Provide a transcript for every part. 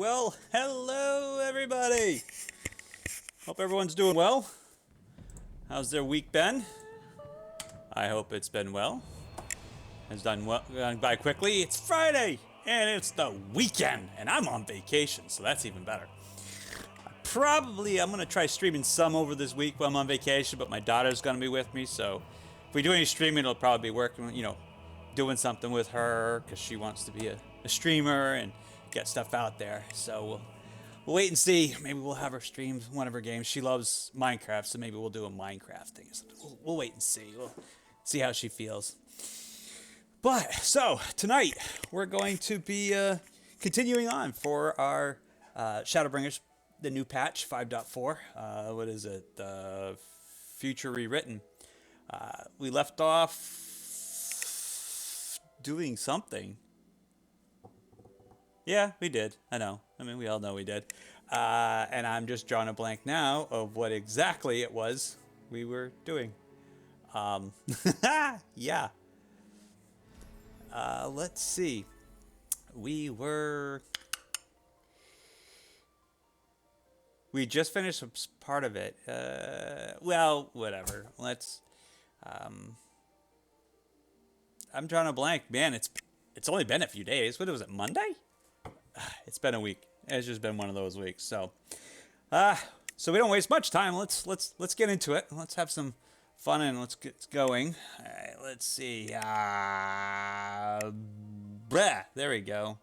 Well, hello everybody. Hope everyone's doing well. How's their week been? I hope it's been well. It's done well, gone by quickly. It's Friday and it's the weekend, and I'm on vacation, so that's even better. I'm gonna try streaming some over this week while I'm on vacation, but my daughter's gonna be with me, so if we do any streaming, it'll probably be working, doing something with her because she wants to be a streamer and get stuff out there. So we'll wait and see. Maybe we'll have her stream one of her games. She loves Minecraft, so maybe we'll do a Minecraft thing. So we'll wait and see. We'll see how she feels. But so tonight we're going to be continuing on for our Shadowbringers, the new patch 5.4. What is it? Future Rewritten. We left off doing something. Yeah, we did. I know. I mean, we all know we did. And I'm just drawing a blank now of what exactly it was we were doing. Yeah. Let's see. We just finished part of it. Well, whatever. I'm drawing a blank. Man, it's only been a few days. What was it, Monday? It's been a week. It's just been one of those weeks. So we don't waste much time. Let's get into it. Let's have some fun and let's get going. All right, let's see. There we go.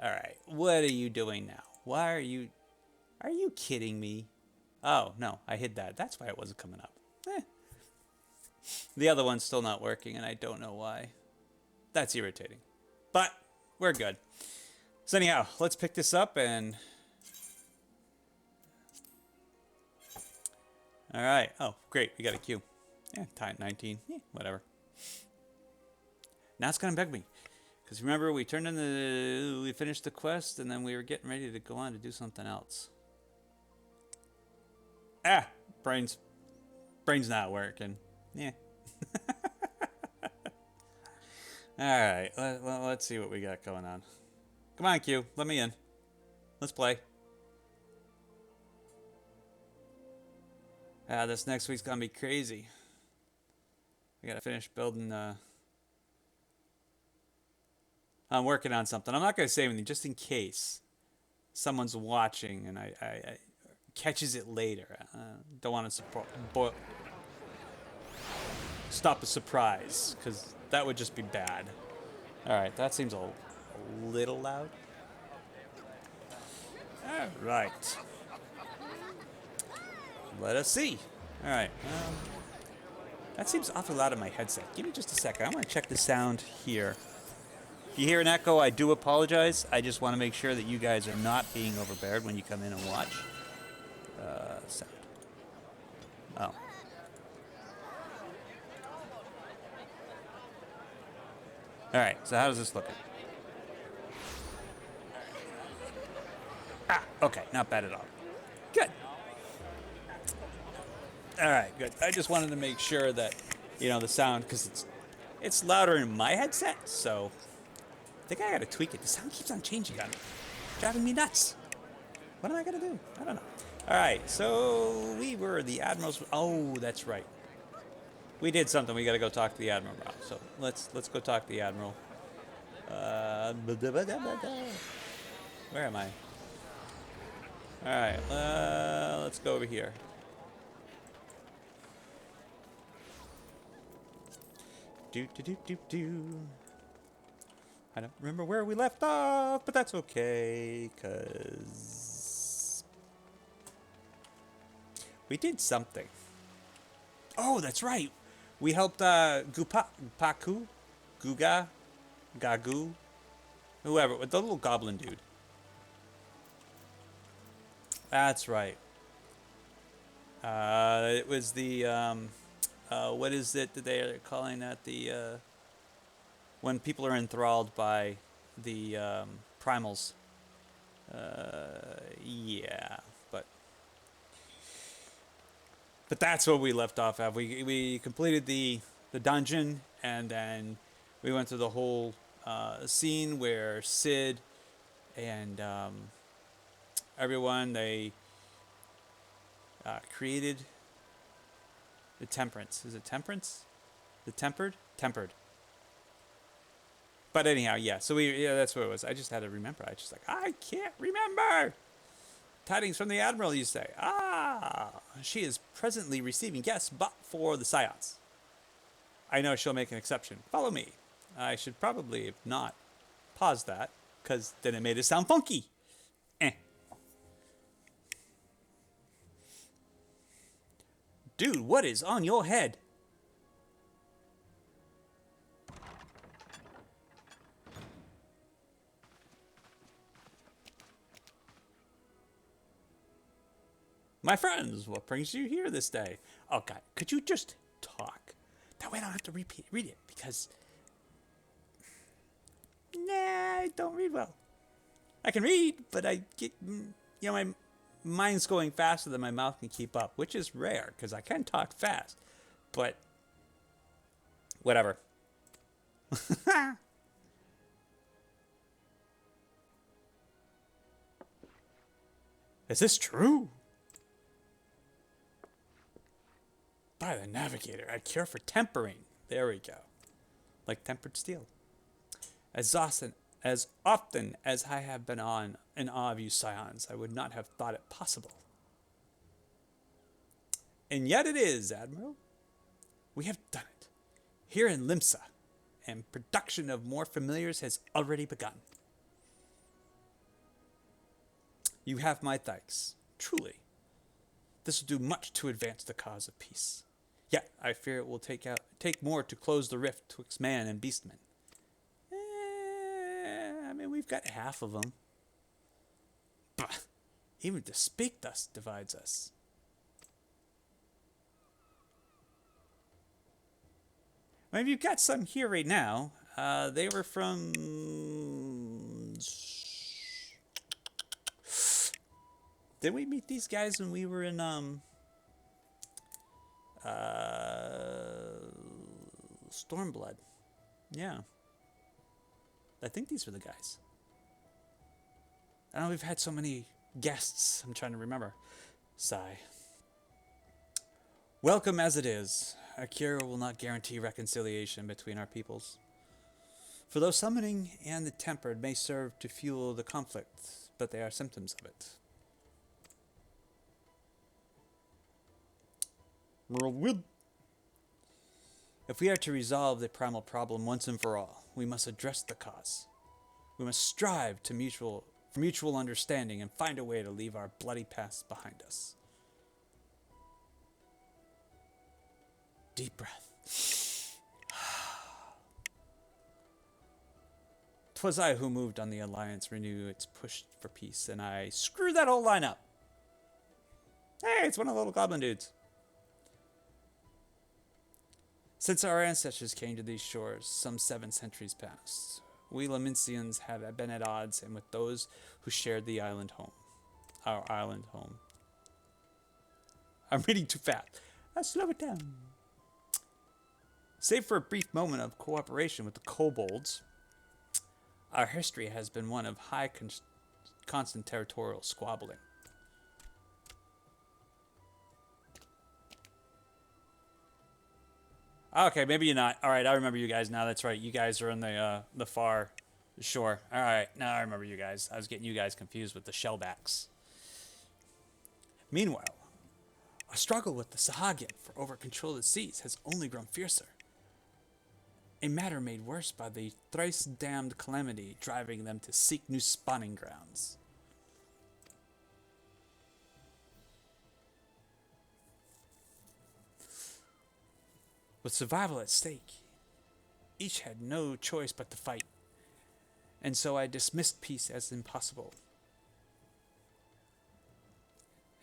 All right. What are you doing now? Why are you kidding me? Oh, no, I hid that. That's why it wasn't coming up. The other one's still not working, and I don't know why. That's irritating. But we're good. So anyhow, let's pick this up and... All right. Oh, great. We got a queue. Yeah, time 19. Yeah, whatever. Now it's going to bug me. Because remember, we finished the quest, and then we were getting ready to go on to do something else. Brain's not working. Yeah. Alright, let's see what we got going on. Come on, Q, let me in. Let's play. This next week's gonna be crazy. We gotta finish building, I'm working on something. I'm not gonna say anything, just in case someone's watching and I catches it later. Don't want to stop a surprise, because that would just be bad. Alright, that seems a little loud. Alright. Let us see. Alright. That seems awfully loud in my headset. Give me just a second. I want to check the sound here. If you hear an echo, I do apologize. I just want to make sure that you guys are not being overbeared when you come in and watch. Sound. Oh. Alright, so how does this look? Okay, not bad at all. Good. Alright, good. I just wanted to make sure that, the sound, because it's louder in my headset, so I think I gotta tweak it. The sound keeps on changing on me. Driving me nuts. What am I gonna do? I don't know. Alright, so we were the Admirals. Oh, that's right. We did something. We got to go talk to the Admiral now. So let's go talk to the Admiral. Where am I? All right. Let's go over here. Do. I don't remember where we left off, but that's okay, cause we did something. Oh, that's right. We helped Guga, Gagu, whoever, with the little goblin dude. That's right. It was the what is it that they're calling that? The when people are enthralled by the primals. Yeah, but that's what we left off at. We completed the dungeon, and then We went through the whole scene where Sid and everyone, they created the temperance. Is it temperance? The tempered? Tempered. But anyhow, yeah. So that's what it was. I just had to remember. I just like, I can't remember. Tidings from the Admiral, you say. Ah, she is presently receiving guests, but for the Scions. I know she'll make an exception. Follow me. I should probably, if not, pause that, because then it made it sound funky. Eh. Dude, what is on your head? My friends, what brings you here this day? Oh, God, could you just talk? That way I don't have to read it, because... Nah, I don't read well. I can read, but I get... my mind's going faster than my mouth can keep up, which is rare, because I can talk fast. But... whatever. Is this true? By the Navigator, I cure for tempering. There we go. Like tempered steel. As often as I have been in awe of you, Scions, I would not have thought it possible. And yet it is, Admiral. We have done it. Here in Limsa, and production of more familiars has already begun. You have my thanks, truly. This will do much to advance the cause of peace. Yet I fear it will take more to close the rift twixt man and beastman. I mean, we've got half of them. But even to speak thus divides us. I mean, you've got some here right now. They were from... Did we meet these guys when we were in Stormblood? Yeah. I think these were the guys. I know we've had so many guests. I'm trying to remember. Sigh. Welcome as it is. A cure will not guarantee reconciliation between our peoples. For though summoning and the tempered may serve to fuel the conflict, but they are symptoms of it. If we are to resolve the primal problem once and for all, we must address the cause. We must strive for mutual understanding and find a way to leave our bloody past behind us. Deep breath. 'Twas I who moved on the Alliance renew its push for peace, and I screwed that whole line up. Hey, it's one of the little goblin dudes. Since our ancestors came to these shores some 7 centuries past, we Lamincians have been at odds and with those who shared the island home. Our island home. I'm reading too fast. Let's slow it down. Save for a brief moment of cooperation with the kobolds, our history has been one of high constant territorial squabbling. Okay, maybe you're not. All right, I remember you guys now. That's right. You guys are on the far shore. All right, now I remember you guys. I was getting you guys confused with the shellbacks. Meanwhile, our struggle with the Sahagin for over control of the seas has only grown fiercer. A matter made worse by the thrice-damned calamity driving them to seek new spawning grounds. With survival at stake, each had no choice but to fight, and so I dismissed peace as impossible.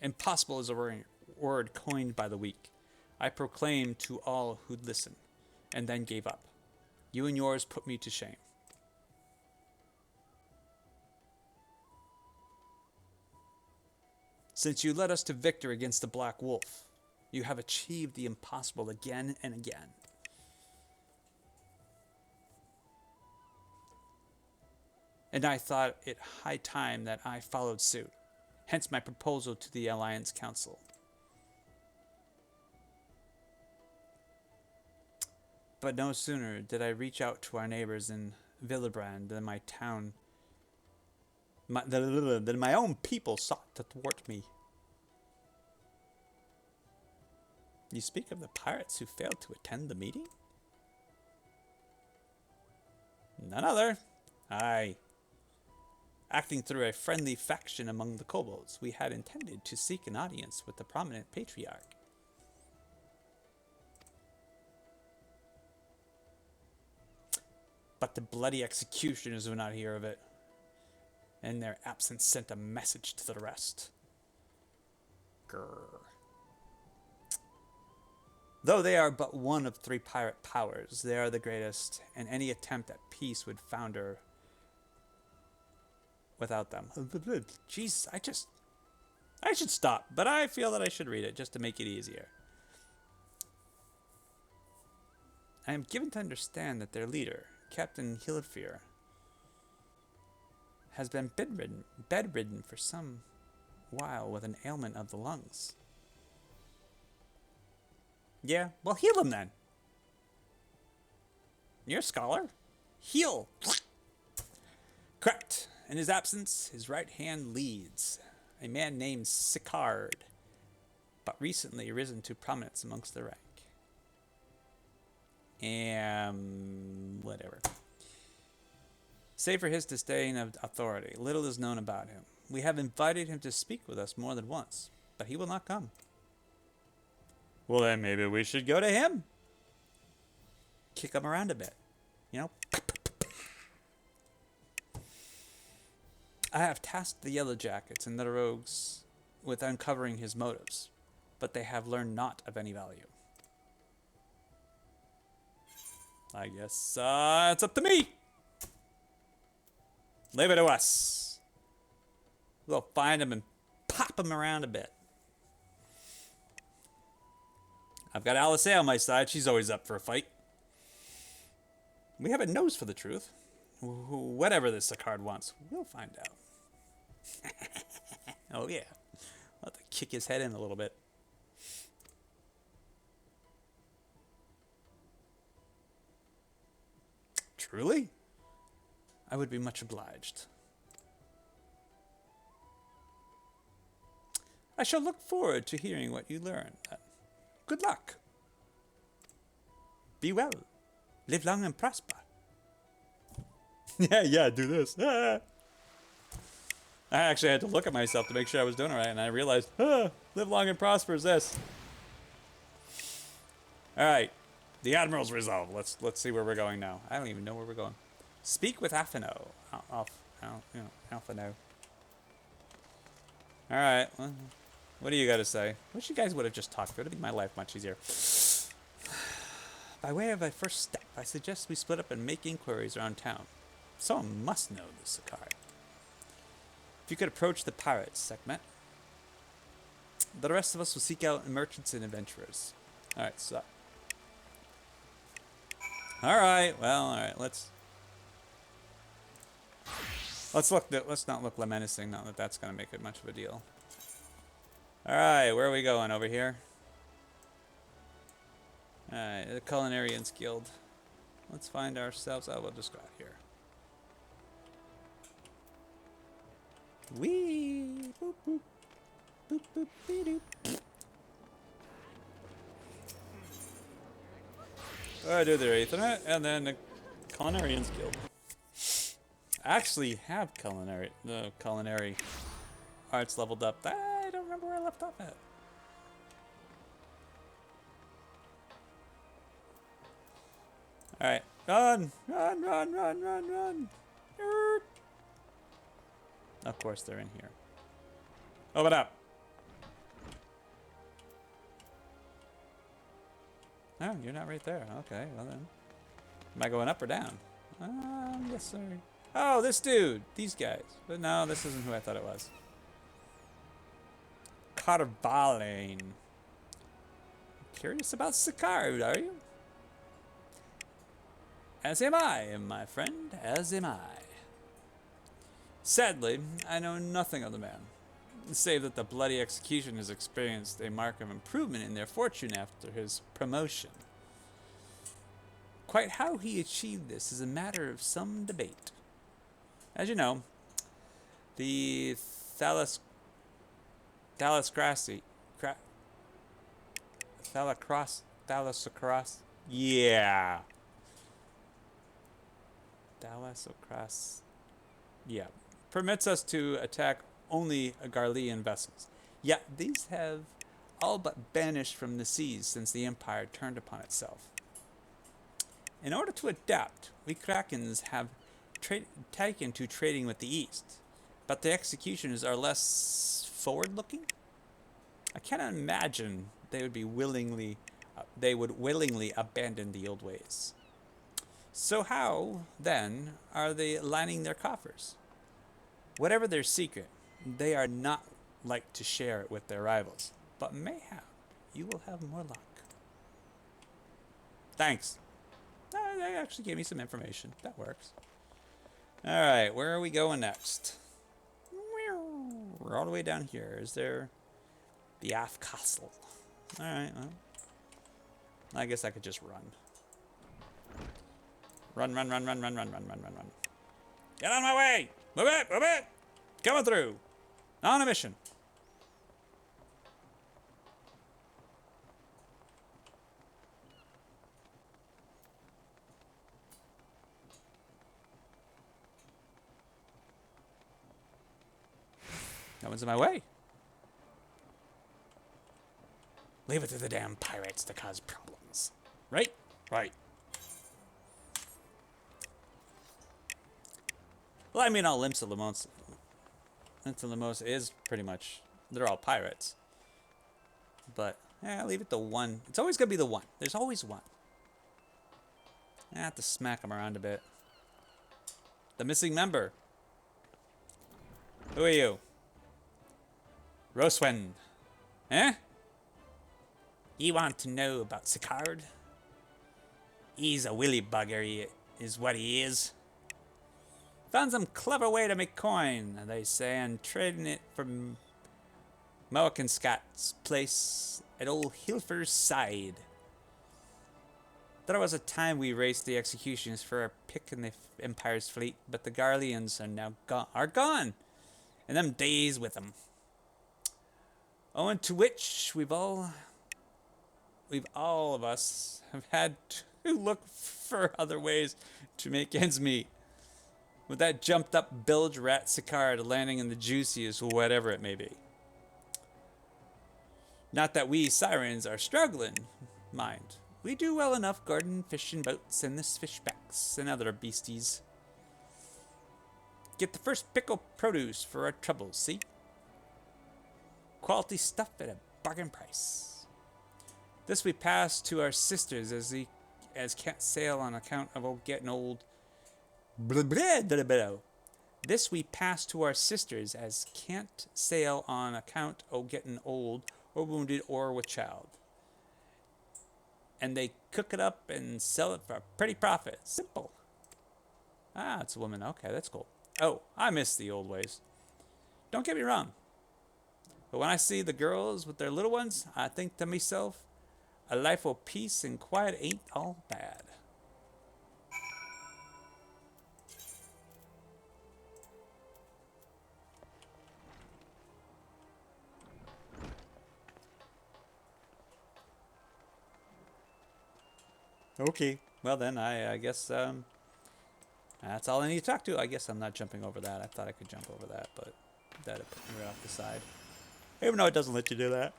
Impossible is a word coined by the weak. I proclaimed to all who'd listen, and then gave up. You and yours put me to shame. Since you led us to victory against the Black Wolf, you have achieved the impossible again and again. and I thought it high time that I followed suit. Hence my proposal to the Alliance Council. But no sooner did I reach out to our neighbors in Villebrand than my own people sought to thwart me. You speak of the pirates who failed to attend the meeting? None other. Aye. Acting through a friendly faction among the kobolds, we had intended to seek an audience with the prominent patriarch. But the bloody executioners would not hear of it, and in their absence sent a message to the rest. Grr. Though they are but one of 3 pirate powers, they are the greatest, and any attempt at peace would founder without them. Jeez, I should stop, but I feel that I should read it just to make it easier. I am given to understand that their leader, Captain Hillefear, has been bedridden for some while with an ailment of the lungs. Yeah, well, heal him then. You're a scholar. Heal. Correct. In his absence, his right hand leads. A man named Sicard, but recently risen to prominence amongst the rank. Whatever. Save for his disdain of authority, little is known about him. We have invited him to speak with us more than once, but he will not come. Well, then maybe we should go to him. Kick him around a bit. You know? I have tasked the Yellow Jackets and the Rogues with uncovering his motives, but they have learned naught of any value. I guess it's up to me. Leave it to us. We'll find him and pop him around a bit. I've got Alice on my side. She's always up for a fight. We have a nose for the truth. Whatever this Sicard wants, we'll find out. Oh yeah. I'll have to kick his head in a little bit. Truly? I would be much obliged. I shall look forward to hearing what you learn. Good luck. Be well. Live long and prosper. yeah, do this. I actually had to look at myself to make sure I was doing it right, and I realized, live long and prosper is this. All right, the Admiral's resolve. Let's see where we're going now. I don't even know where we're going. Speak with Alphino. Alphino. All right. Well, what do you got to say? Wish you guys would have just talked. It would have made my life much easier. By way of a first step, I suggest we split up and make inquiries around town. Someone must know this Sicard. If you could approach the pirates, Sekhmet. The rest of us will seek out merchants and adventurers. Alright, so. Alright, well, alright, let's not look menacing, not that that's gonna make it much of a deal. Alright, where are we going? Over here? Alright, the Culinarians Guild. Let's find ourselves. Oh, we'll just go out here. Wee! Boop, boop. Boop, boop, bee, doop. I do their Ethernet, and then the Culinarians Guild. I actually have culinary arts leveled up. I don't remember where I left off at. Alright. Run! Run, run, run, run, run! Of course they're in here. Open up! Oh, you're not right there. Okay, well then. Am I going up or down? Yes, sir. Oh, this dude! These guys. But no, this isn't who I thought it was. Carvalane. Curious about Sicard, are you? As am I, my friend, as am I. Sadly, I know nothing of the man, save that the bloody execution has experienced a mark of improvement in their fortune after his promotion. Quite how he achieved this is a matter of some debate. As you know, the thalassocracy, thalassocracy, yeah, thalassocracy, yeah, permits us to attack only Garlean vessels. Yet these have all but banished from the seas since the Empire turned upon itself. In order to adapt, we Krakens have taken to trading with the East, but the executioners are less forward-looking. I cannot imagine they would willingly abandon the old ways. So how, then, are they lining their coffers? Whatever their secret, they are not like to share it with their rivals, but mayhap you will have more luck. Thanks. They actually gave me some information. That works. Alright, where are we going next? We're all the way down here. Is there the Aft Castle? Alright, well, I guess I could just run. Run. Get out of my way! Move it! Coming through! On a mission. No one's in my way. Leave it to the damn pirates to cause problems. Right? Right. Well, I mean, all Limsa Limos is pretty much, they're all pirates. But, leave it to one. It's always going to be the one. There's always one. I have to smack him around a bit. The missing member. Who are you? Roswen. Eh? You want to know about Sicard? He's a willy bugger, he is what he is. Found some clever way to make coin, they say, and trading it from Mohican Scott's place at old Hilfer's side. There was a time we raced the executions for a pick in the Empire's fleet, but the Garleans are now gone, and them days with them. Owing to which we've all of us have had to look for other ways to make ends meet. With that jumped up bilge rat Sicard landing in the juiciest whatever it may be. Not that we sirens are struggling, mind. We do well enough guarding fishing boats and the fishbacks and other beasties. Get the first pickle produce for our troubles, see? Quality stuff at a bargain price. This we pass to our sisters as can't sail on account of getting old. This we pass to our sisters as can't sail on account of getting old or wounded or with child. And they cook it up and sell it for a pretty profit. Simple. Ah, it's a woman. Okay, that's cool. Oh, I miss the old ways. Don't get me wrong. But when I see the girls with their little ones, I think to myself, a life of peace and quiet ain't all bad. Okay. Well then, I guess that's all I need to talk to. I guess I'm not jumping over that. I thought I could jump over that, but that put me right off the side. Even though it doesn't let you do that.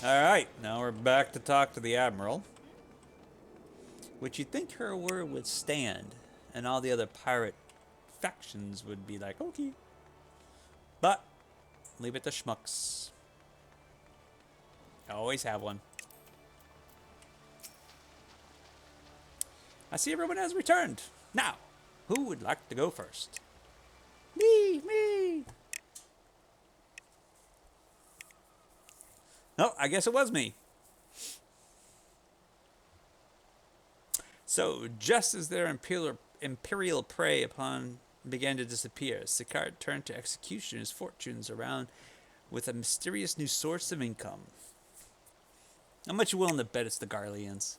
Alright, now we're back to talk to the Admiral. Which you'd think her word would stand, and all the other pirate factions would be like, okay. But, leave it to schmucks. I always have one. I see everyone has returned. Now, who would like to go first? Me! Oh, I guess it was me. So, just as their imperial prey upon began to disappear, Sicard turned to execution his fortunes around with a mysterious new source of income. How much you willing to bet it's the Garleans?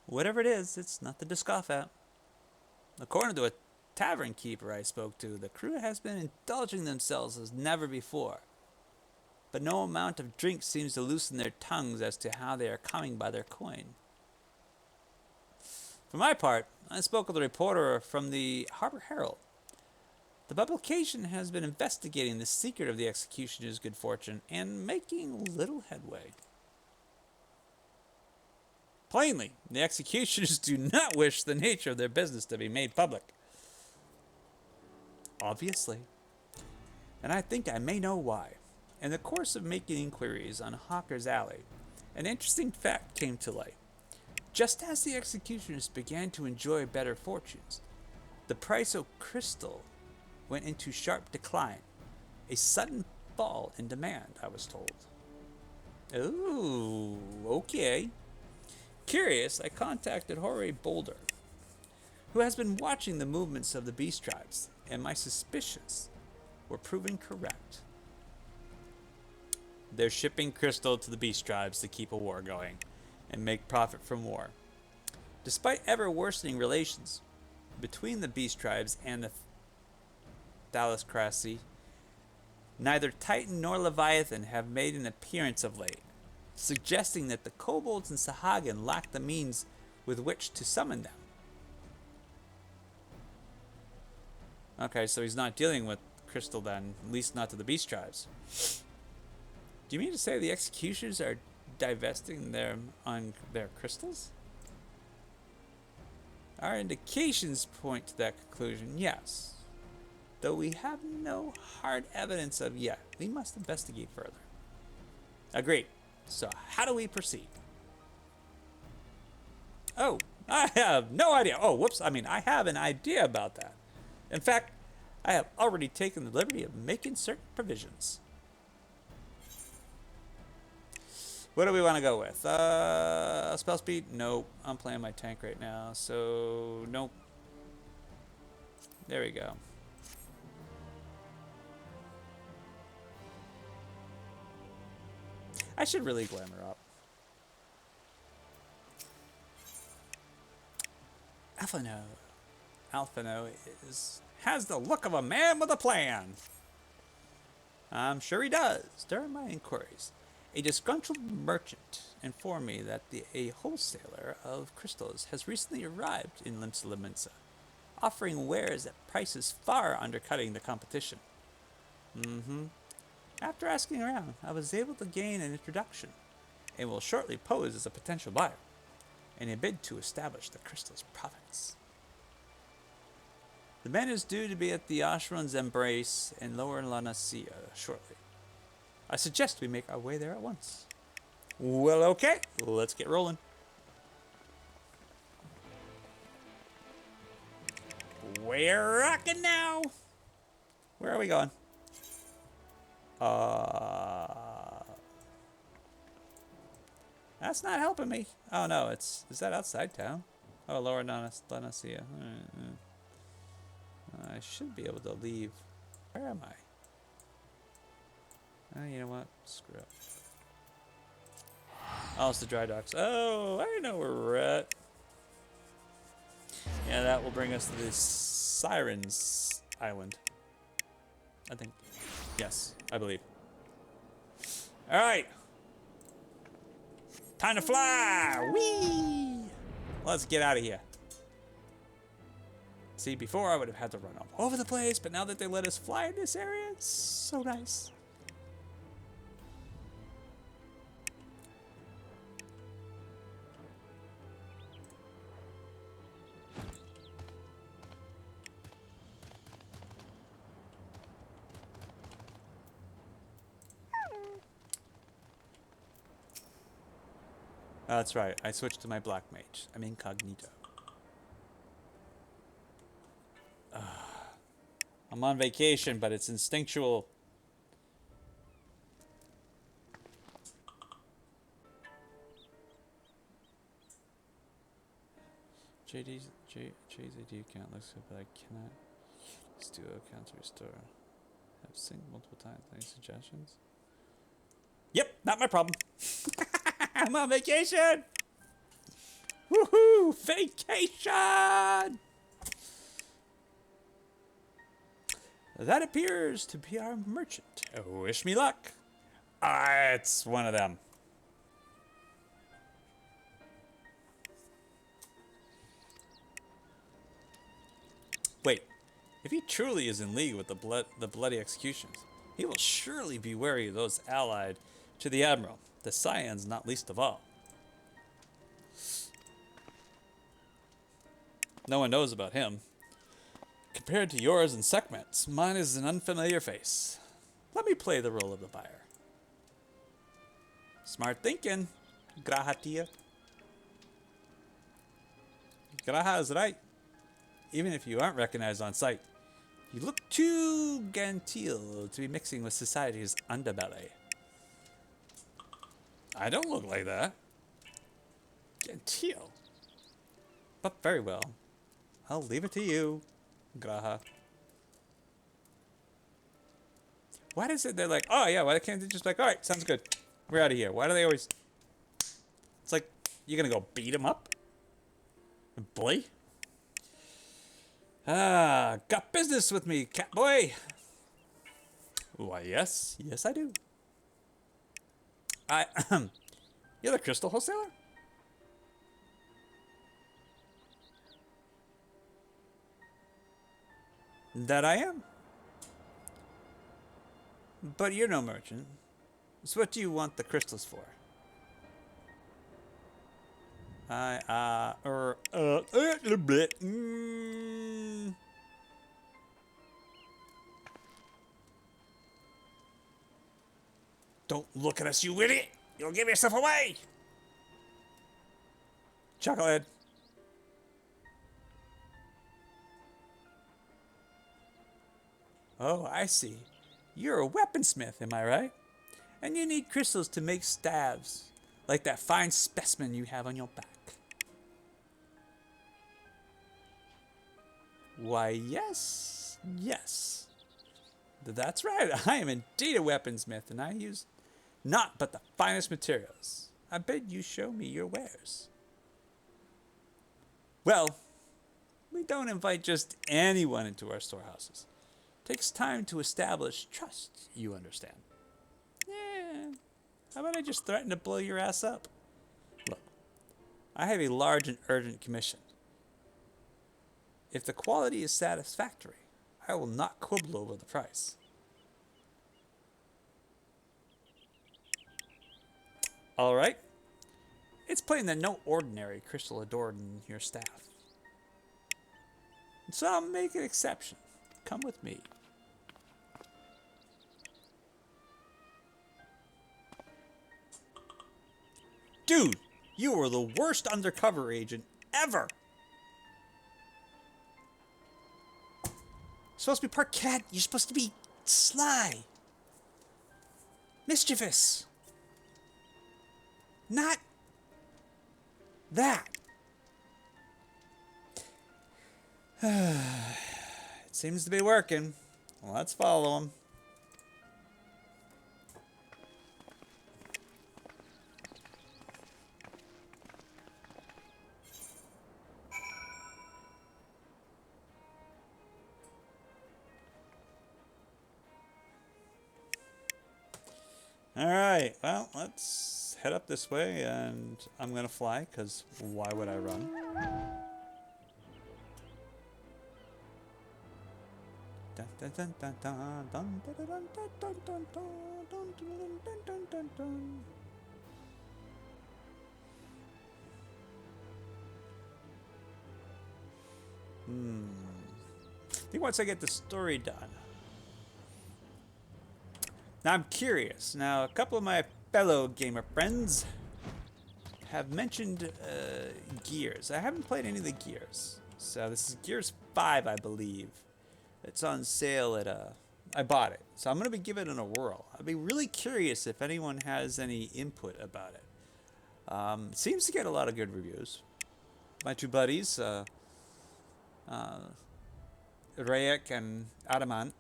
Whatever it is, it's nothing to scoff at. According to a tavern keeper I spoke to, the crew has been indulging themselves as never before. But no amount of drink seems to loosen their tongues as to how they are coming by their coin. For my part, I spoke with a reporter from the Harbor Herald. The publication has been investigating the secret of the executioner's good fortune and making little headway. Plainly, the executioners do not wish the nature of their business to be made public. Obviously. And I think I may know why. In the course of making inquiries on Hawker's Alley, an interesting fact came to light. Just as the executioners began to enjoy better fortunes, the price of crystal went into sharp decline. A sudden fall in demand, I was told. Ooh, okay. Curious, I contacted Jorge Boulder, who has been watching the movements of the beast tribes, and my suspicions were proven correct. They're shipping crystal to the beast tribes to keep a war going and make profit from war. Despite ever worsening relations between the beast tribes and the Thalassocracy, neither Titan nor Leviathan have made an appearance of late, suggesting that the kobolds and Sahagin lack the means with which to summon them. Okay, so he's not dealing with crystal then, at least not to the beast tribes. Do you mean to say the executioners are divesting them on their crystals? Our indications point to that conclusion, yes. Though we have no hard evidence of yet. We must investigate further. Agreed. So how do we proceed? Oh, I have no idea. Oh, whoops. I have an idea about that. In fact, I have already taken the liberty of making certain provisions. What do we want to go with? Spell speed? Nope. I'm playing my tank right now, so nope. There we go. I should really glamour up. Alphino has the look of a man with a plan. I'm sure he does. During my inquiries, a disgruntled merchant informed me that a wholesaler of crystals has recently arrived in Limsa, offering wares at prices far undercutting the competition. After asking around, I was able to gain an introduction and will shortly pose as a potential buyer in a bid to establish the crystal's profits. The man is due to be at the Ashran's Embrace in Lower Lanacia shortly. I suggest we make our way there at once. Well, okay. Let's get rolling. We're rocking now. Where are we going? That's not helping me. Oh no, is that outside town? Oh, Lower Lanacia. I should be able to leave. Where am I? Oh, you know what? Screw it. Oh, it's the dry docks. Oh, I know where we're at. Yeah, that will bring us to the Sirens Island. I think. Yes, I believe. All right. Time to fly! Whee! Let's get out of here. See, before I would have had to run all over the place, but now that they let us fly in this area, it's so nice. Oh, that's right. I switched to my black mage. I'm incognito. I'm on vacation, but it's instinctual JZD account looks good, but I cannot steal account to restore. I've synced multiple times. Any suggestions? Yep, not my problem. I'm on vacation! Woohoo! Vacation! That appears to be our merchant. Wish me luck. It's one of them. Wait, if he truly is in league with the bloody executions, he will surely be wary of those allied to the Admiral, the Scions not least of all. No one knows about him. Compared to yours and Sekhmet's, mine is an unfamiliar face. Let me play the role of the buyer. Smart thinking, Graha tia. Graha is right. Even if you aren't recognized on sight, you look too genteel to be mixing with society's underbelly. I don't look like that. Genteel. But very well. I'll leave it to you, Graha. Why is it they're like, oh yeah, why can't they just be like, alright, sounds good. We're out of here. Why do they always... It's like, you're gonna go beat him up? Boy? Ah, got business with me, cat boy. Why, yes. Yes, I do. You're the crystal wholesaler? That I am. But you're no merchant. So what do you want the crystals for? Don't look at us, you idiot! You'll give yourself away! Chucklehead. Oh, I see. You're a weaponsmith, am I right? And you need crystals to make staves, like that fine specimen you have on your back. Why, yes, yes. That's right, I am indeed a weaponsmith, and I use naught but the finest materials. I bid you show me your wares. Well, we don't invite just anyone into our storehouses. It takes time to establish trust, you understand. Yeah, how about I just threaten to blow your ass up? Look, I have a large and urgent commission. If the quality is satisfactory, I will not quibble over the price. All right. It's plain that no ordinary crystal adored in your staff. So I'll make an exception. Come with me. Dude, you are the worst undercover agent ever. You're supposed to be part cat. You're supposed to be sly. Mischievous. Not that. It seems to be working. Let's follow him. Alright, well, let's head up this way, and I'm gonna fly, because why would I run? I think once I get the story done. Now I'm curious. Now a couple of my fellow gamer friends have mentioned Gears. I haven't played any of the Gears. So this is Gears 5, I believe. It's on sale at I bought it. So I'm going to be giving it a whirl. I'd be really curious if anyone has any input about it. Seems to get a lot of good reviews. my two buddies, Rayek and Adamant,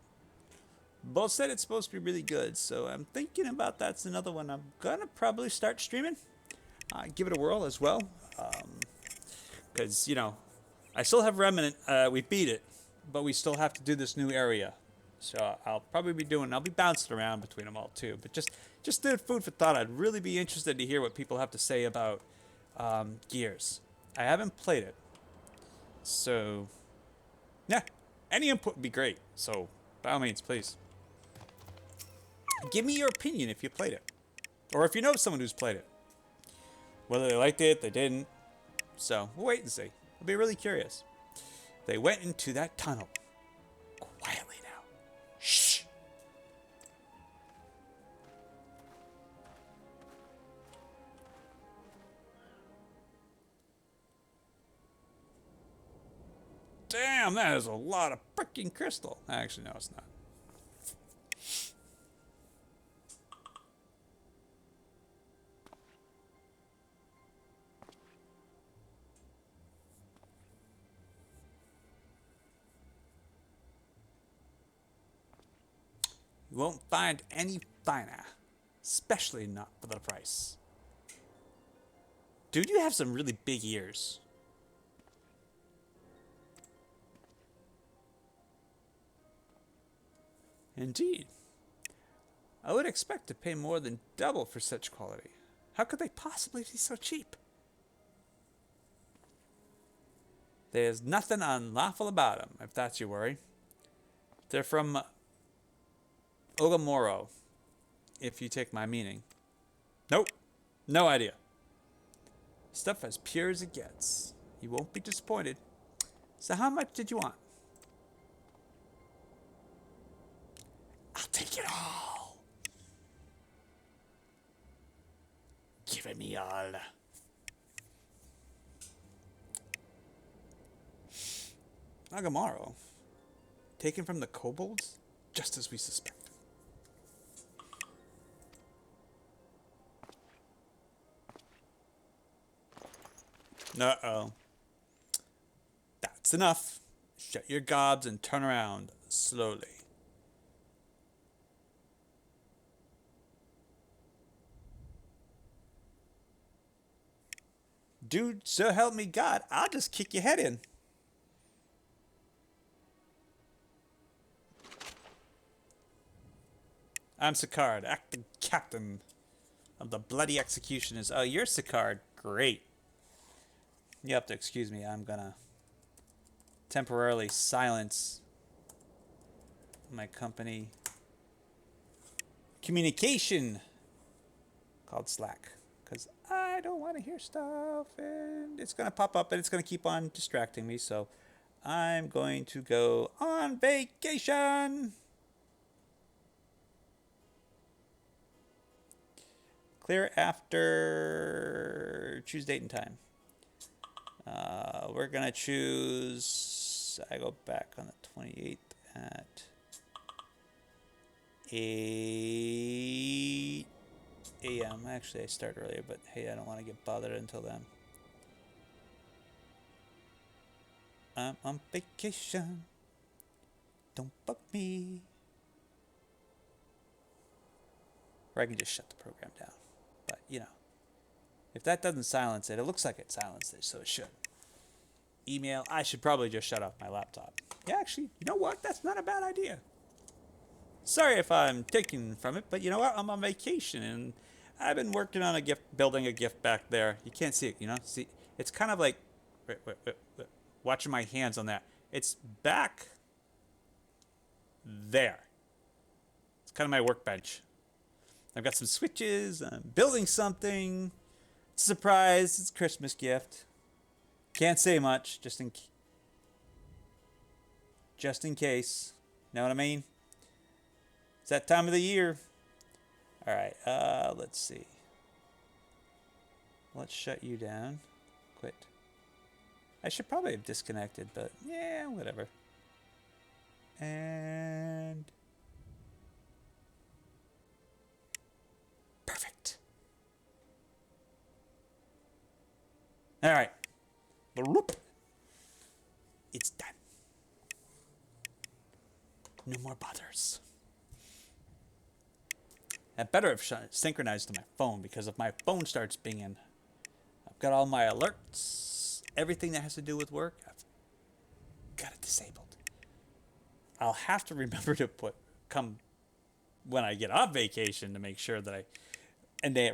both said it's supposed to be really good. So I'm thinking about that's another one I'm gonna probably start streaming. Give it a whirl as well, because you know, I still have Remnant. We beat it, but we still have to do this new area. So I'll probably be doing. I'll be bouncing around between them all too. But just the food for thought. I'd really be interested to hear what people have to say about Gears. I haven't played it, so yeah, any input would be great. So by all means, please give me your opinion if you played it, or if you know someone who's played it. Whether they liked it, they didn't. So we'll wait and see. I'll be really curious. They went into that tunnel quietly now. Shh. Damn, that is a lot of freaking crystal. Actually, no, it's not. You won't find any finer, especially not for the price. Dude, you have some really big ears. Indeed. I would expect to pay more than double for such quality. How could they possibly be so cheap? There's nothing unlawful about them, if that's your worry. They're from Ogamoro, if you take my meaning. Nope, no idea. Stuff as pure as it gets. You won't be disappointed. So how much did you want? I'll take it all. Give it me all. Nagamaro. Taken from the kobolds? Just as we suspected. Uh-oh. That's enough. Shut your gobs and turn around slowly. Dude, so help me God, I'll just kick your head in. I'm Sicard, acting captain of the bloody executioners. Oh, you're Sicard. Great. You have to excuse me. I'm gonna temporarily silence my company communication called Slack, because I don't want to hear stuff and it's gonna pop up and it's gonna keep on distracting me. So I'm going to go on vacation. Clear after, choose date and time. We're gonna choose, I go back on the 28th at 8 a.m. Actually, I start earlier, but hey, I don't want to get bothered until then. I'm on vacation. Don't bug me. Or I can just shut the program down. But, you know, if that doesn't silence it, it looks like it silenced it, so it should. Email, I should probably just shut off my laptop. Yeah, actually, you know what? That's not a bad idea. Sorry if I'm taking from it, but you know what? I'm on vacation, and I've been working on a gift, building a gift back there. You can't see it, you know? See, it's kind of like, wait. Watching my hands on that. It's back there. It's kind of my workbench. I've got some switches. I'm building something. It's a surprise. It's a Christmas gift. Can't say much, just in case. Know what I mean? It's that time of the year. All right. Let's see. Let's shut you down. Quit. I should probably have disconnected, but yeah, whatever. And perfect. All right. Bloop. It's done. No more bothers. I better have synchronized to my phone, because if my phone starts pinging, I've got all my alerts, everything that has to do with work, I've got it disabled. I'll have to remember to come when I get off vacation to make sure that I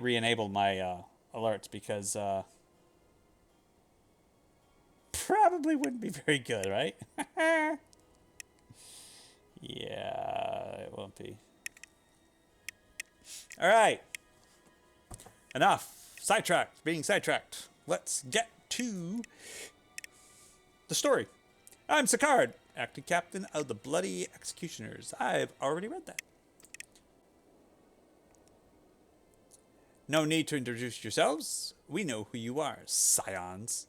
re-enable my alerts, because probably wouldn't be very good, right? Yeah, it won't be. All right. Enough. Sidetracked. Being sidetracked. Let's get to the story. I'm Sicard, acting captain of the Bloody Executioners. I've already read that. No need to introduce yourselves. We know who you are, scions.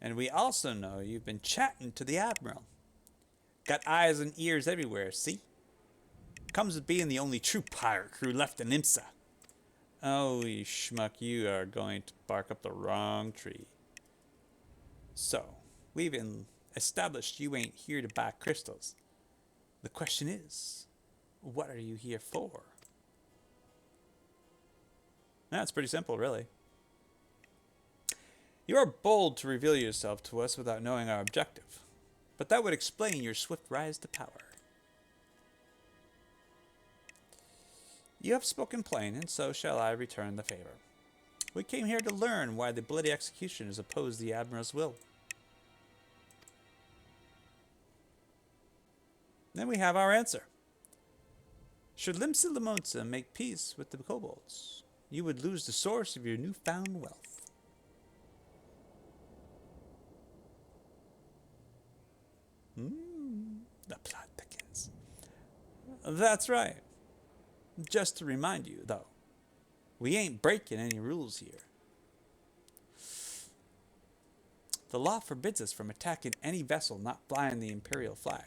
And we also know you've been chatting to the Admiral. Got eyes and ears everywhere, see? Comes with being the only true pirate crew left in IMSA. Oh, you schmuck, you are going to bark up the wrong tree. So, we've established you ain't here to buy crystals. The question is, what are you here for? That's pretty simple, really. You are bold to reveal yourself to us without knowing our objective, but that would explain your swift rise to power. You have spoken plain, and so shall I return the favor. We came here to learn why the Bloody Executioners oppose the Admiral's will. Then we have our answer. Should Limsa Limonsa make peace with the kobolds, you would lose the source of your newfound wealth. The plot thickens. That's right. Just to remind you, though, we ain't breaking any rules here. The law forbids us from attacking any vessel not flying the Imperial flag,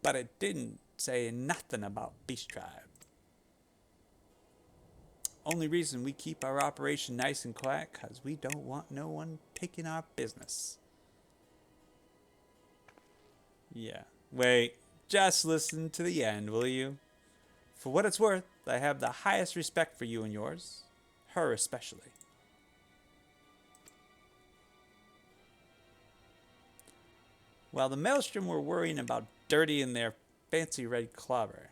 but it didn't say nothing about Beast Tribe. Only reason we keep our operation nice and quiet, because we don't want no one taking our business. Yeah. Wait, just listen to the end, will you? For what it's worth, I have the highest respect for you and yours. Her especially. While the Maelstrom were worrying about dirtying their fancy red clobber,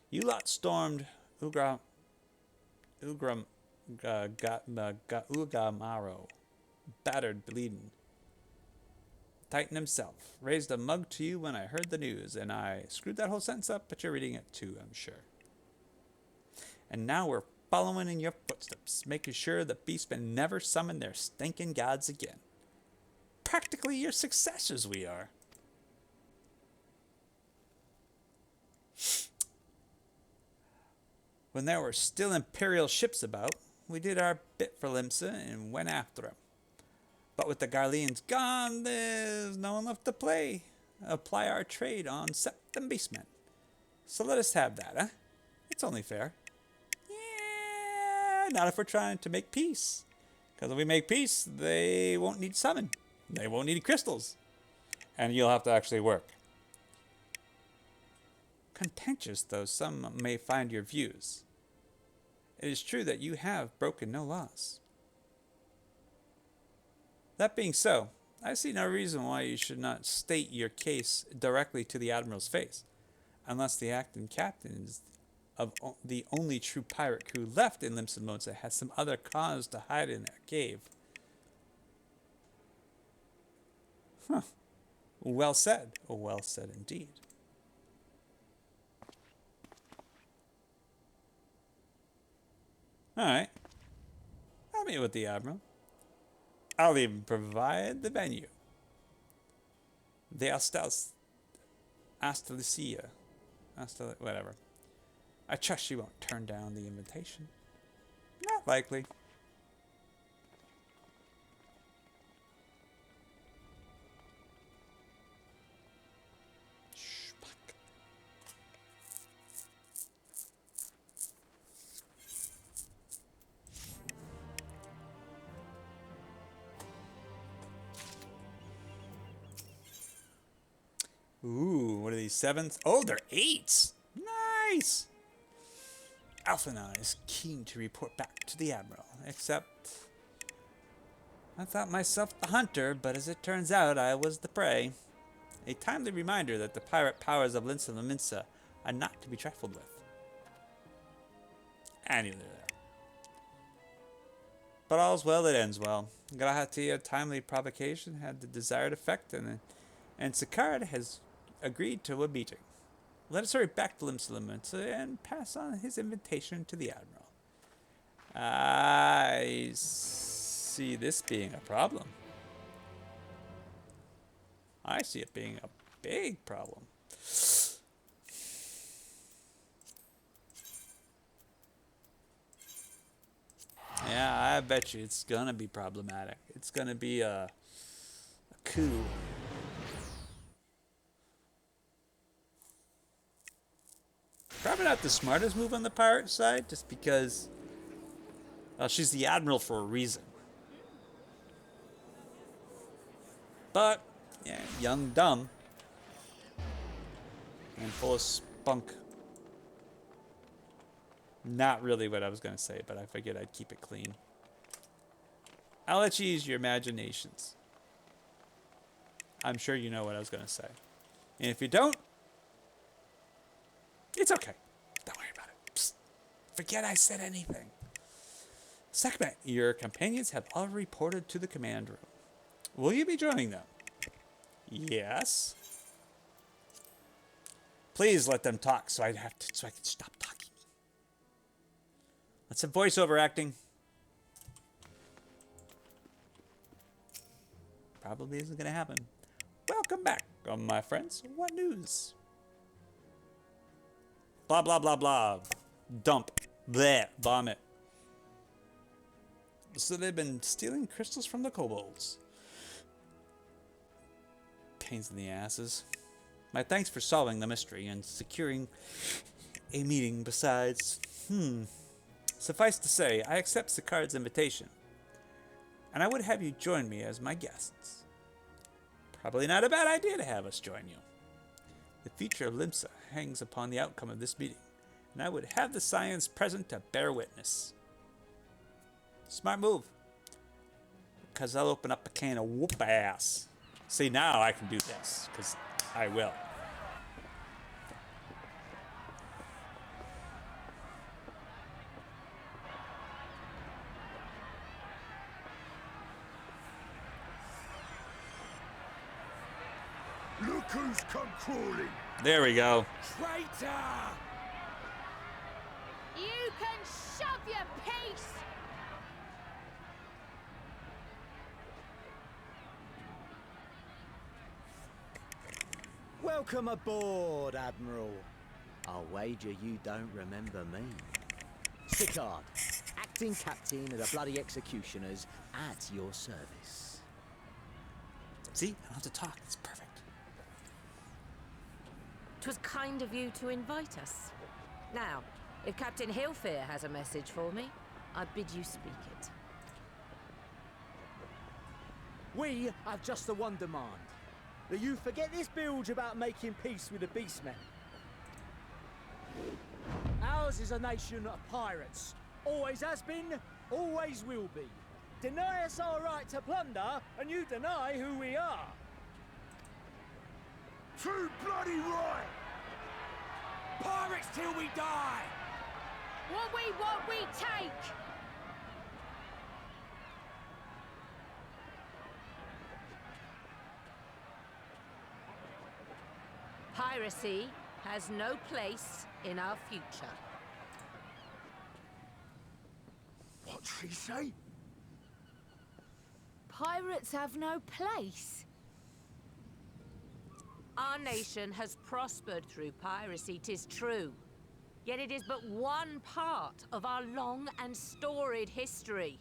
you lot stormed Ugamaro, battered, bleeding. Titan himself raised a mug to you when I heard the news, and I screwed that whole sentence up, but you're reading it too, I'm sure. And now we're following in your footsteps, making sure the beastmen never summon their stinking gods again. Practically your successors we are. When there were still Imperial ships about, we did our bit for Limsa and went after them. But with the Garleans gone, there's no one left to apply our trade on Septim beastmen. So let us have that, huh? It's only fair. Yeah, not if we're trying to make peace. Because if we make peace, they won't need summon. They won't need crystals. And you'll have to actually work. Contentious though some may find your views, it is true that you have broken no laws. That being so, I see no reason why you should not state your case directly to the Admiral's face, unless the acting captain of the only true pirate crew left in Limsa Limonsa has some other cause to hide in their cave. Huh. Well said. Well said indeed. Alright. I'll meet with the Admiral. I'll even provide the venue. The Astalicia. Whatever. I trust she won't turn down the invitation. Not likely. Ooh, what are these, 7s? Oh, they're 8s. Nice. Alphina is keen to report back to the Admiral, except I thought myself the hunter, but as it turns out, I was the prey. A timely reminder that the pirate powers of Linsa Lominsa are not to be trifled with. Anyway, but all's well that ends well. Grahatia's timely provocation had the desired effect, and Sicard has agreed to a meeting. Let us hurry back to Linsa Lominsa and pass on his invitation to the Admiral. I see this being a problem. I see it being a big problem. Yeah, I bet you it's gonna be problematic. It's gonna be a coup. Probably not the smartest move on the pirate side, just because she's the Admiral for a reason. But, yeah, young, dumb, and full of spunk. Not really what I was going to say, but I figured I'd keep it clean. I'll let you use your imaginations. I'm sure you know what I was going to say. And if you don't, it's okay. Don't worry about it. Psst. Forget I said anything. Sekhmet, your companions have all reported to the command room. Will you be joining them? Yes. Please let them talk so I can stop talking. Let's have voiceover acting. Probably isn't going to happen. Welcome back, my friends. What news? Blah, blah, blah, blah. Dump. Bleh. Vomit. So they've been stealing crystals from the kobolds. Pains in the asses. My thanks for solving the mystery and securing a meeting besides. Suffice to say, I accept Sicard's invitation, and I would have you join me as my guests. Probably not a bad idea to have us join you. The future of Limsa hangs upon the outcome of this meeting, and I would have the science present to bear witness. Smart move, because I'll open up a can of whoop ass. See, now I can do this, because I will. Look who's come crawling! There we go. Traitor! You can shove your peace! Welcome aboard, Admiral. I'll wager you don't remember me. Sicard, acting captain of the bloody executioners, at your service. See, I don't have to talk. It's perfect. 'Twas kind of you to invite us. Now, if Captain Hillfear has a message for me, I bid you speak it. We have just the one demand. That you forget this bilge about making peace with the beastmen. Ours is a nation of pirates. Always has been, always will be. Deny us our right to plunder, and you deny who we are. Too bloody right! Pirates till we die! What we want, we take! Piracy has no place in our future. What'd she say? Pirates have no place. Our nation has prospered through piracy, 'tis true. Yet it is but one part of our long and storied history.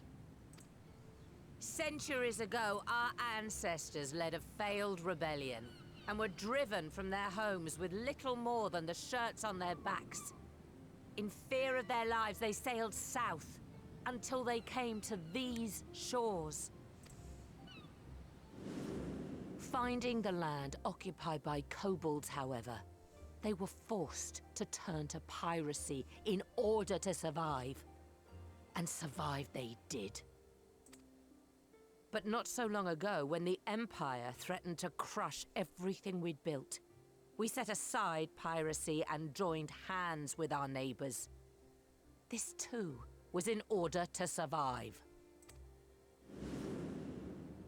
Centuries ago, our ancestors led a failed rebellion and were driven from their homes with little more than the shirts on their backs. In fear of their lives, they sailed south until they came to these shores. Finding the land occupied by kobolds, however, they were forced to turn to piracy in order to survive. And survive they did. But not so long ago, when the Empire threatened to crush everything we'd built, we set aside piracy and joined hands with our neighbors. This too was in order to survive.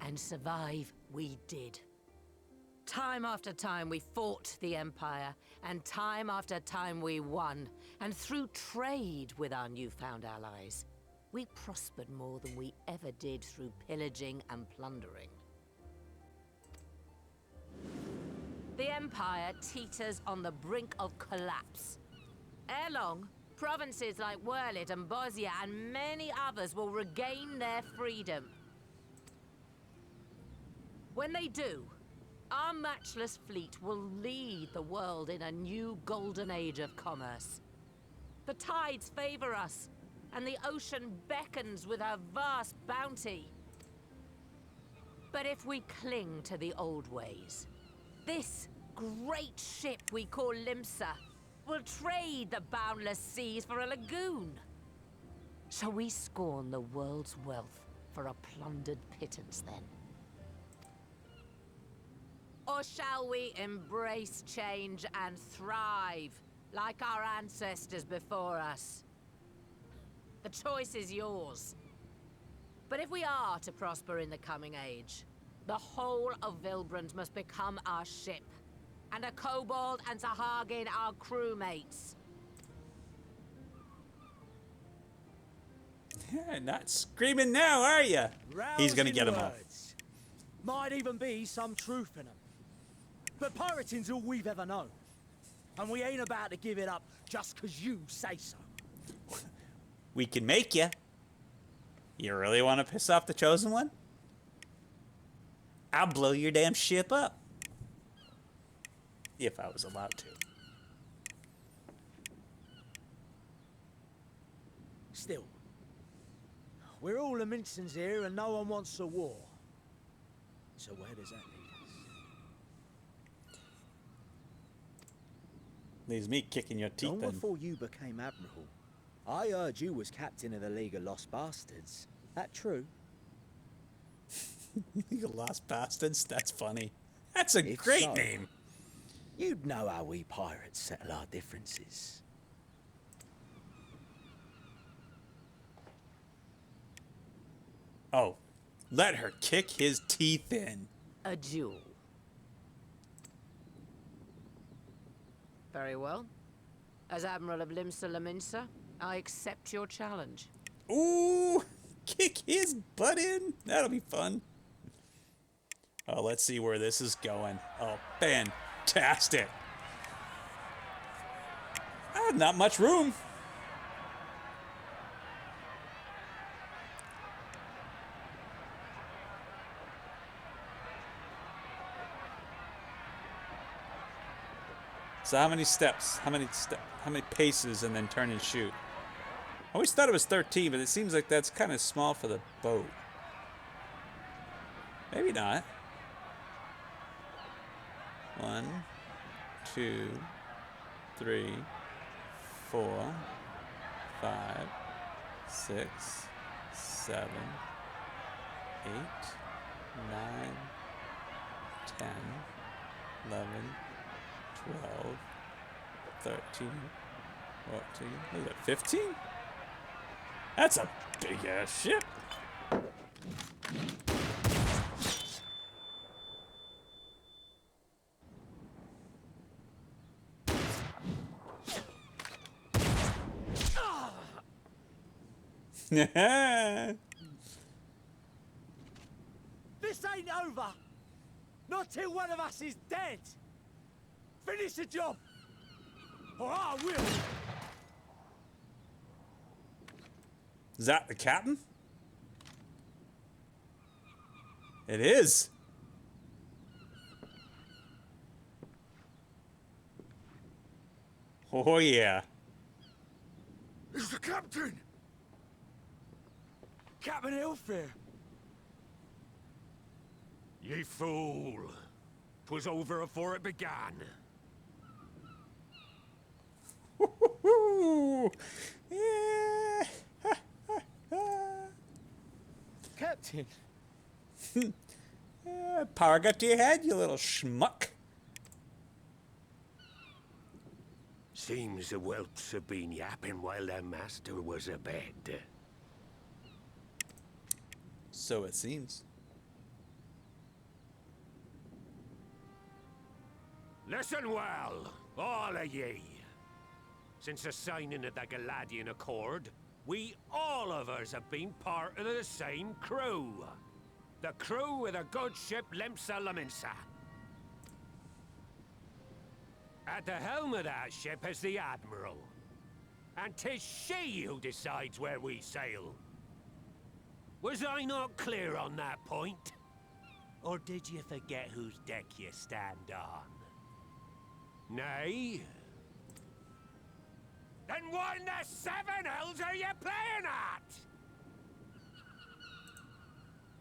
And survive we did. Time after time we fought the Empire, and time after time we won. And through trade with our newfound allies, we prospered more than we ever did through pillaging and plundering. The Empire teeters on the brink of collapse. Ere long, provinces like Wurlit and Bosnia and many others will regain their freedom. When they do, our matchless fleet will lead the world in a new golden age of commerce. The tides favor us, and the ocean beckons with her vast bounty. But if we cling to the old ways, this great ship we call Limsa will trade the boundless seas for a lagoon. Shall we scorn the world's wealth for a plundered pittance then? Or shall we embrace change and thrive like our ancestors before us? The choice is yours. But if we are to prosper in the coming age, the whole of Vilbrand must become our ship, and a kobold and Sahagin our crewmates. Yeah, not screaming now, are you? He's gonna get him off. Words. Might even be some truth in them. But pirating's all we've ever known. And we ain't about to give it up just 'cause you say so. We can make you. You really want to piss off the Chosen One? I'll blow your damn ship up. If I was allowed to. Still, we're all the Mincins here and no one wants a war. So where does that leave us? Leaves me kicking your teeth Long in. before you became Admiral, I heard you was captain of the League of Lost Bastards. That true? You lost bastards? That's funny. That's a If great so, name. You'd know how we pirates settle our differences. Oh, let her kick his teeth in. A duel. Very well. As Admiral of Limsa Laminsa, I accept your challenge. Ooh, kick his butt in. That'll be fun. Oh, let's see where this is going. Oh, fantastic. Not much room. So how many steps? How many paces and then turn and shoot? I always thought it was 13, but it seems like that's kind of small for the boat. Maybe not. 1, 2, 3, 4, 5, 6, 7, 8, 9, 10, 11, 12, 13, 14, what is that, 15? That's a big ass ship. This ain't over! Not till one of us is dead! Finish the job! Or I will! Is that the captain? It is. Oh yeah. It's the captain! Captain Elfair! Ye fool! 'Twas over afore it began. Yeah. Captain, Power got to your head, you little schmuck. Seems the whelps have been yapping while their master was abed. So it seems. Listen well, all of ye. Since the signing of the Galadian Accord, we all of us have been part of the same crew. The crew of the good ship Lemsa Laminsa. At the helm of that ship is the Admiral. And 'tis she who decides where we sail. Was I not clear on that point? Or did you forget whose deck you stand on? Nay? Then what in the seven hells are you playing at?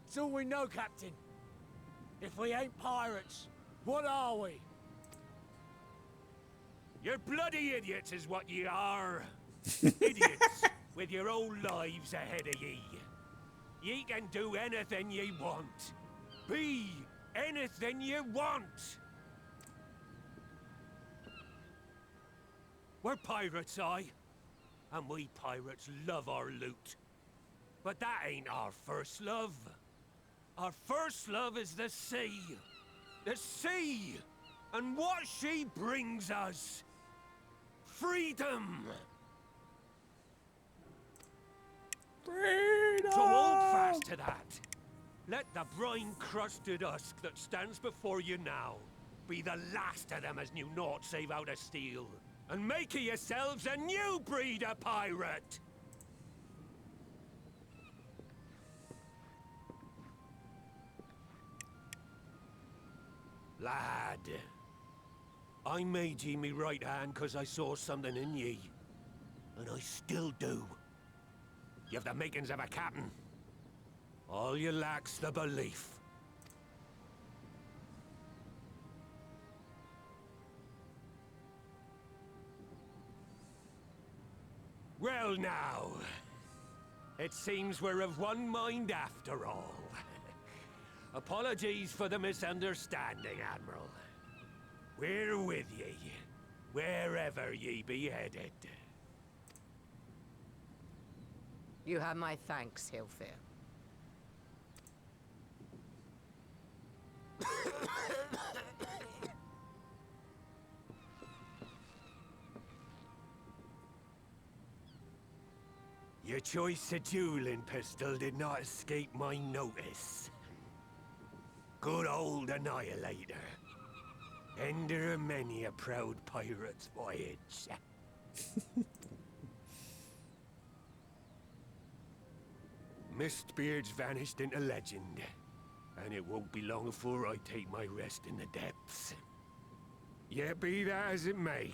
It's all we know, Captain. If we ain't pirates, what are we? You're bloody idiots is what ye are. Idiots with your own lives ahead of ye. Ye can do anything ye want. Be anything you want. We're pirates, aye. And we pirates love our loot. But that ain't our first love. Our first love is the sea. The sea! And what she brings us. Freedom! Freedom! So hold fast to that. Let the brine-crusted husk that stands before you now be the last of them as knew naught save out of steel. And make of yourselves a new breed of pirate! Lad, I made ye me right hand 'cause I saw something in ye. And I still do. You have the makings of a captain. All you lack's the belief. Well now, it seems we're of one mind after all. Apologies for the misunderstanding, Admiral. We're with ye, wherever ye be headed. You have my thanks, Hilfir. Your choice of dueling pistol did not escape my notice. Good old Annihilator. Ender of many a proud pirate's voyage. Mistbeard's vanished into legend, and it won't be long before I take my rest in the depths. Yet be that as it may,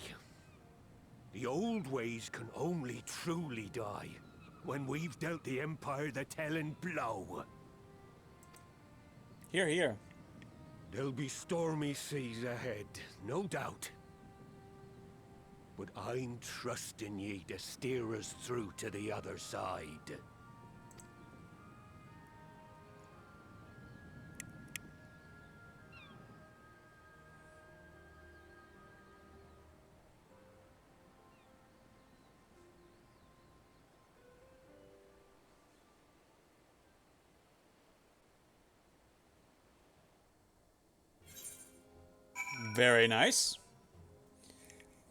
the old ways can only truly die when we've dealt the Empire the telling blow. Here, here. There'll be stormy seas ahead, no doubt. But I'm trusting ye to steer us through to the other side. Very nice.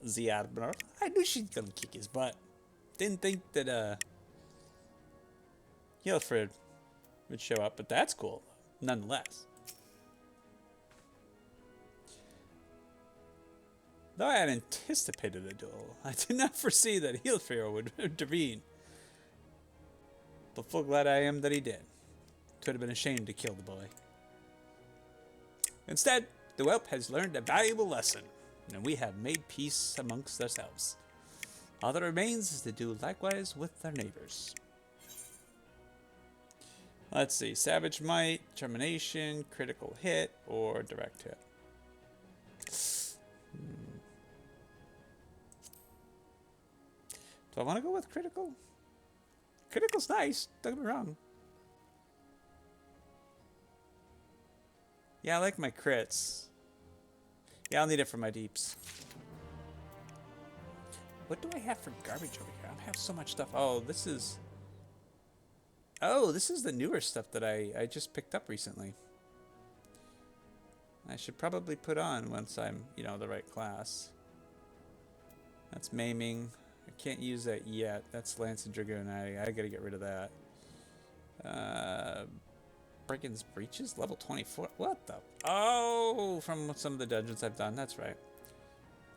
The Admiral. I knew she'd gonna kick his butt. Didn't think that Hilfred would show up, but that's cool nonetheless. Though I had anticipated a duel, I did not foresee that Hilfred would intervene. But full glad I am that he did. Could have been ashamed to kill the boy. Instead, the whelp has learned a valuable lesson, and we have made peace amongst ourselves. All that remains is to do likewise with our neighbors. Let's see, Savage Might, Termination, Critical Hit, or Direct Hit. Do I want to go with critical? Critical's nice, don't get me wrong. Yeah, I like my crits. Yeah, I'll need it for my deeps. What do I have for garbage over here? I have so much stuff. Oh, this is... Oh, this is the newer stuff that I just picked up recently. I should probably put on once I'm, you know, the right class. That's maiming. I can't use that yet. That's Lance and Dragoon. I gotta get rid of that. Brigand's Breaches? Level 24? What the? Oh, from some of the dungeons I've done. That's right.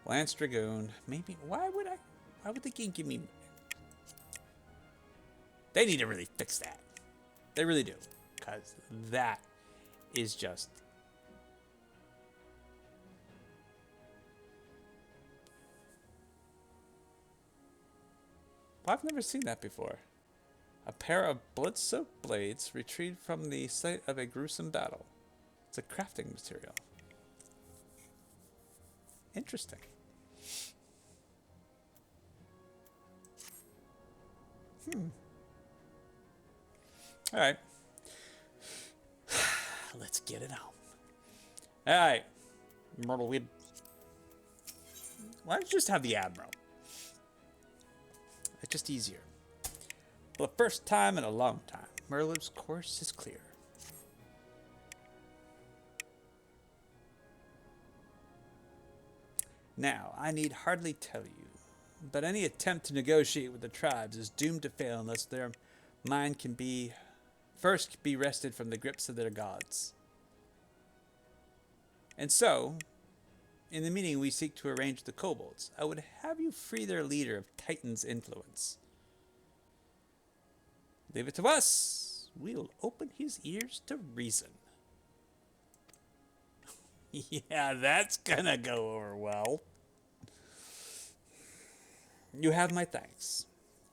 Lance Dragoon. Maybe. Why would the game give me... They need to really fix that. They really do. Because that is just... Well, I've never seen that before. A pair of blood-soaked blades retrieved from the site of a gruesome battle. It's a crafting material. Interesting. Alright. Let's get it on. Alright. Myrtle, why don't you just have the Admiral? It's just easier. For the first time in a long time, Merlin's course is clear. Now, I need hardly tell you, but any attempt to negotiate with the tribes is doomed to fail unless their mind can be first be wrested from the grips of their gods. And so, in the meeting we seek to arrange the kobolds, I would have you free their leader of Titan's influence. Leave it to us. We'll open his ears to reason. Yeah, that's gonna go over well. You have my thanks.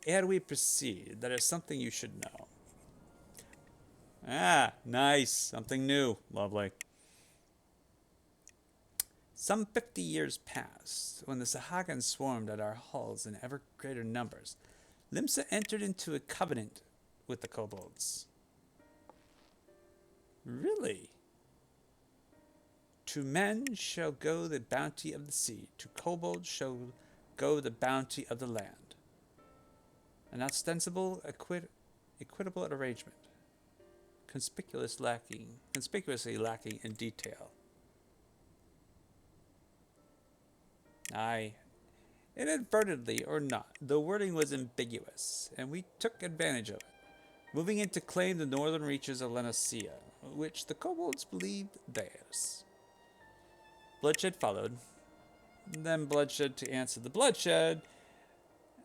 Ere we proceed, there is something you should know. Ah, nice. Something new. Lovely. Some 50 years passed, when the Sahagins swarmed at our halls in ever greater numbers. Limsa entered into a covenant with the kobolds. Really? To men shall go the bounty of the sea, to kobolds shall go the bounty of the land. An ostensible, equitable arrangement, conspicuously lacking in detail. Aye, inadvertently or not, the wording was ambiguous, and we took advantage of it, moving in to claim the northern reaches of Lenacia, which the kobolds believed theirs. Bloodshed followed, then bloodshed to answer the bloodshed,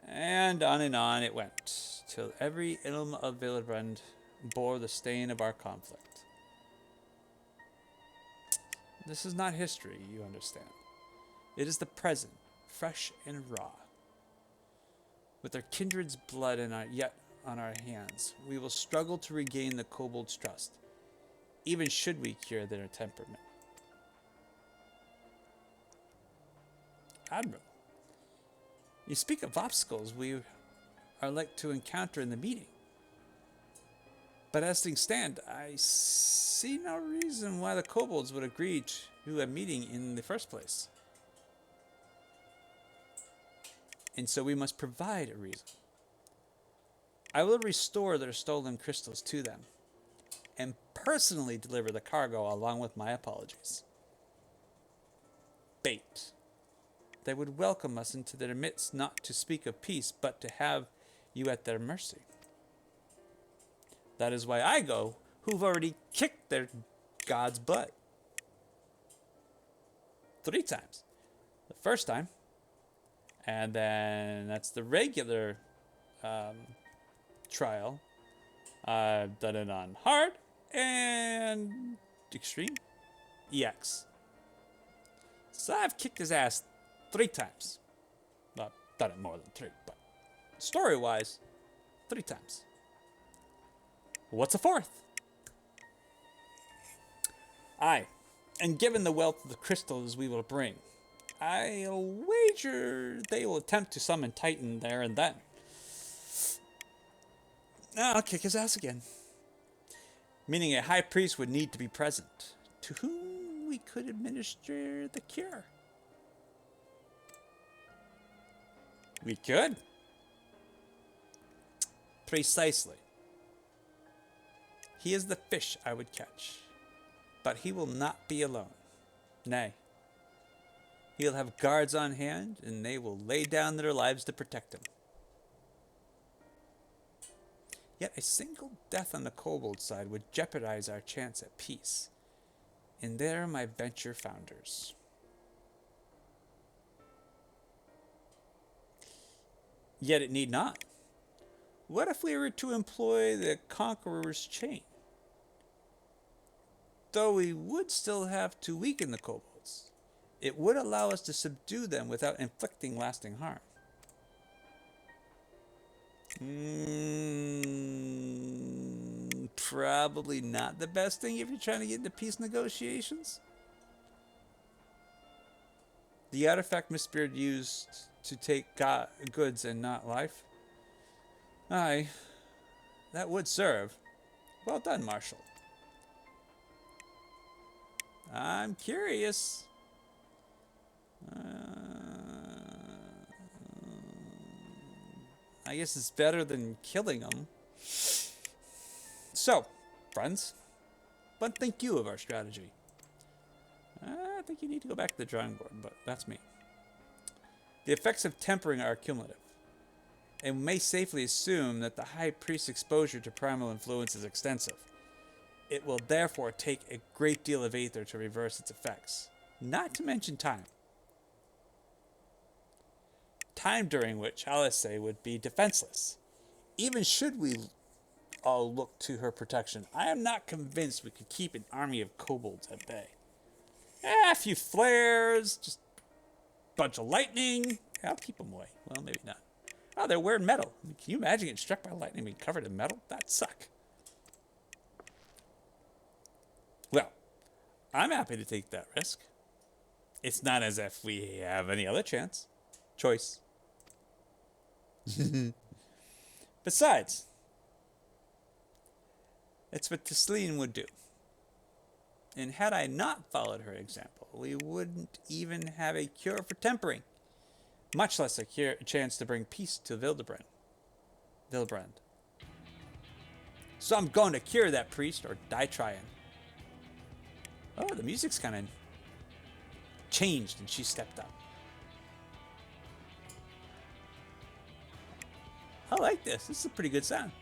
and on it went, till every ilm of Villebrand bore the stain of our conflict. This is not history, you understand. It is the present, fresh and raw. With our kindred's blood yet on our hands, we will struggle to regain the kobolds' trust, even should we cure their temperament. Admiral, you speak of obstacles we are like to encounter in the meeting. But as things stand, I see no reason why the kobolds would agree to a meeting in the first place. And so we must provide a reason. I will restore their stolen crystals to them, and personally deliver the cargo along with my apologies. Bait. They would welcome us into their midst, not to speak of peace, but to have you at their mercy. That is why I go, who've already kicked their god's butt. 3 times. The first time, and then that's the regular trial. I've done it on hard and extreme, EX. So I've kicked his ass 3 times. Well, I've done it more than 3, but story-wise, 3 times. What's a 4th? Aye, and given the wealth of the crystals we will bring, I'll wager they will attempt to summon Titan there and then. I'll kick his ass again. Meaning a high priest would need to be present, to whom we could administer the cure. We could. Precisely. He is the fish I would catch, but he will not be alone. Nay, he'll have guards on hand, and they will lay down their lives to protect him. Yet a single death on the kobold side would jeopardize our chance at peace. And there my venture founders. Yet it need not. What if we were to employ the Conqueror's chain? Though we would still have to weaken the kobolds, it would allow us to subdue them without inflicting lasting harm. Probably not the best thing if you're trying to get into peace negotiations. The artifact Mistbeard used to take goods and not life. Aye, that would serve. Well done, Marshal. I'm curious. I guess it's better than killing them. So, friends, what think you of our strategy? I think you need to go back to the drawing board, but that's me. The effects of tempering are cumulative, and we may safely assume that the High Priest's exposure to primal influence is extensive. It will therefore take a great deal of Aether to reverse its effects, not to mention time. Time during which Alice would be defenseless. Even should we all look to her protection, I am not convinced we could keep an army of kobolds at bay. A few flares, just a bunch of lightning. I'll keep them away. Well, maybe not. Oh, they're wearing metal. I mean, can you imagine getting struck by lightning and being covered in metal? That'd suck. Well, I'm happy to take that risk. It's not as if we have any other choice. Besides, it's what Tisleen would do. And had I not followed her example, we wouldn't even have a cure for tempering, much less a chance to bring peace to Vildebrand. So I'm going to cure that priest or die trying. Oh, the music's kind of changed and she stepped up. I like this. This is a pretty good sound.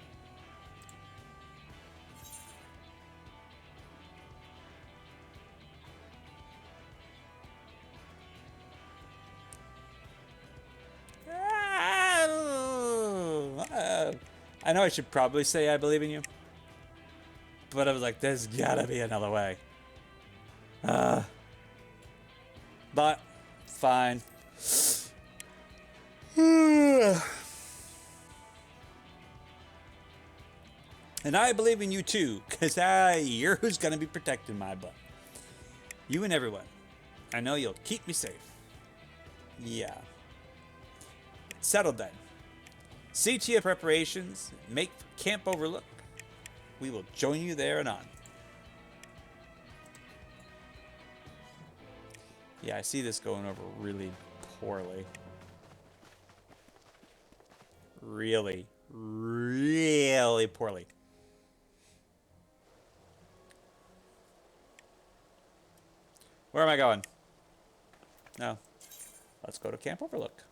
I know I should probably say I believe in you, but I was like, there's gotta be another way. But fine. And I believe in you too, because you're who's gonna be protecting my butt. You and everyone. I know you'll keep me safe. Yeah. Settled then. See to your preparations. Make for Camp Overlook. We will join you there and on. Yeah, I see this going over really poorly. Really, really poorly. Where am I going? No. Let's go to Camp Overlook.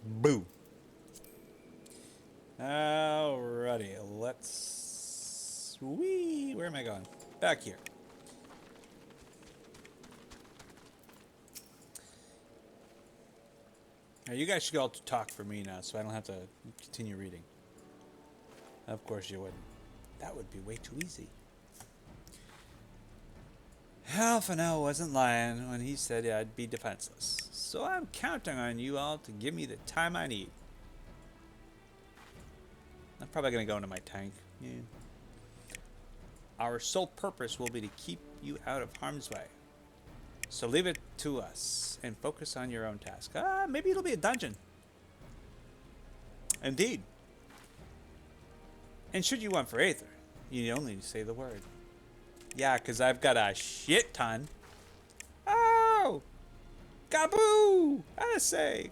Boo. Alrighty, let's... Where am I going? Back here. Now, you guys should go to talk for me now, so I don't have to continue reading. Of course you wouldn't. That would be way too easy. Alphino wasn't lying when he said I'd be defenseless. So I'm counting on you all to give me the time I need. I'm probably going to go into my tank. Yeah. Our sole purpose will be to keep you out of harm's way. So leave it to us and focus on your own task. Maybe it'll be a dungeon. Indeed. And should you want for Aether, you only say the word. Yeah, because I've got a shit ton. Oh! Gaboo! I say.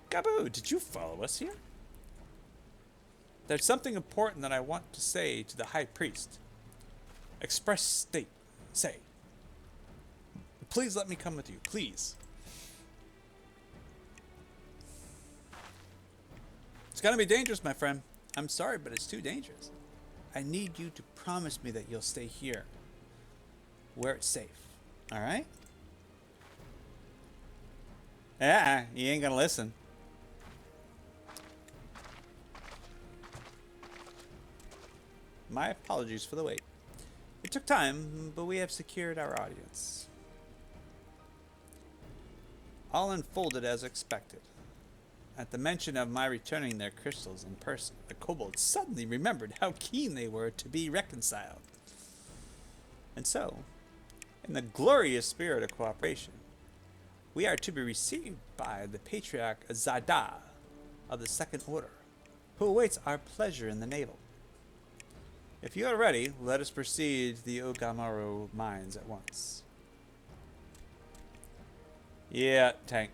Gaboo, did you follow us here? There's something important that I want to say to the High Priest. Express state. Say. Please let me come with you. Please. It's gonna be dangerous, my friend. I'm sorry, but it's too dangerous. I need you to promise me that you'll stay here, where it's safe. All right? Yeah, you ain't gonna listen. My apologies for the wait. It took time, but we have secured our audience. All unfolded as expected. At the mention of my returning their crystals in person, the kobolds suddenly remembered how keen they were to be reconciled. And so, in the glorious spirit of cooperation, we are to be received by the Patriarch Zada of the Second Order, who awaits our pleasure in the navel. If you are ready, let us proceed to the Ogamaru mines at once. Yeah, tank.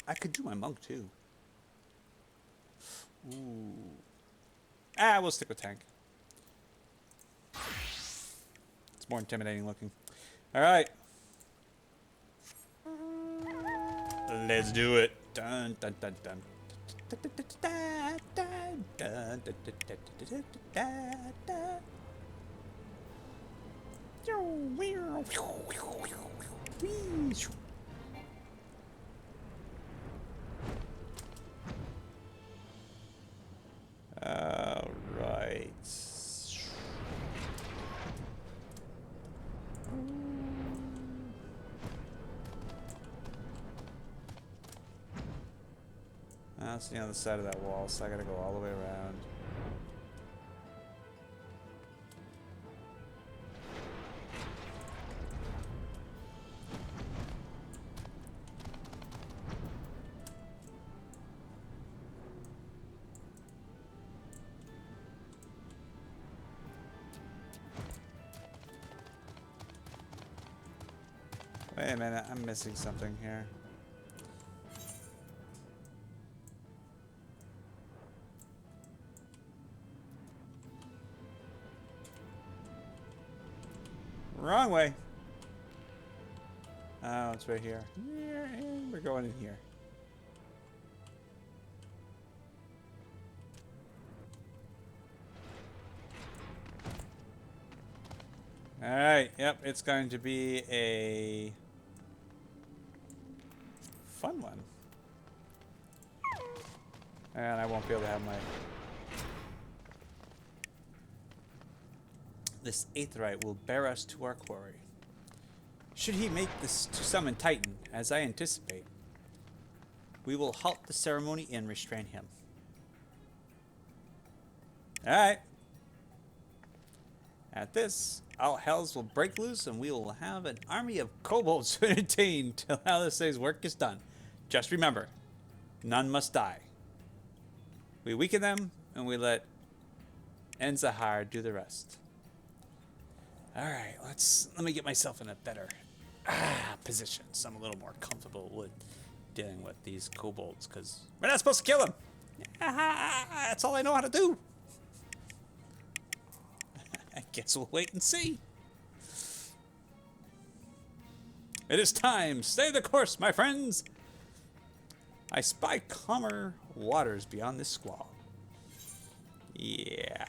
I could do my monk too. Ooh. We'll stick with tank. It's more intimidating looking. Alright. Let's do it. Dun dun dun dun. All right. That's the other side of that wall, so I gotta go all the way around. Wait a minute, I'm missing something here. Wrong way. Oh, it's right here. Yeah, we're going in here. Alright, yep, it's going to be a fun one. And I won't be able to have my... This aetheryte will bear us to our quarry. Should he make this to summon Titan, as I anticipate, we will halt the ceremony and restrain him. Alright. At this, all hells will break loose and we will have an army of kobolds to entertain till Alistair's work is done. Just remember, none must die. We weaken them and we let Enzahar do the rest. Alright, let me get myself in a better position so I'm a little more comfortable with dealing with these kobolds, because we're not supposed to kill them. That's all I know how to do. I guess we'll wait and see. It is time. Stay the course, my friends. I spy calmer waters beyond this squall. Yeah.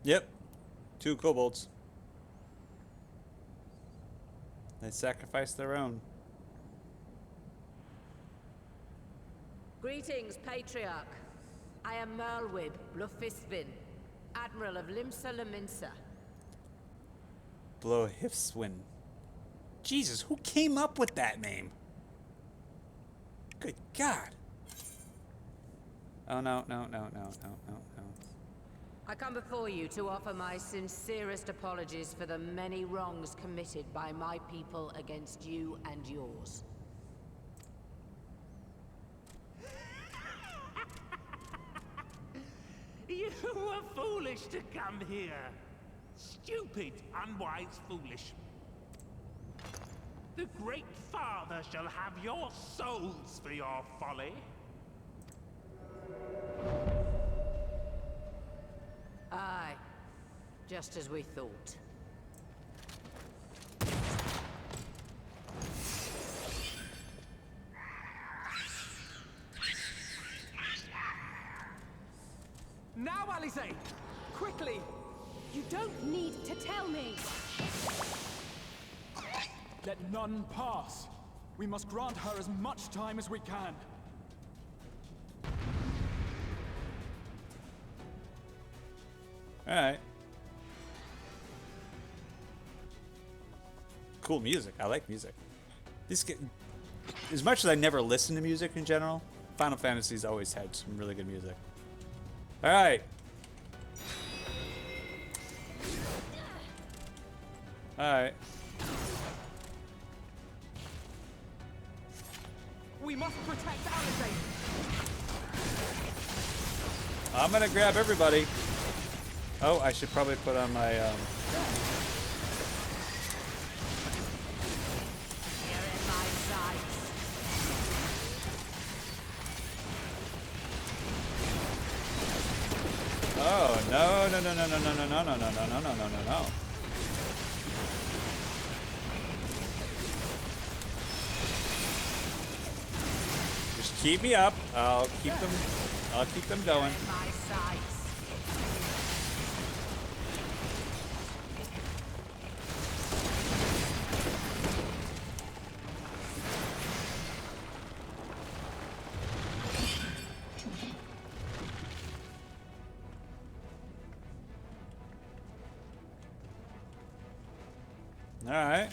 Yep. 2 kobolds. They sacrificed their own. Greetings, Patriarch. I am Merlwib Blufisbin, Admiral of Limsa Laminsa. Blowhifswin. Jesus, who came up with that name? Good God. Oh, no, no, no, no, no, no, no. I come before you to offer my sincerest apologies for the many wrongs committed by my people against you and yours. You were foolish to come here. Stupid, unwise, foolish. The Great Father shall have your souls for your folly. Aye, just as we thought. Now, Alize! Quickly! You don't need to tell me. Let none pass. We must grant her as much time as we can. Alright. Cool music. I like music. As much as I never listen to music in general, Final Fantasy's always had some really good music. Alright. Alright. We must protect Alize! I'm gonna grab everybody. Oh, I should probably put on my, You're in my sights. Oh, no, no, no, no, no, no, no, no, no, no, no, no, no, no, no, no. Just keep me up. I'll keep them going. In my sights. All right.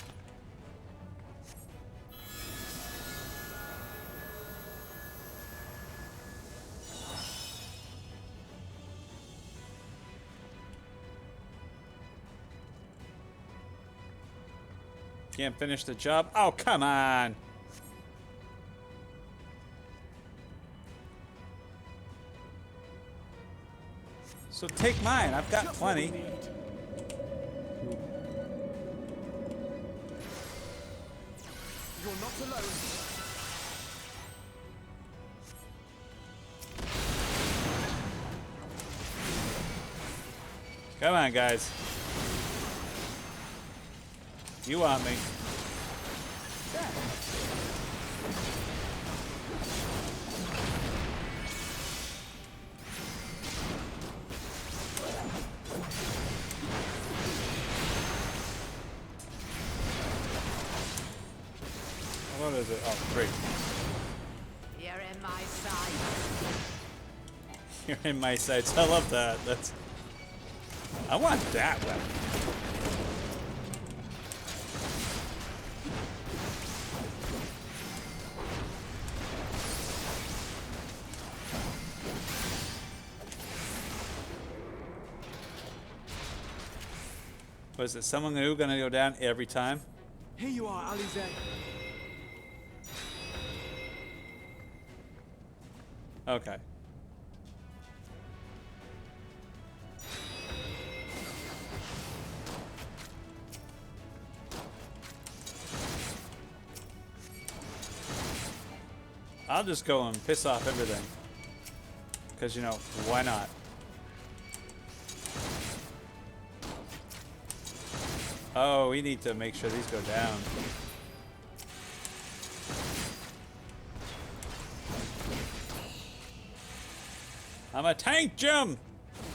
Can't finish the job. Oh, come on. So take mine. I've got Just what we plenty. need. You're not alone. Come on, guys. You want me. What is it? Oh, great. You're in my sights. You're in my sights. I love that. That's. I want that weapon. Was it someone new gonna go down every time? Here you are, Alize. Okay. I'll just go and piss off everything. Because, you know, why not? Oh, we need to make sure these go down. I'm a tank, Jim!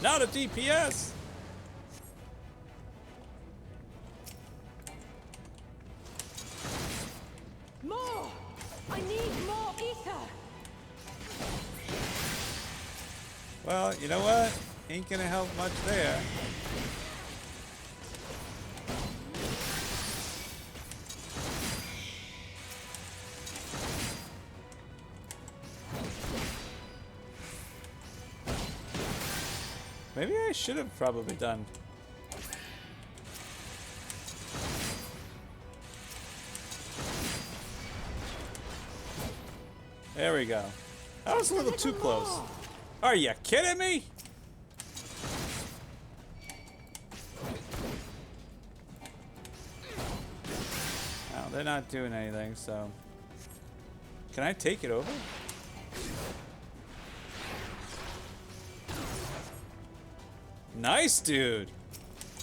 Not a DPS! Well, you know what? Ain't gonna help much there. Maybe I should have probably done. There we go. That was a little too close. Are you kidding me? Well, they're not doing anything, so. Can I take it over? Nice, dude.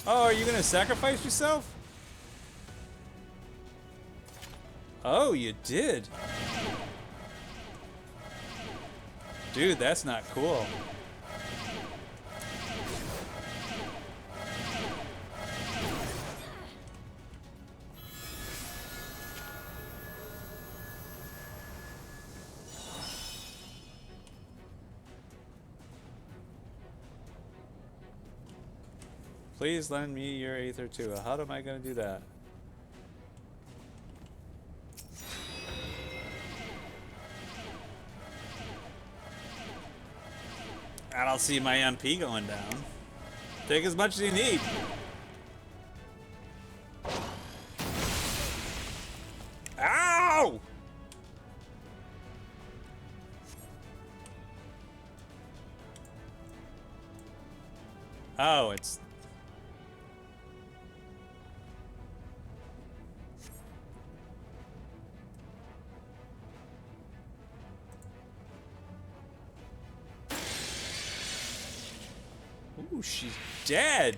Oh, are you gonna sacrifice yourself? Oh, you did. Dude, that's not cool. Please lend me your Aether too. How am I gonna do that? I don't see my MP going down. Take as much as you need. Ow! Oh, it's... Ooh, she's dead.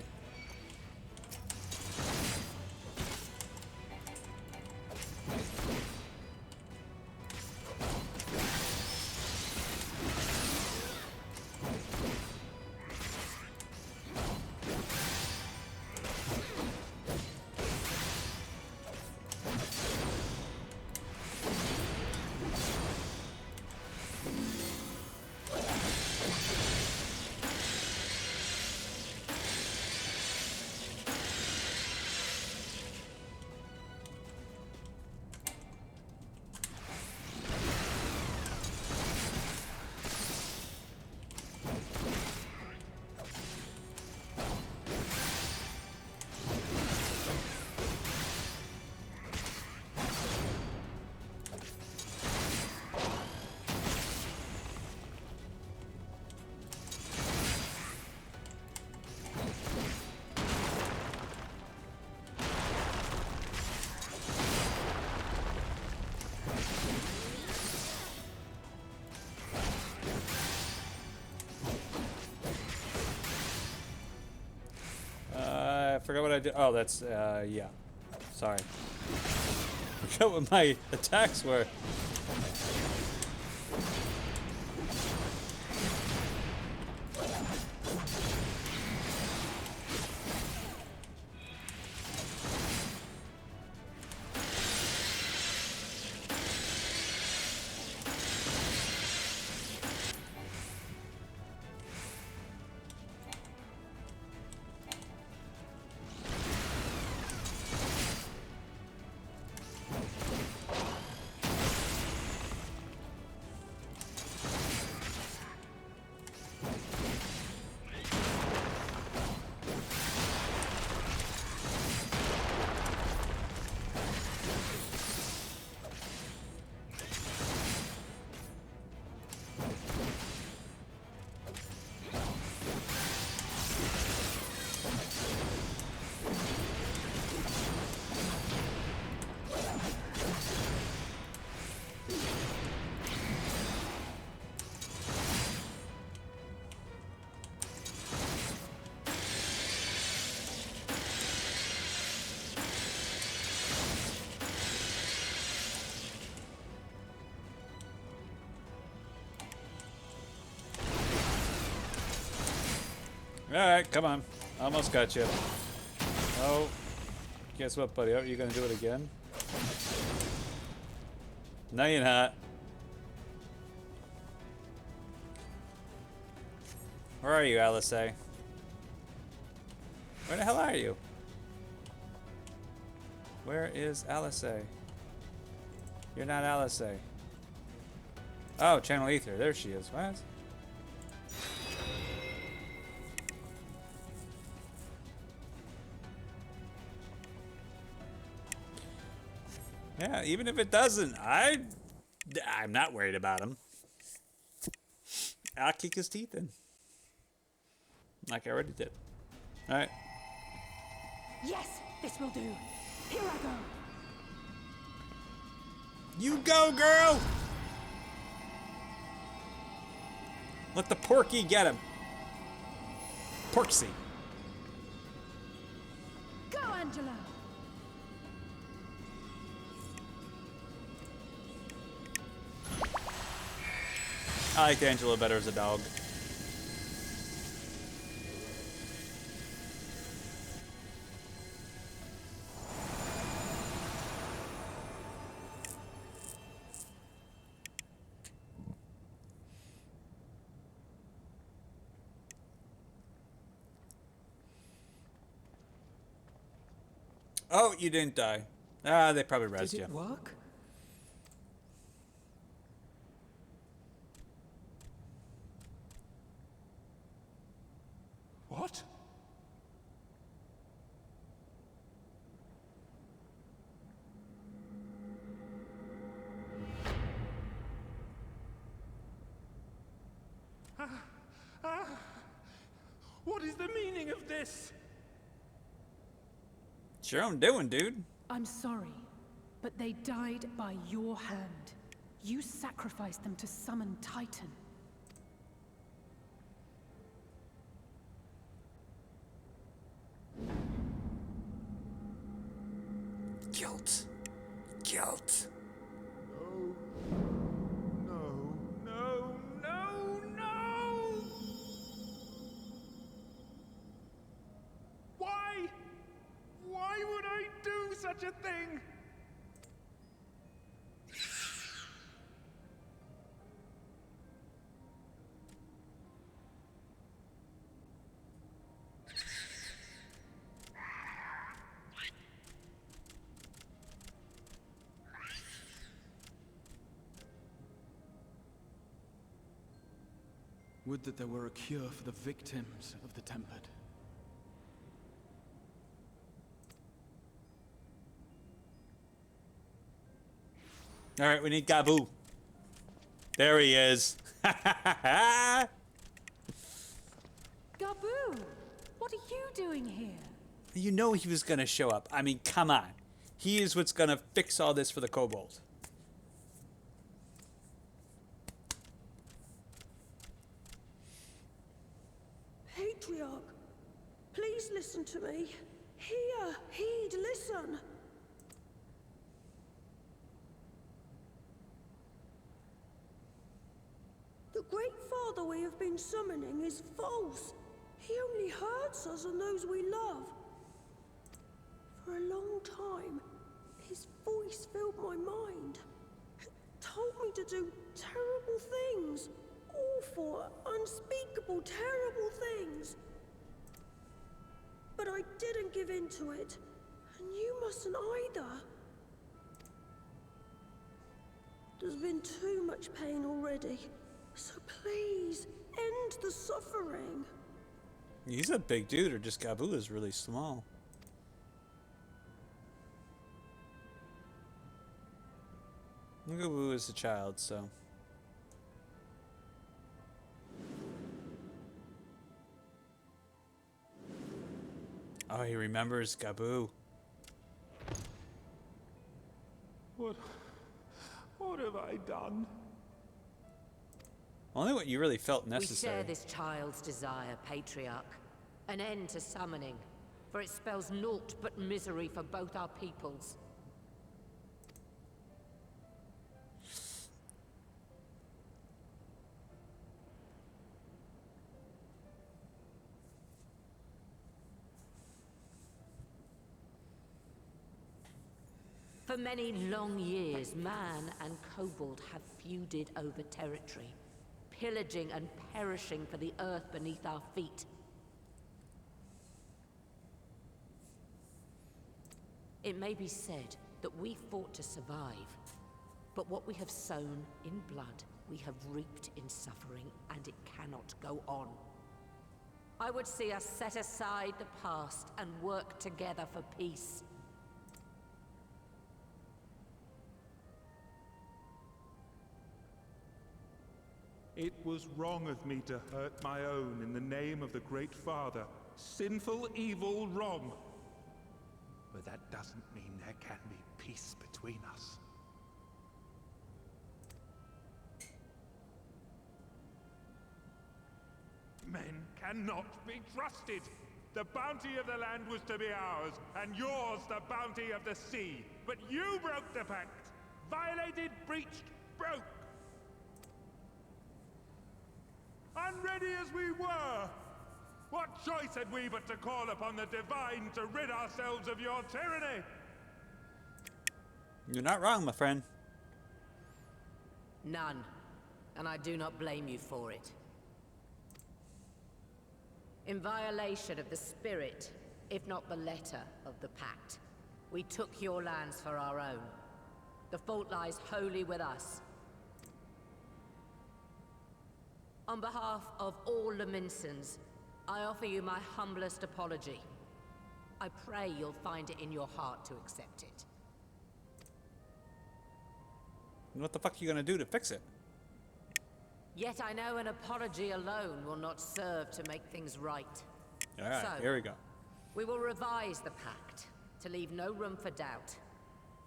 I forgot what I did. Oh, that's, yeah. Sorry. I forgot what my attacks were. Alright, come on. Almost got you. Oh. Guess what, buddy? Are you gonna do it again? No, you're not. Where are you, Alice? Where the hell are you? Where is Alice? You're not Alice. Oh, Channel Ether. There she is. What? Yeah, even if it doesn't, I'm not worried about him. I'll kick his teeth in. Like I already did. Alright. Yes, this will do. Here I go. You go, girl! Let the porky get him. Porksy. Go, Angela. I like Angela better as a dog. Oh, you didn't die. Ah, they probably rezzed you. Did it work? What? What is the meaning of this? It's your own doing, dude. I'm sorry, but they died by your hand. You sacrificed them to summon Titan. Guilt. Guilt. No, no, no, no! Why? Why would I do such a thing? Would that there were a cure for the victims of the Tempered. All right, we need Gabu. There he is. Gabu! What are you doing here? You know he was gonna show up. I mean, come on. He is what's gonna fix all this for the kobold. Patriarch, please listen to me. Hear, heed, listen. The Great Father we have been summoning is false. He only hurts us and those we love. For a long time, his voice filled my mind. It told me to do terrible things. Awful, unspeakable, terrible things. But I didn't give in to it, and you mustn't either. There's been too much pain already, so please, end the suffering. He's a big dude, or just Gabu is really small. Gabu is a child, so... Oh, he remembers Gabu. What have I done? Only what you really felt We necessary. share this child's desire, Patriarch. An end to summoning, for it spells naught but misery for both our peoples. For many long years, man and kobold have feuded over territory, pillaging and perishing for the earth beneath our feet. It may be said that we fought to survive, but what we have sown in blood, we have reaped in suffering, and it cannot go on. I would see us set aside the past and work together for peace. It was wrong of me to hurt my own in the name of the Great Father. Sinful, evil, wrong. But that doesn't mean there can be peace between us. Men cannot be trusted. The bounty of the land was to be ours, and yours the bounty of the sea. But you broke the pact. Violated, breached, broke. Unready as we were, what choice had we but to call upon the divine to rid ourselves of your tyranny? You're not wrong, my friend. None, and I do not blame you for it. In violation of the spirit, if not the letter of the pact, we took your lands for our own. The fault lies wholly with us. On behalf of all Laminsons, I offer you my humblest apology. I pray you'll find it in your heart to accept it. What the fuck are you gonna do to fix it? Yet I know an apology alone will not serve to make things right. Alright, So, here we go. We will revise the pact to leave no room for doubt.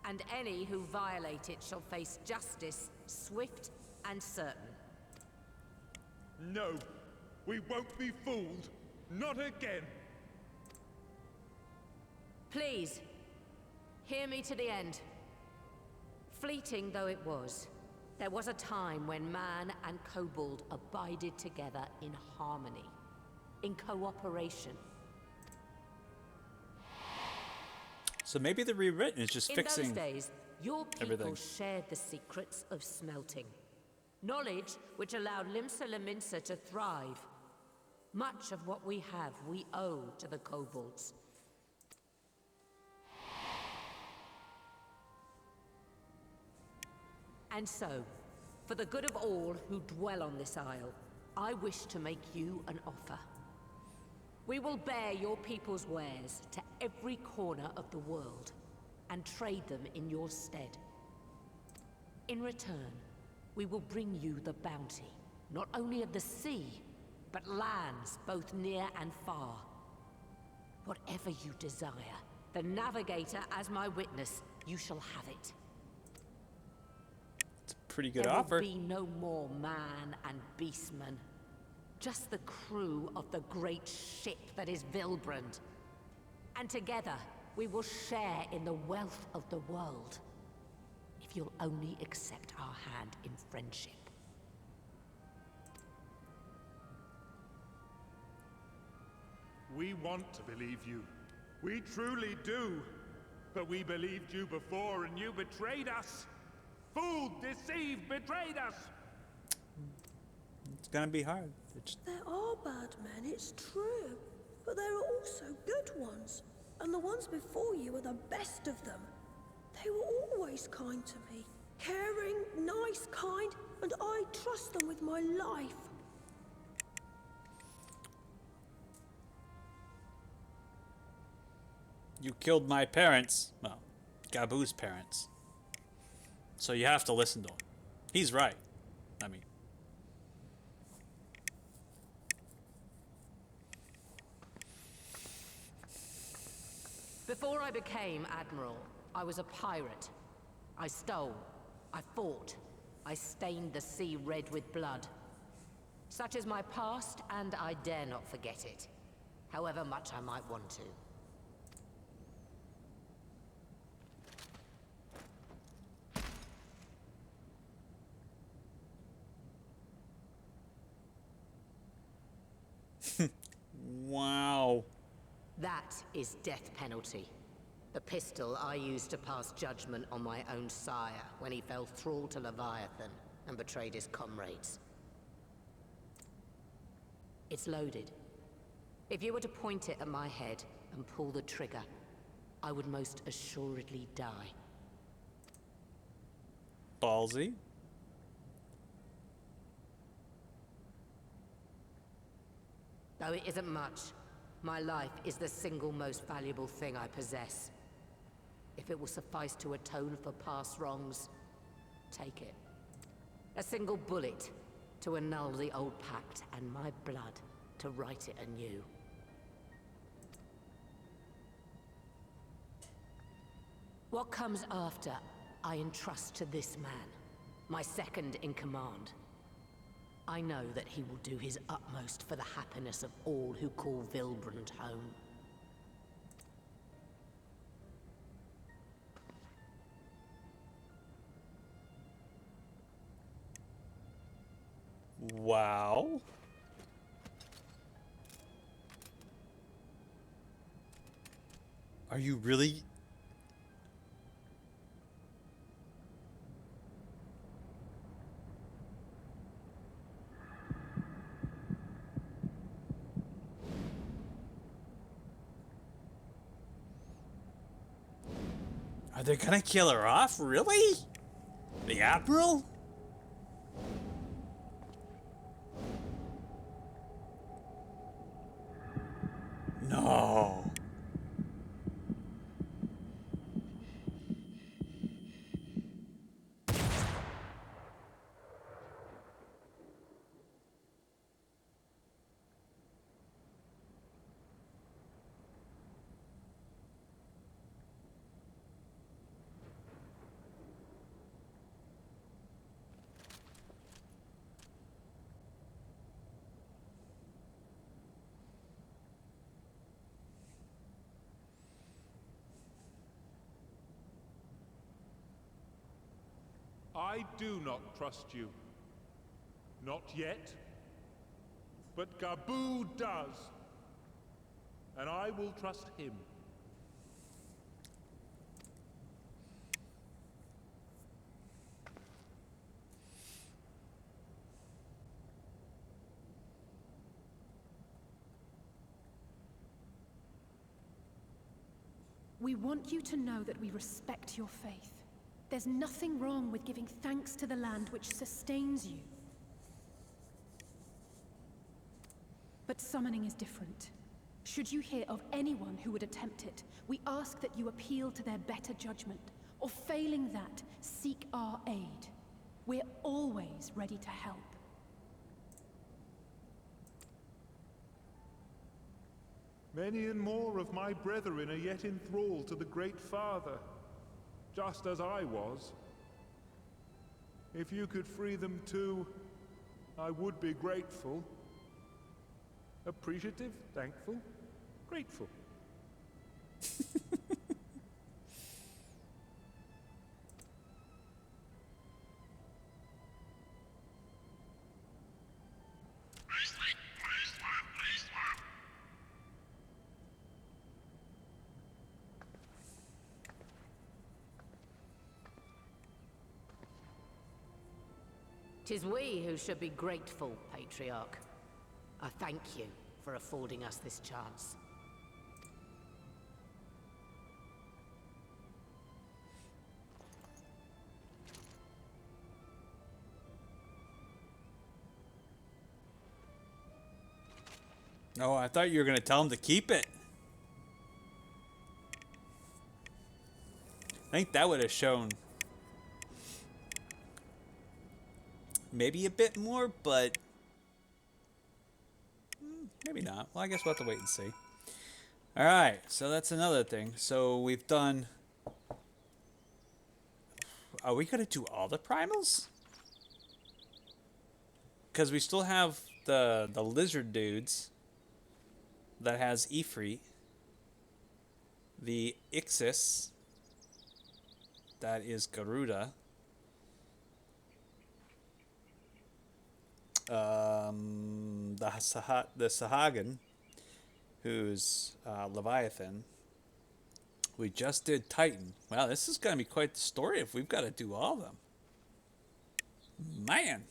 And any who violate it shall face justice, swift and certain. No, we won't be fooled. Not again. Please, hear me to the end. Fleeting though it was, there was a time when man and kobold abided together in harmony, in cooperation. So maybe the Rewritten is just In fixing those days, your people everything. shared the secrets of smelting. Knowledge which allowed Limsa Lominsa to thrive. Much of what we have, we owe to the kobolds. And so, for the good of all who dwell on this isle, I wish to make you an offer. We will bear your people's wares to every corner of the world, and trade them in your stead. In return, we will bring you the bounty, not only of the sea, but lands both near and far. Whatever you desire, the Navigator as my witness, you shall have it. It's a pretty good There offer. will be no more man and beastman. Just the crew of the great ship that is Vilbrand. And together, we will share in the wealth of the world. If you'll only accept our hand in friendship. We want to believe you. We truly do. But we believed you before and you betrayed us. Fooled, deceived, betrayed us. It's gonna be hard. There are bad men, it's true. But there are also good ones. And the ones before you are the best of them. They were always kind to me. Caring, nice, kind, and I trust them with my life. You killed my parents. Well, Gabu's parents. So you have to listen to him. He's right. I mean. Before I became Admiral, I was a pirate. I stole. I fought. I stained the sea red with blood. Such is my past, and I dare not forget it. However much I might want to. Wow. That is death penalty. The pistol I used to pass judgment on my own sire when he fell thrall to Leviathan and betrayed his comrades. It's loaded. If you were to point it at my head and pull the trigger, I would most assuredly die. Ballsy. Though it isn't much, my life is the single most valuable thing I possess. If it will suffice to atone for past wrongs, take it. A single bullet to annul the old pact, and my blood to write it anew. What comes after, I entrust to this man, my second in command. I know that he will do his utmost for the happiness of all who call Vilbrand home. Wow. Are you really? Are they gonna kill her off? Really? The Admiral? No. I do not trust you. Not yet. But Gabu does. And I will trust him. We want you to know that we respect your faith. There's nothing wrong with giving thanks to the land which sustains you. But summoning is different. Should you hear of anyone who would attempt it, we ask that you appeal to their better judgment, or failing that, seek our aid. We're always ready to help. Many and more of my brethren are yet in thrall to the Great Father, just as I was. If you could free them too, I would be grateful. Appreciative, thankful, grateful. 'Tis we who should be grateful, Patriarch. I thank you for affording us this chance. Oh, I thought you were going to tell him to keep it. I think that would have shown maybe a bit more, but maybe not. Well, I guess we'll have to wait and see. All right, so that's another thing. So we've done... Are we going to do all the primals? Because we still have the lizard dudes that has Ifrit. The Ixis, that is Garuda. The Sahagan, who's Leviathan. We just did Titan. Wow, this is going to be quite the story if we've got to do all of them. Man.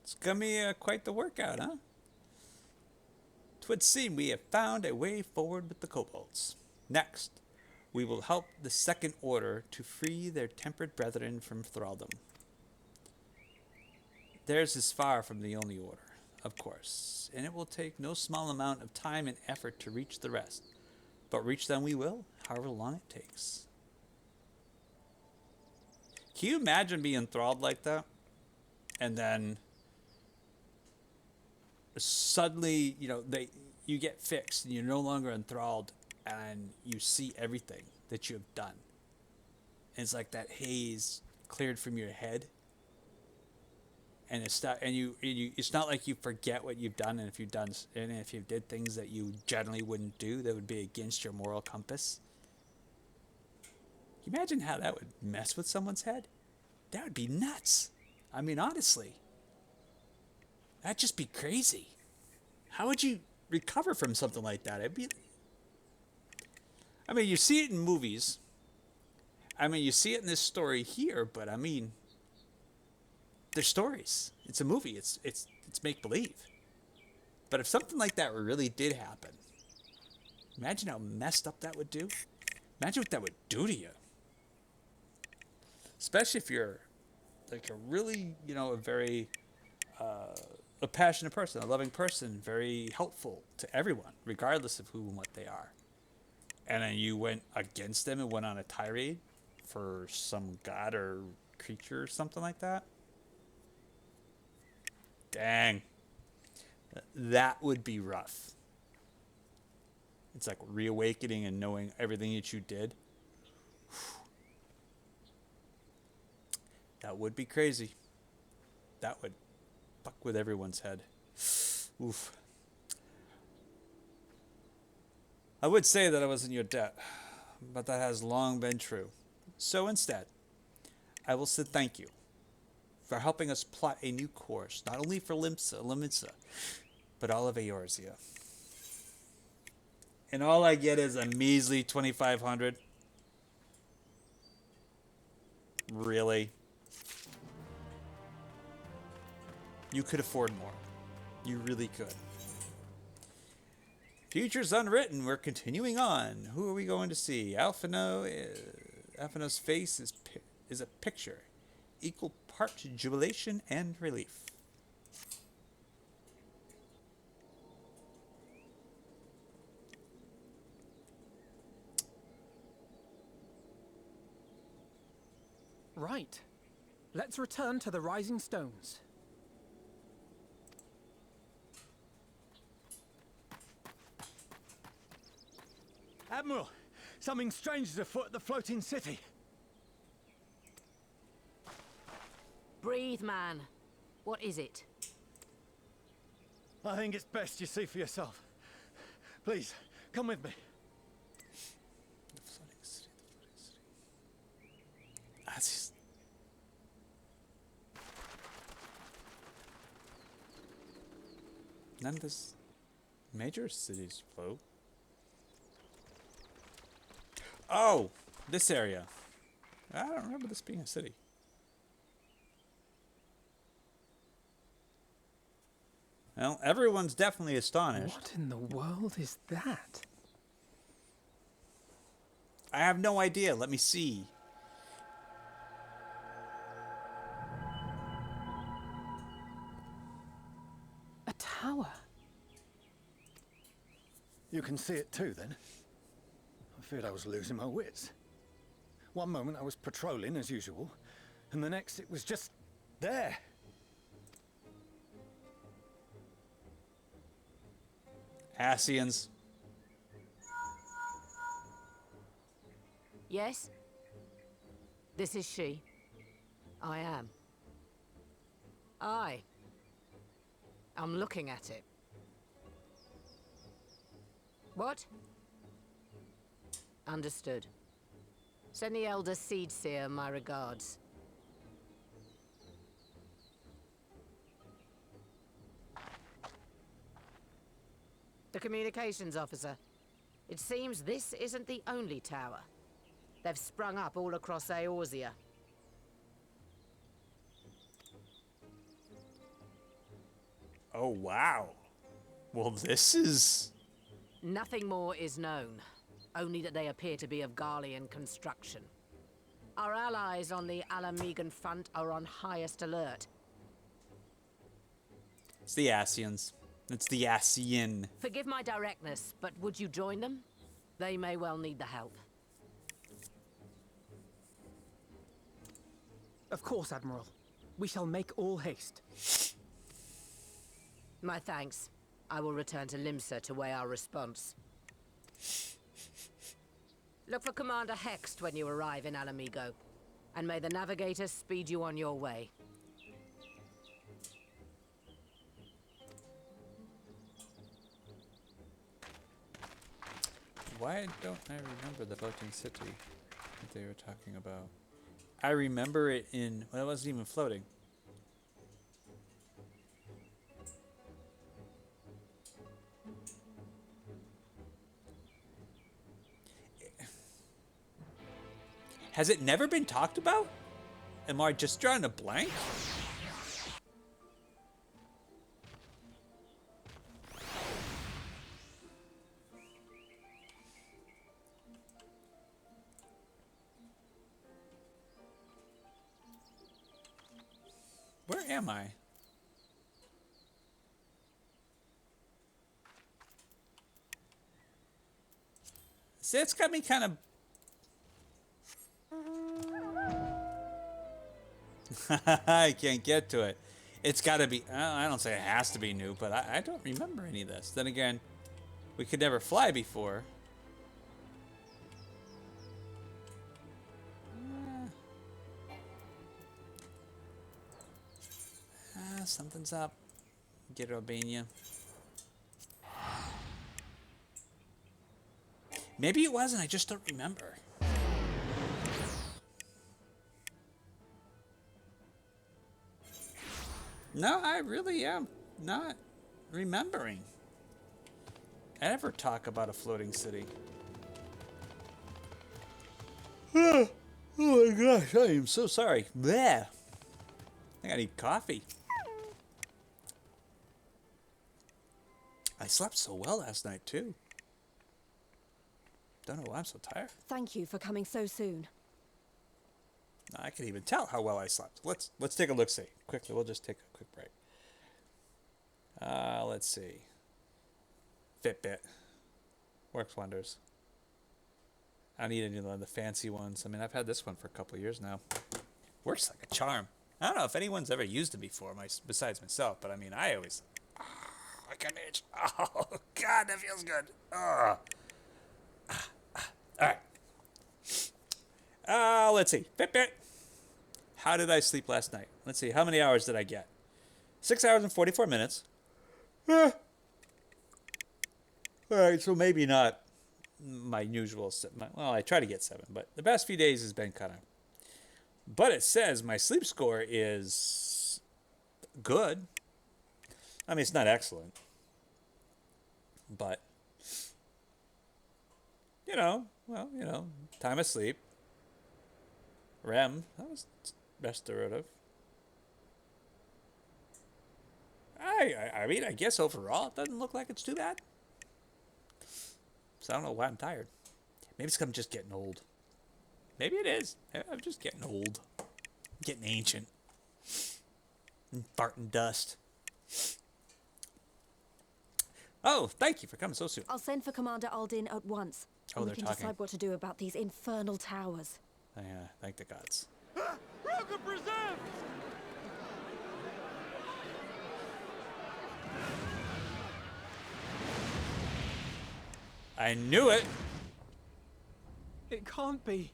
It's gonna be quite the workout, huh? 'Twould seem we have found a way forward with the kobolds. Next, we will help the Second Order to free their tempered brethren from thraldom. Theirs is far from the only order, of course, and it will take no small amount of time and effort to reach the rest. But reach them we will, however long it takes. Can you imagine being enthralled like that? And then suddenly, you get fixed and you're no longer enthralled and you see everything that you have done. And it's like that haze cleared from your head. And it's not like you forget what you've done, and if you did things that you generally wouldn't do that would be against your moral compass. Can you imagine how that would mess with someone's head? That would be nuts. I mean, honestly. That'd just be crazy. How would you recover from something like that? You see it in movies. You see it in this story here, but they're stories. It's a movie. It's make believe. But if something like that really did happen, imagine how messed up that would do. Imagine what that would do to you. Especially if you're like a really, a very a passionate person, a loving person, very helpful to everyone, regardless of who and what they are. And then you went against them and went on a tirade for some god or creature or something like that. Dang. That would be rough. It's like reawakening and knowing everything that you did. That would be crazy. That would fuck with everyone's head. Oof. I would say that I was in your debt, but that has long been true. So instead, I will say thank you for helping us plot a new course, not only for Limsa, but all of Eorzea. And all I get is a measly 2,500. Really? You could afford more. You really could. Futures Unwritten, we're continuing on. Who are we going to see? Alphino's face is a picture. Equal part jubilation and relief. Right. Let's return to the Rising Stones. Admiral, something strange is afoot at the floating city. Breathe, man. What is it? I think it's best you see for yourself. Please, come with me. The floating city. That's just... None of this major cities float. Oh, this area. I don't remember this being a city. Well, everyone's definitely astonished. What in the world is that? I have no idea. Let me see. A tower. You can see it too, then? I feared I was losing my wits. One moment I was patrolling as usual, and the next it was just there. Asians. Yes? This is she. I am. I'm looking at it. What? Understood. Send the Elder Seedseer my regards. The communications officer. It seems this isn't the only tower. They've sprung up all across Eorzea. Oh, wow. Well, this is... Nothing more is known, only that they appear to be of Garlean construction. Our allies on the Alamegan front are on highest alert. It's the Asians. It's the Asian. Forgive my directness, but would you join them? They may well need the help. Of course, Admiral. We shall make all haste. My thanks. I will return to Limsa to weigh our response. Look for Commander Hext when you arrive in Alamigo, and may the Navigator speed you on your way. Why don't I remember the floating city that they were talking about? I remember it in... Well, it wasn't even floating. Has it never been talked about? Am I just drawing a blank? Where am I? See, it's got me kind of... I can't get to it. It's got to be... I don't say it has to be new, but I don't remember any of this. Then again, we could never fly before. Something's up. Get Albania. Maybe it wasn't. I just don't remember. No, I really am not remembering. Ever talk about a floating city? Oh my gosh, I am so sorry. Bleh. I think I need coffee. I slept so well last night, too. Don't know why I'm so tired. Thank you for coming so soon. I can even tell how well I slept. Let's take a look-see. Quickly, we'll just take a quick break. Let's see. Fitbit. Works wonders. I don't need any of the fancy ones. I mean, I've had this one for a couple of years now. Works like a charm. I don't know if anyone's ever used it before, besides myself, but I mean, I always... like an itch. Oh, God, that feels good. All right. Let's see. Fitbit. How did I sleep last night? Let's see. How many hours did I get? 6 hours and 44 minutes. All right, so maybe not my usual... Well, I try to get 7, but the past few days has been kind of... But it says my sleep score is good. I mean, it's not excellent. But, time of sleep. REM, that was restorative. I mean, I guess overall it doesn't look like it's too bad. So I don't know why I'm tired. Maybe it's 'cause I'm just getting old. Maybe it is. I'm just getting old. Getting ancient. And farting dust. Oh, thank you for coming so soon. I'll send for Commander Aldin at once. Oh, and they're we can talking. decide what to do about these infernal towers. Yeah, thank the gods. Roger presents! I knew it. It can't be.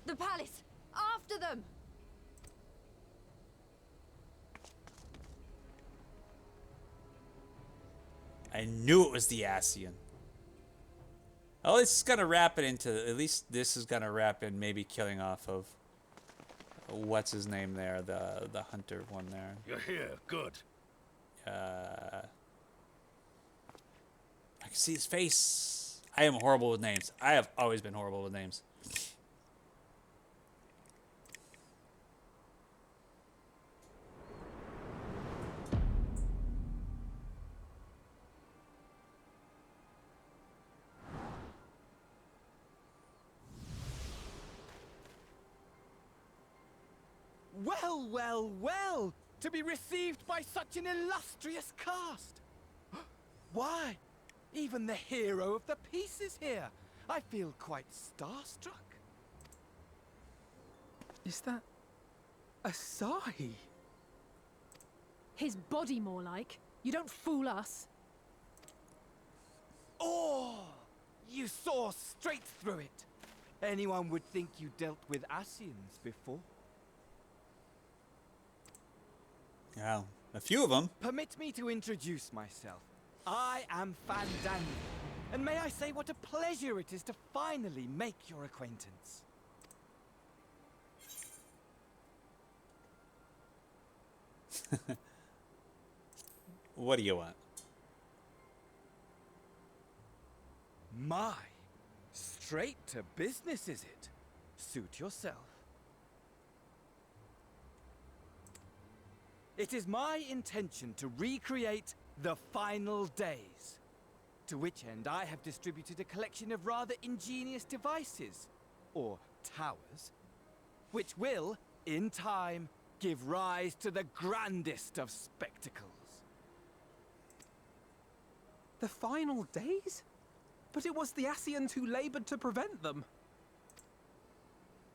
The palace! After them! I knew it was the Asian. Oh, this is gonna wrap it into... At least this is gonna wrap in maybe killing off of... What's his name there? The hunter one there. You're here, good. I can see his face. I am horrible with names. I have always been horrible with names. Well, well, well! To be received by such an illustrious cast! Why, even the hero of the piece is here! I feel quite starstruck. Is that a sigh? His body, more like. You don't fool us. Oh! You saw straight through it! Anyone would think you dealt with Asians before. Yeah, a few of them. Permit me to introduce myself. I am Fandango, and may I say what a pleasure it is to finally make your acquaintance. What do you want? My, straight to business is it? Suit yourself. It is my intention to recreate the final days, to which end I have distributed a collection of rather ingenious devices, or towers, which will, in time, give rise to the grandest of spectacles. The final days? But it was the Asians who labored to prevent them.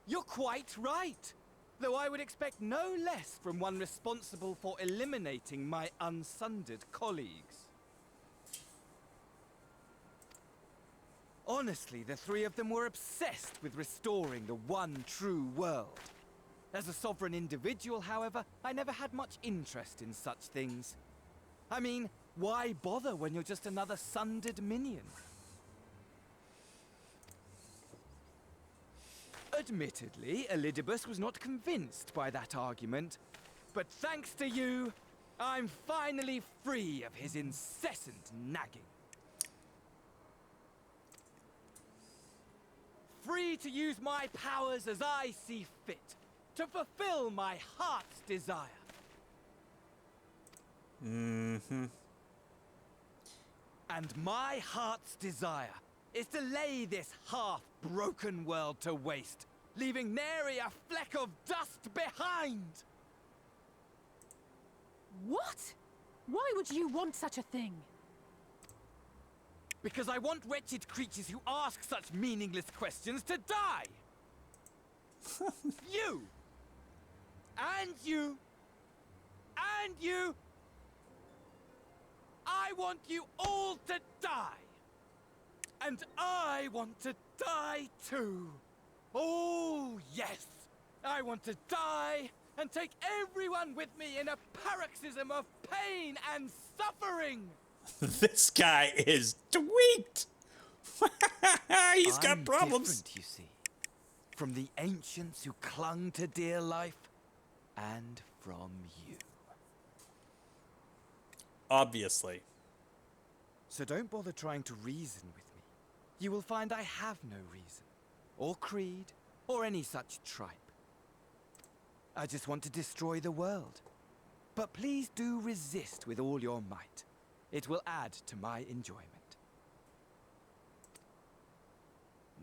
You're quite right, though I would expect no less from one responsible for eliminating my unsundered colleagues. Honestly, the three of them were obsessed with restoring the one true world. As a sovereign individual, however, I never had much interest in such things. I mean, why bother when you're just another sundered minion? Admittedly, Elidibus was not convinced by that argument, but thanks to you, I'm finally free of his incessant nagging. Free to use my powers as I see fit, to fulfill my heart's desire. Mm-hmm. And my heart's desire is to lay this half-broken world to waste, leaving nary a fleck of dust behind! What? Why would you want such a thing? Because I want wretched creatures who ask such meaningless questions to die! You! And you! And you! I want you all to die! And I want to die too! Oh, yes! I want to die and take everyone with me in a paroxysm of pain and suffering! This guy is tweaked! He's got problems. Different, you see. From the ancients who clung to dear life, and from you. Obviously. So don't bother trying to reason with me. You will find I have no reason, or creed, or any such tripe. I just want to destroy the world. But please do resist with all your might. It will add to my enjoyment.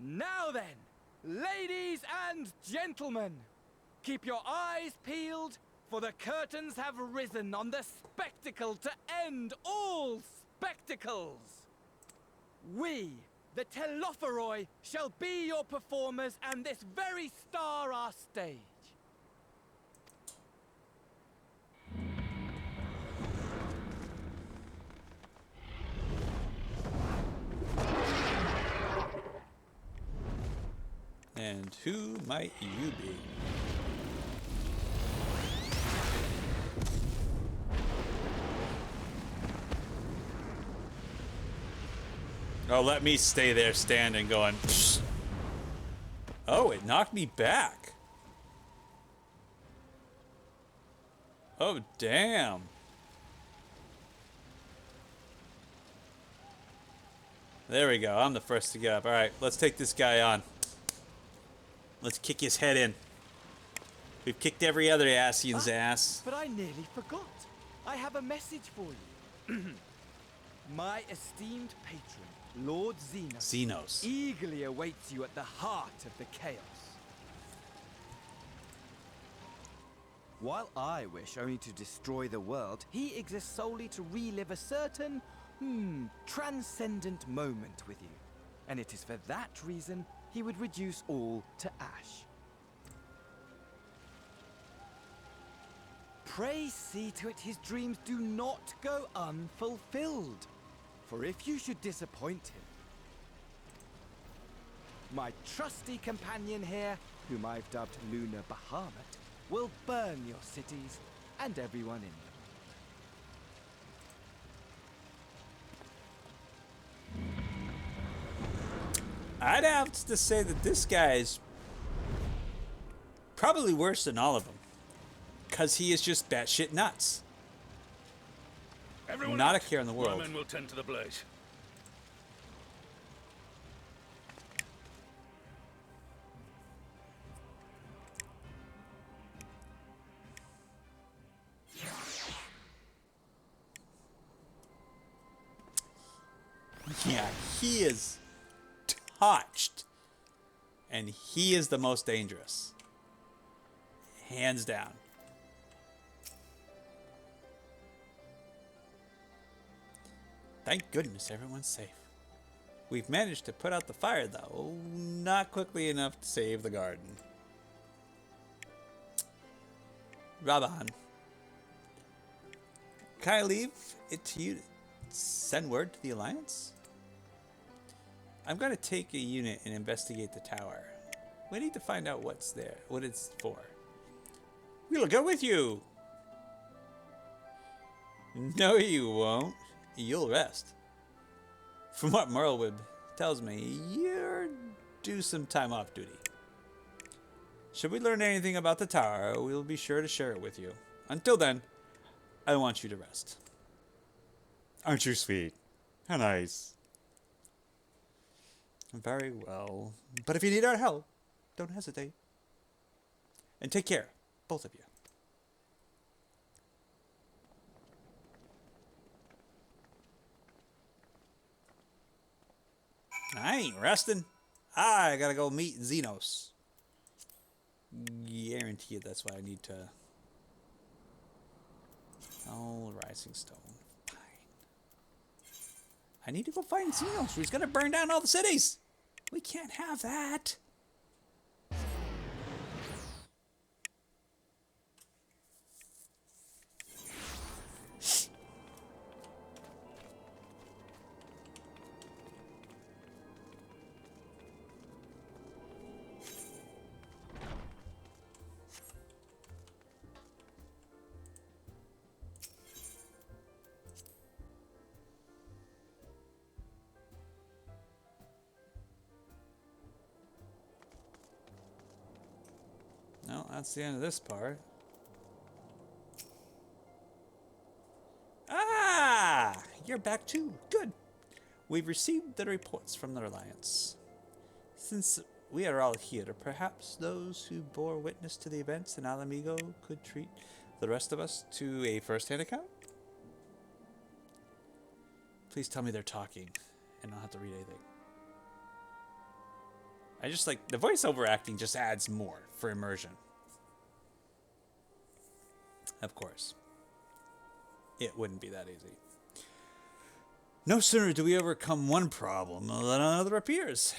Now then, ladies and gentlemen, keep your eyes peeled, for the curtains have risen on the spectacle to end all spectacles. We, the Telophoroi, shall be your performers, and this very star our stage. And who might you be? Oh, let me stay there standing going, psh. Oh, it knocked me back. Oh, damn. There we go. I'm the first to get up. All right, let's take this guy on. Let's kick his head in. We've kicked every other Asian's ass. But I nearly forgot. I have a message for you. My esteemed patron, Lord Xenos, eagerly awaits you at the heart of the chaos. While I wish only to destroy the world, he exists solely to relive a certain, transcendent moment with you. And it is for that reason he would reduce all to ash. Pray see to it his dreams do not go unfulfilled. For if you should disappoint him, my trusty companion here, whom I've dubbed Lunar Bahamut, will burn your cities and everyone in them. I'd have to say that this guy's probably worse than all of them. Because he is just batshit nuts. Everyone Not out. a care in the world. My men will tend to the blaze. Yeah, he is touched. And he is the most dangerous. Hands down. Thank goodness everyone's safe. We've managed to put out the fire, though. Not quickly enough to save the garden. Raban. Can I leave it to you to send word to the Alliance? I'm going to take a unit and investigate the tower. We need to find out what's there, what it's for. We'll go with you. No, you won't. You'll rest. From what Merlewood tells me, you're due some time off duty. Should we learn anything about the tower, we'll be sure to share it with you. Until then, I want you to rest. Aren't you sweet? How nice. Very well. But if you need our help, don't hesitate. And take care, both of you. I ain't resting. I gotta go meet Xenos. Guarantee you that's why I need to. Oh, Rising Stone. Fine. I need to go find Xenos. He's gonna burn down all the cities. We can't have that. No, that's the end of this part. Ah! You're back too. Good. We've received the reports from the Alliance. Since we are all here, perhaps those who bore witness to the events in Alamigo could treat the rest of us to a first-hand account? Please tell me they're talking, and I don't have to read anything. I just like the voiceover acting just adds more for immersion. Of course. It wouldn't be that easy. No sooner do we overcome one problem than another appears.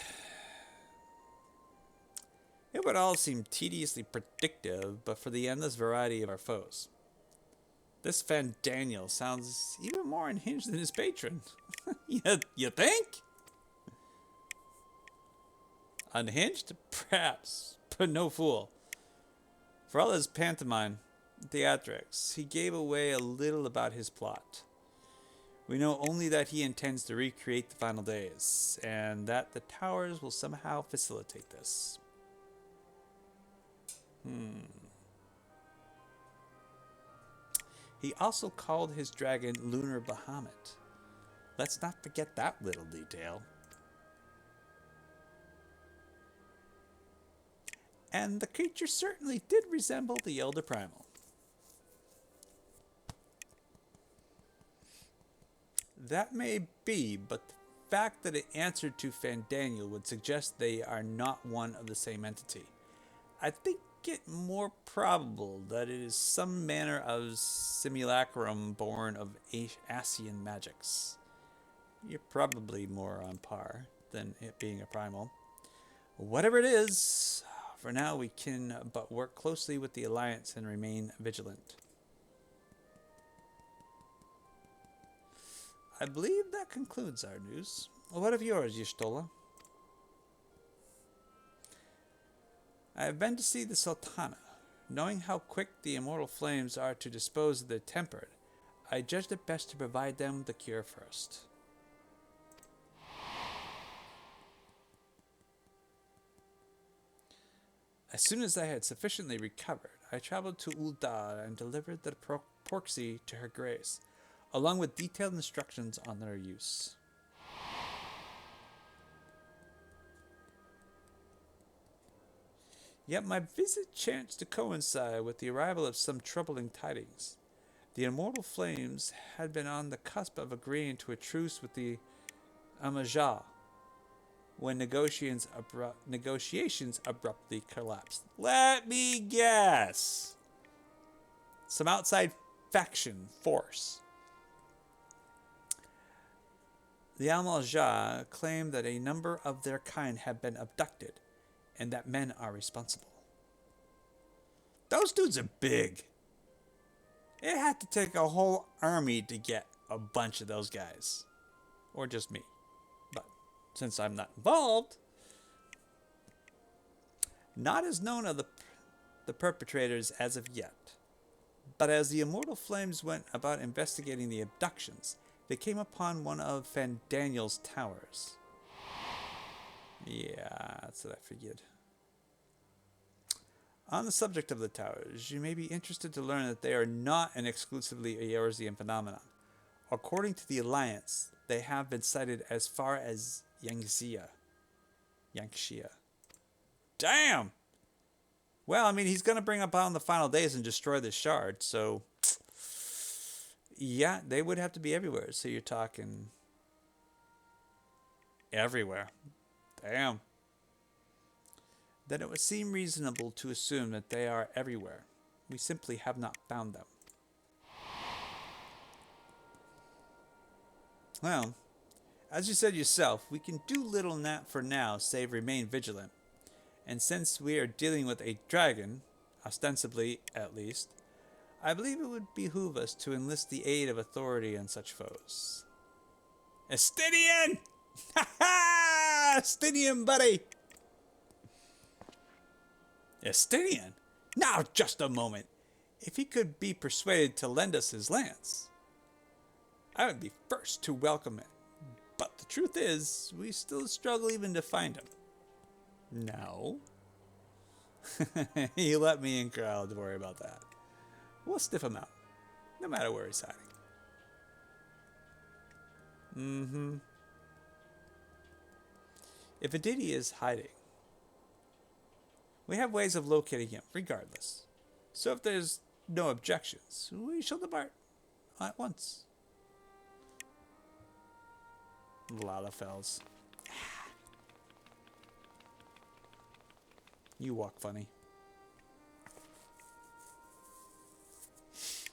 It would all seem tediously predictive, but for the endless variety of our foes. This Daniel sounds even more unhinged than his patron. You think? Unhinged? Perhaps, but no fool. For all his pantomime theatrics, he gave away a little about his plot. We know only that he intends to recreate the final days, and that the towers will somehow facilitate this. He also called his dragon Lunar Bahamut. Let's not forget that little detail. And the creature certainly did resemble the Elder Primal. That may be, but the fact that it answered to Fandaniel would suggest they are not one of the same entity. I think it more probable that it is some manner of simulacrum born of Asian magics. You're probably more on par than it being a primal. Whatever it is, for now we can but work closely with the Alliance and remain vigilant. I believe that concludes our news. What of yours, Y'shtola? I have been to see the Sultana. Knowing how quick the immortal flames are to dispose of the tempered, I judged it best to provide them the cure first. As soon as I had sufficiently recovered, I traveled to Uldar and delivered the proxy to her grace, along with detailed instructions on their use. Yet my visit chanced to coincide with the arrival of some troubling tidings. The immortal flames had been on the cusp of agreeing to a truce with the Amajah when negotiations abruptly collapsed. Let me guess. Some outside faction force. The Amajah claimed that a number of their kind had been abducted, and that men are responsible. Those dudes are big. It had to take a whole army to get a bunch of those guys. Or just me. But since I'm not involved, not as known of the perpetrators as of yet. But as the Immortal Flames went about investigating the abductions, they came upon one of Fandaniel's towers. Yeah, that's what I figured. On the subject of the towers, you may be interested to learn that they are not an exclusively Eorzean phenomenon. According to the Alliance, they have been sighted as far as Yangxia. Damn! Well, I mean, he's going to bring up on the final days and destroy the shard, so... yeah, they would have to be everywhere, so you're talking... everywhere. Damn. Then it would seem reasonable to assume that they are everywhere. We simply have not found them. Well, as you said yourself, we can do little for now save remain vigilant. And since we are dealing with a dragon, ostensibly at least, I believe it would behoove us to enlist the aid of authority on such foes. Estinian! Ha ha! Estinian, buddy! Estinian? Now, just a moment. If he could be persuaded to lend us his lance, I would be first to welcome it. But the truth is, we still struggle even to find him. No. You let me and Kyle to worry about that. We'll stiff him out, no matter where he's hiding. If indeed he is hiding, we have ways of locating him, regardless. So if there's no objections, we shall depart at once. Lalafells. You walk funny.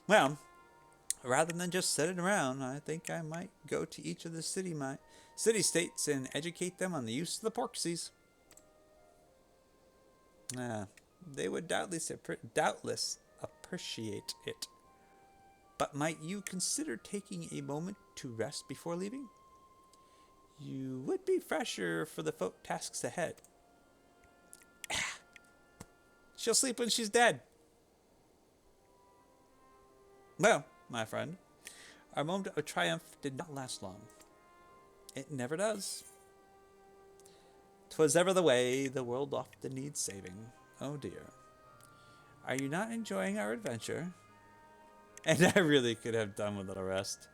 Well, rather than just sitting around, I think I might go to each of the city-states and educate them on the use of the porksies. They would doubtless appreciate it. But might you consider taking a moment to rest before leaving? You would be fresher for the folk tasks ahead. She'll sleep when she's dead. Well, my friend, our moment of triumph did not last long. It never does. 'Twas ever the way, the world often needs saving. Oh dear. Are you not enjoying our adventure? And I really could have done with a rest.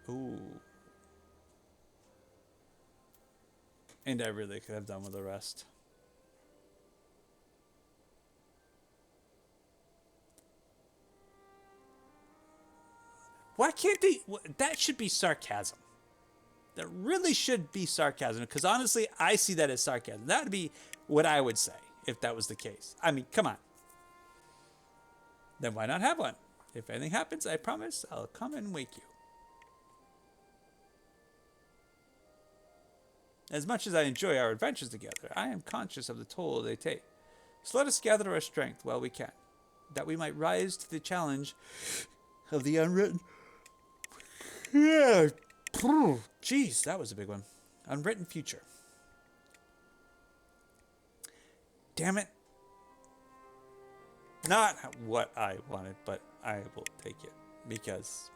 Ooh. And I really could have done with a rest. Why can't they? That should be sarcasm. that really should be sarcasm, because honestly, I see that as sarcasm. That would be what I would say if that was the case. I mean, come on. Then why not have one? If anything happens, I promise I'll come and wake you. As much as I enjoy our adventures together, I am conscious of the toll they take. So let us gather our strength while we can, that we might rise to the challenge of the unwritten... Yeah. Jeez, that was a big one. Unwritten future. Damn it. Not what I wanted, but I will take it because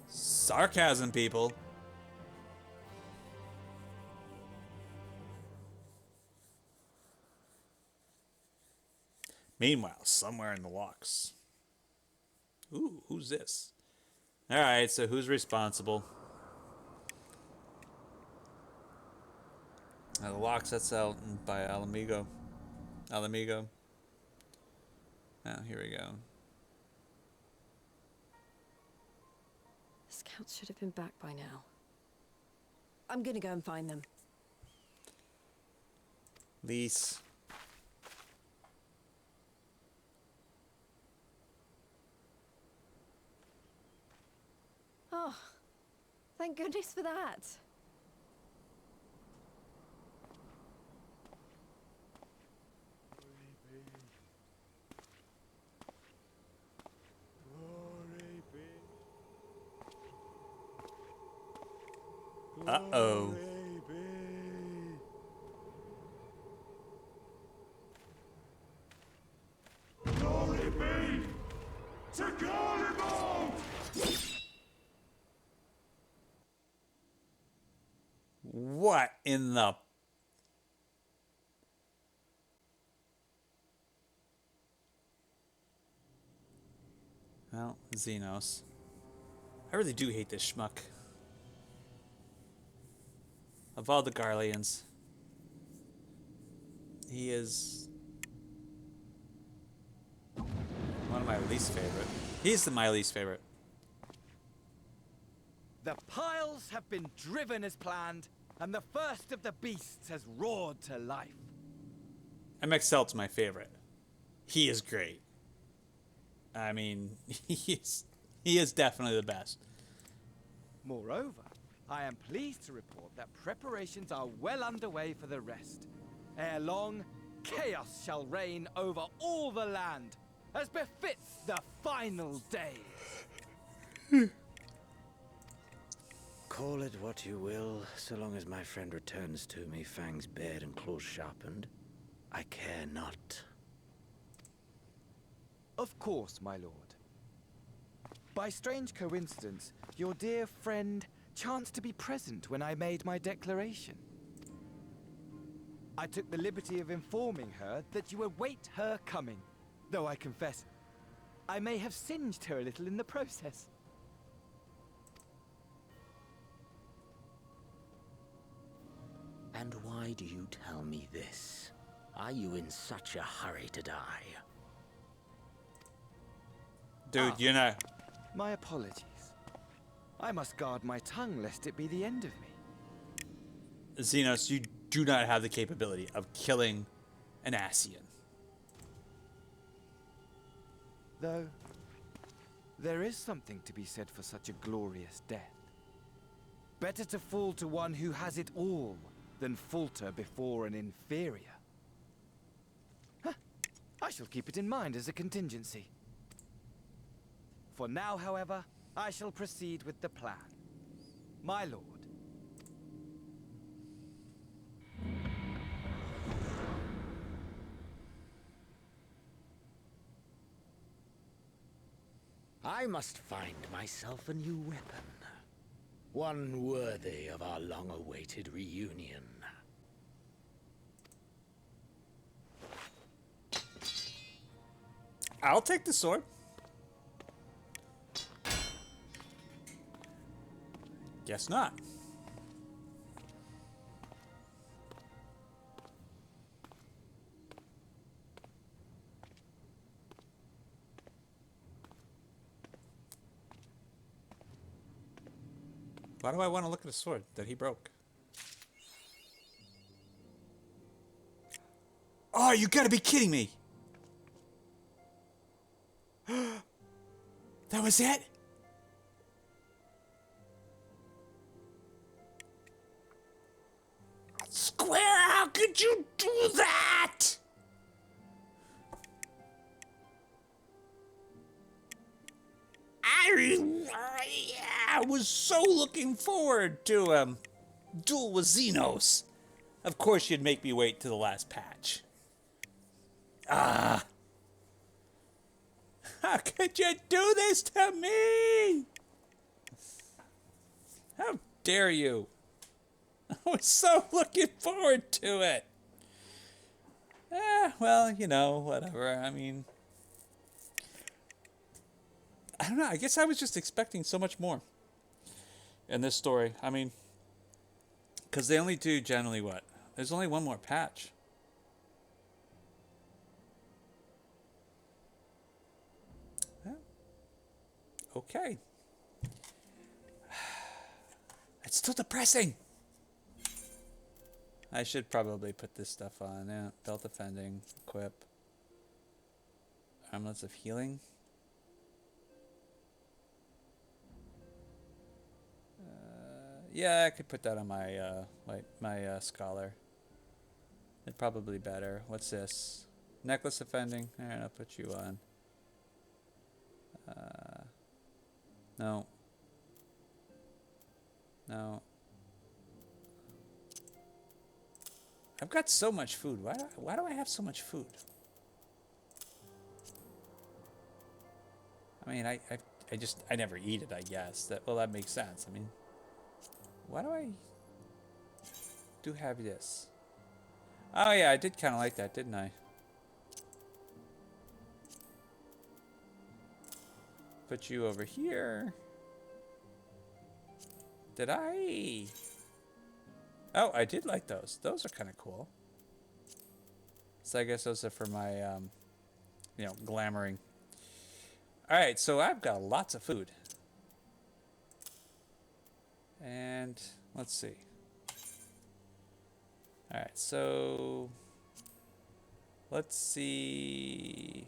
sarcasm, people. Meanwhile, somewhere in the locks. Ooh, who's this? All right, so who's responsible? The locks, that's out by Alamigo. Alamigo. Oh, here we go. Scouts should have been back by now. I'm gonna go and find them. Lise. Oh, thank goodness for that. Uh-oh. Glory be to Garibald! What in the... Well, Xenos. I really do hate this schmuck. Of all the Garleans, he is one of my least favorite. He's my least favorite. The piles have been driven as planned, and the first of the beasts has roared to life. MXL's my favorite. He is great. I mean, he is definitely the best. Moreover, I am pleased to report that preparations are well underway for the rest. Ere long, chaos shall reign over all the land, as befits the final day. Call it what you will, so long as my friend returns to me, fangs bared and claws sharpened. I care not. Of course, my lord. By strange coincidence, your dear friend chanced to be present when I made my declaration. I took the liberty of informing her that you await her coming, though I confess, I may have singed her a little in the process. And why do you tell me this? Are you in such a hurry to die? Dude, you're not... My apologies. I must guard my tongue lest it be the end of me. Xenos, you do not have the capability of killing an Ascian. Though, there is something to be said for such a glorious death. Better to fall to one who has it all than falter before an inferior. Huh. I shall keep it in mind as a contingency. For now, however, I shall proceed with the plan. My lord. I must find myself a new weapon. One worthy of our long-awaited reunion. I'll take the sword. Guess not. Why do I want to look at a sword that he broke? Oh, you gotta be kidding me! That was it? Square, how could you do that? I was so looking forward to duel with Xenos. Of course you'd make me wait to the last patch. Ah. How could you do this to me? How dare you? I was so looking forward to it. Well, you know, whatever. I mean, I don't know. I guess I was just expecting so much more in this story. I mean, because they only do generally what? There's only one more patch. Okay. It's still depressing. I should probably put this stuff on. Yeah, belt defending, equip. Armlets of healing. Yeah, I could put that on my my scholar. It's probably better. What's this? Necklace defending. All right, I'll put you on. No. No. I've got so much food. Why do I have so much food? I mean, I never eat it, I guess. That makes sense. I mean, why do I do have this? Oh yeah, I did kind of like that, didn't I? Put you over here. Did I? Oh, I did like those. Those are kind of cool. So I guess those are for my, you know, glamoring. All right, so I've got lots of food. And let's see. All right, so let's see.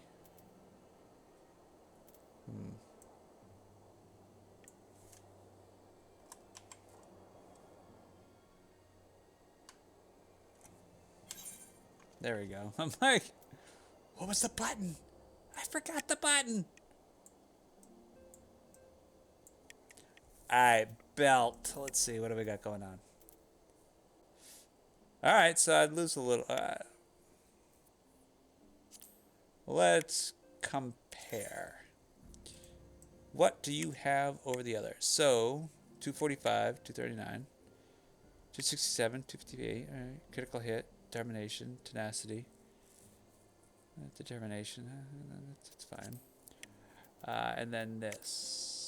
There we go. I'm like, what was the button? I forgot the button. Alright, belt. Let's see, what do we got going on? Alright, so I'd lose a little. Let's compare. What do you have over the others? So, 245, 239, 267, 258. Alright, critical hit. Determination, tenacity, determination, that's fine. And then this.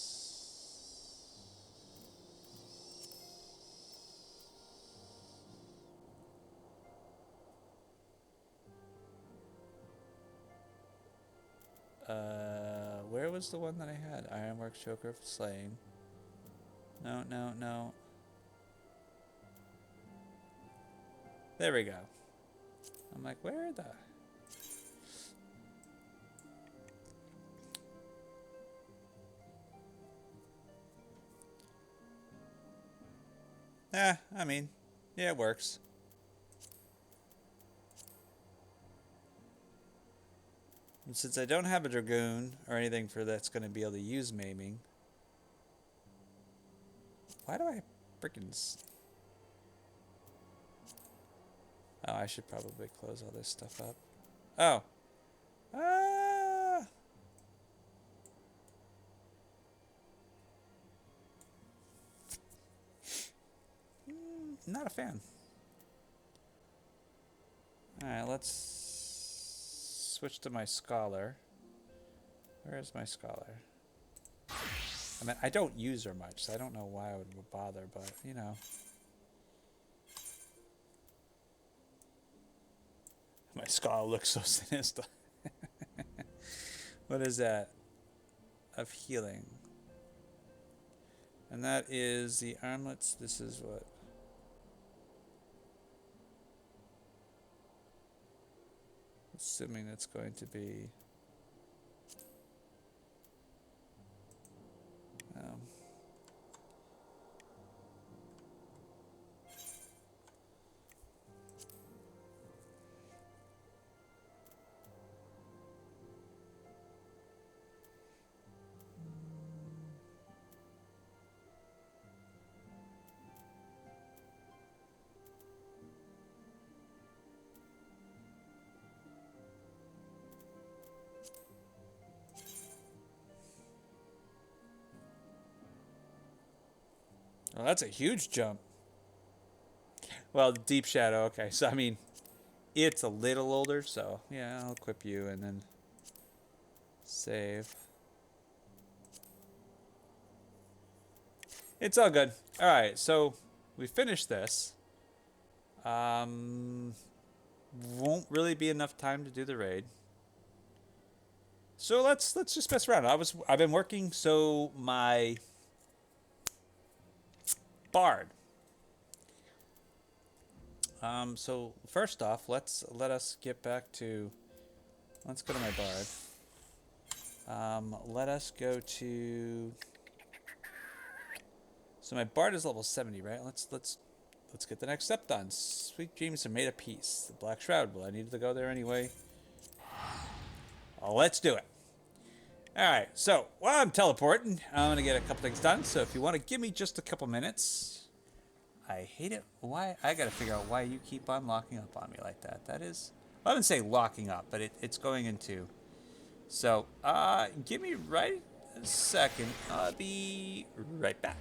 Where was the one that I had? Ironwork, choker, slaying. No, no, no. There we go. I'm like, where the? I mean, yeah, it works. And since I don't have a dragoon or anything for that's going to be able to use maiming, why do I freaking? Oh, I should probably close all this stuff up. Oh. Not a fan. Alright, let's switch to my scholar. Where is my scholar? I mean, I don't use her much, so I don't know why I would bother, but, you know. My skull looks so sinister. What is that? Of healing. And that is the armlets. This is what? Assuming that's going to be... Oh, that's a huge jump. Well, Deep Shadow, okay. So, I mean, it's a little older, so yeah, I'll equip you and then save. It's all good. All right, so we finished this. Won't really be enough time to do the raid. So let's just mess around. I've been working, so my bard. So first off, let us get back to. Let's go to my bard. Let us go to. So my bard is level 70, right? Let's get the next step done. Sweet dreams are made of peace. The Black Shroud. Well, I needed to go there anyway. Let's do it. All right. So while I'm teleporting, I'm gonna get a couple things done. So if you want to give me just a couple minutes. I hate it. Why? I gotta figure out why you keep on locking up on me like that. That is, well, I wouldn't say locking up, but it's going into. So, give me right a second. I'll be right back.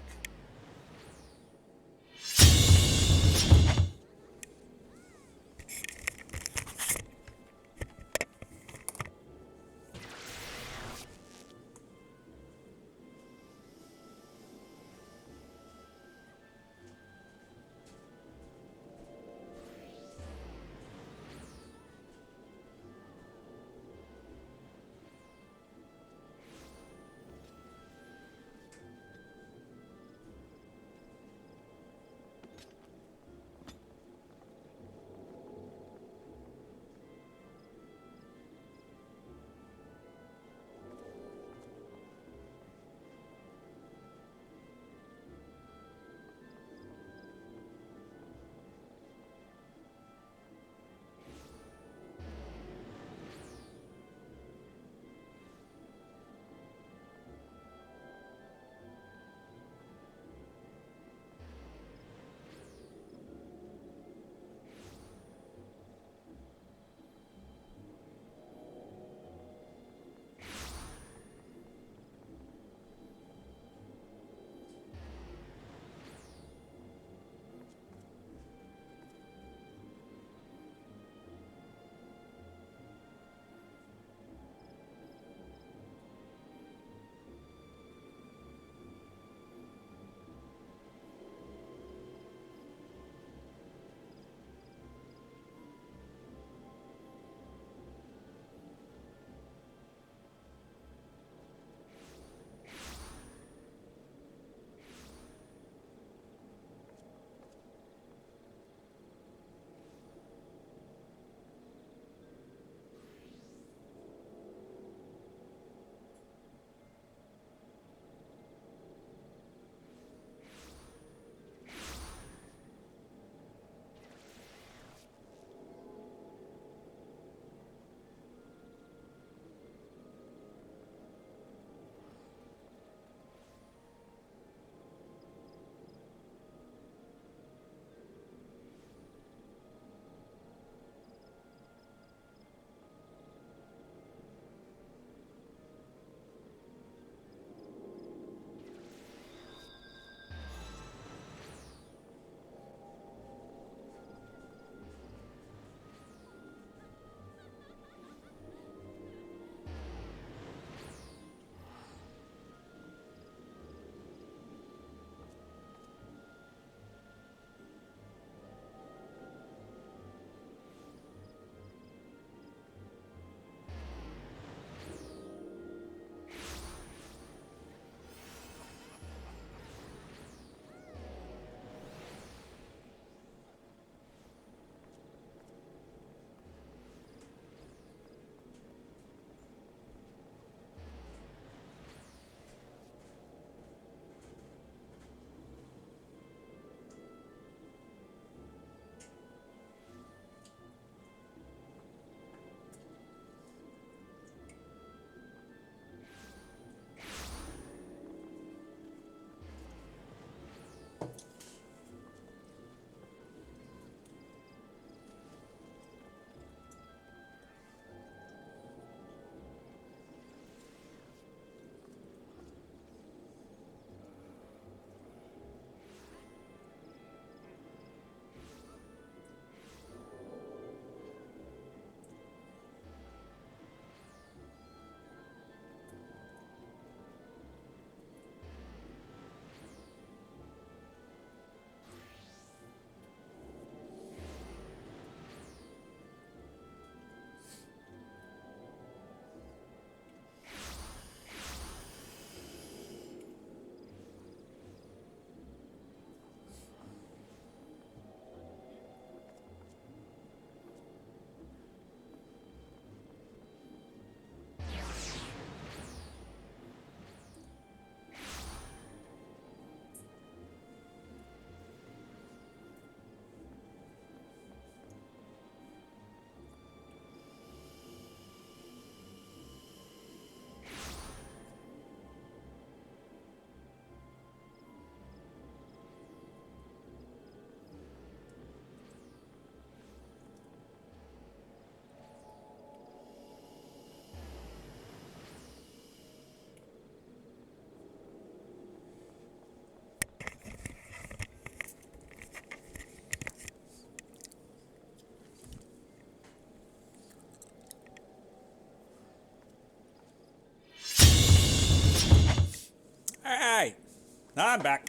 I'm back.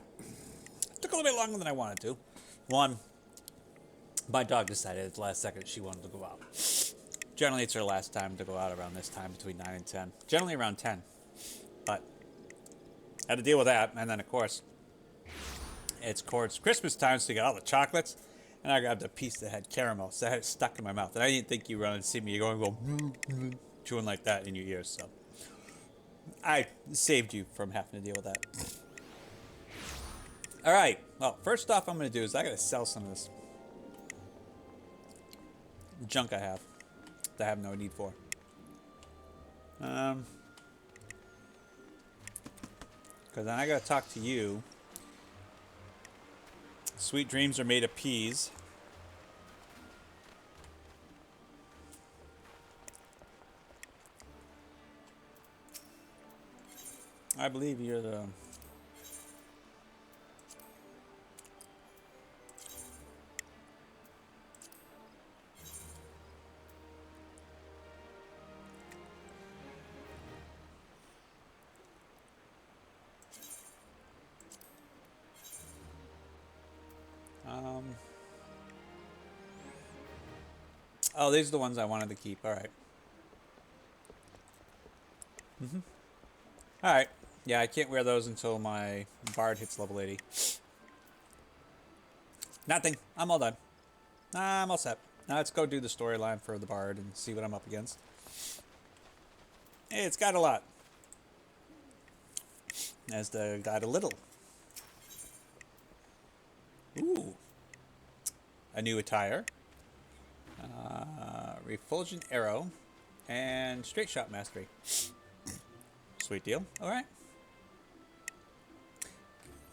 Took a little bit longer than I wanted to. One, my dog decided at the last second she wanted to go out. Generally, it's her last time to go out around this time, between 9 and 10. Generally around 10. But I had to deal with that. And then, of course, it's Christmas time, so you got all the chocolates. And I grabbed a piece that had caramel, so I had it stuck in my mouth. And I didn't think you were going to see me going, chewing like that in your ears. So I saved you from having to deal with that. All right. Well, first off, I'm going to do is I got to sell some of this junk I have that I have no need for. Because then I got to talk to you. Sweet dreams are made of peas. I believe you're the... Oh, these are the ones I wanted to keep. All right. All right. Yeah, I can't wear those until my bard hits level 80. Nothing. I'm all done. I'm all set. Now let's go do the storyline for the bard and see what I'm up against. Hey, it's got a lot. As the got a little. Ooh. A new attire. Refulgent arrow. And straight shot mastery. Sweet deal. Alright.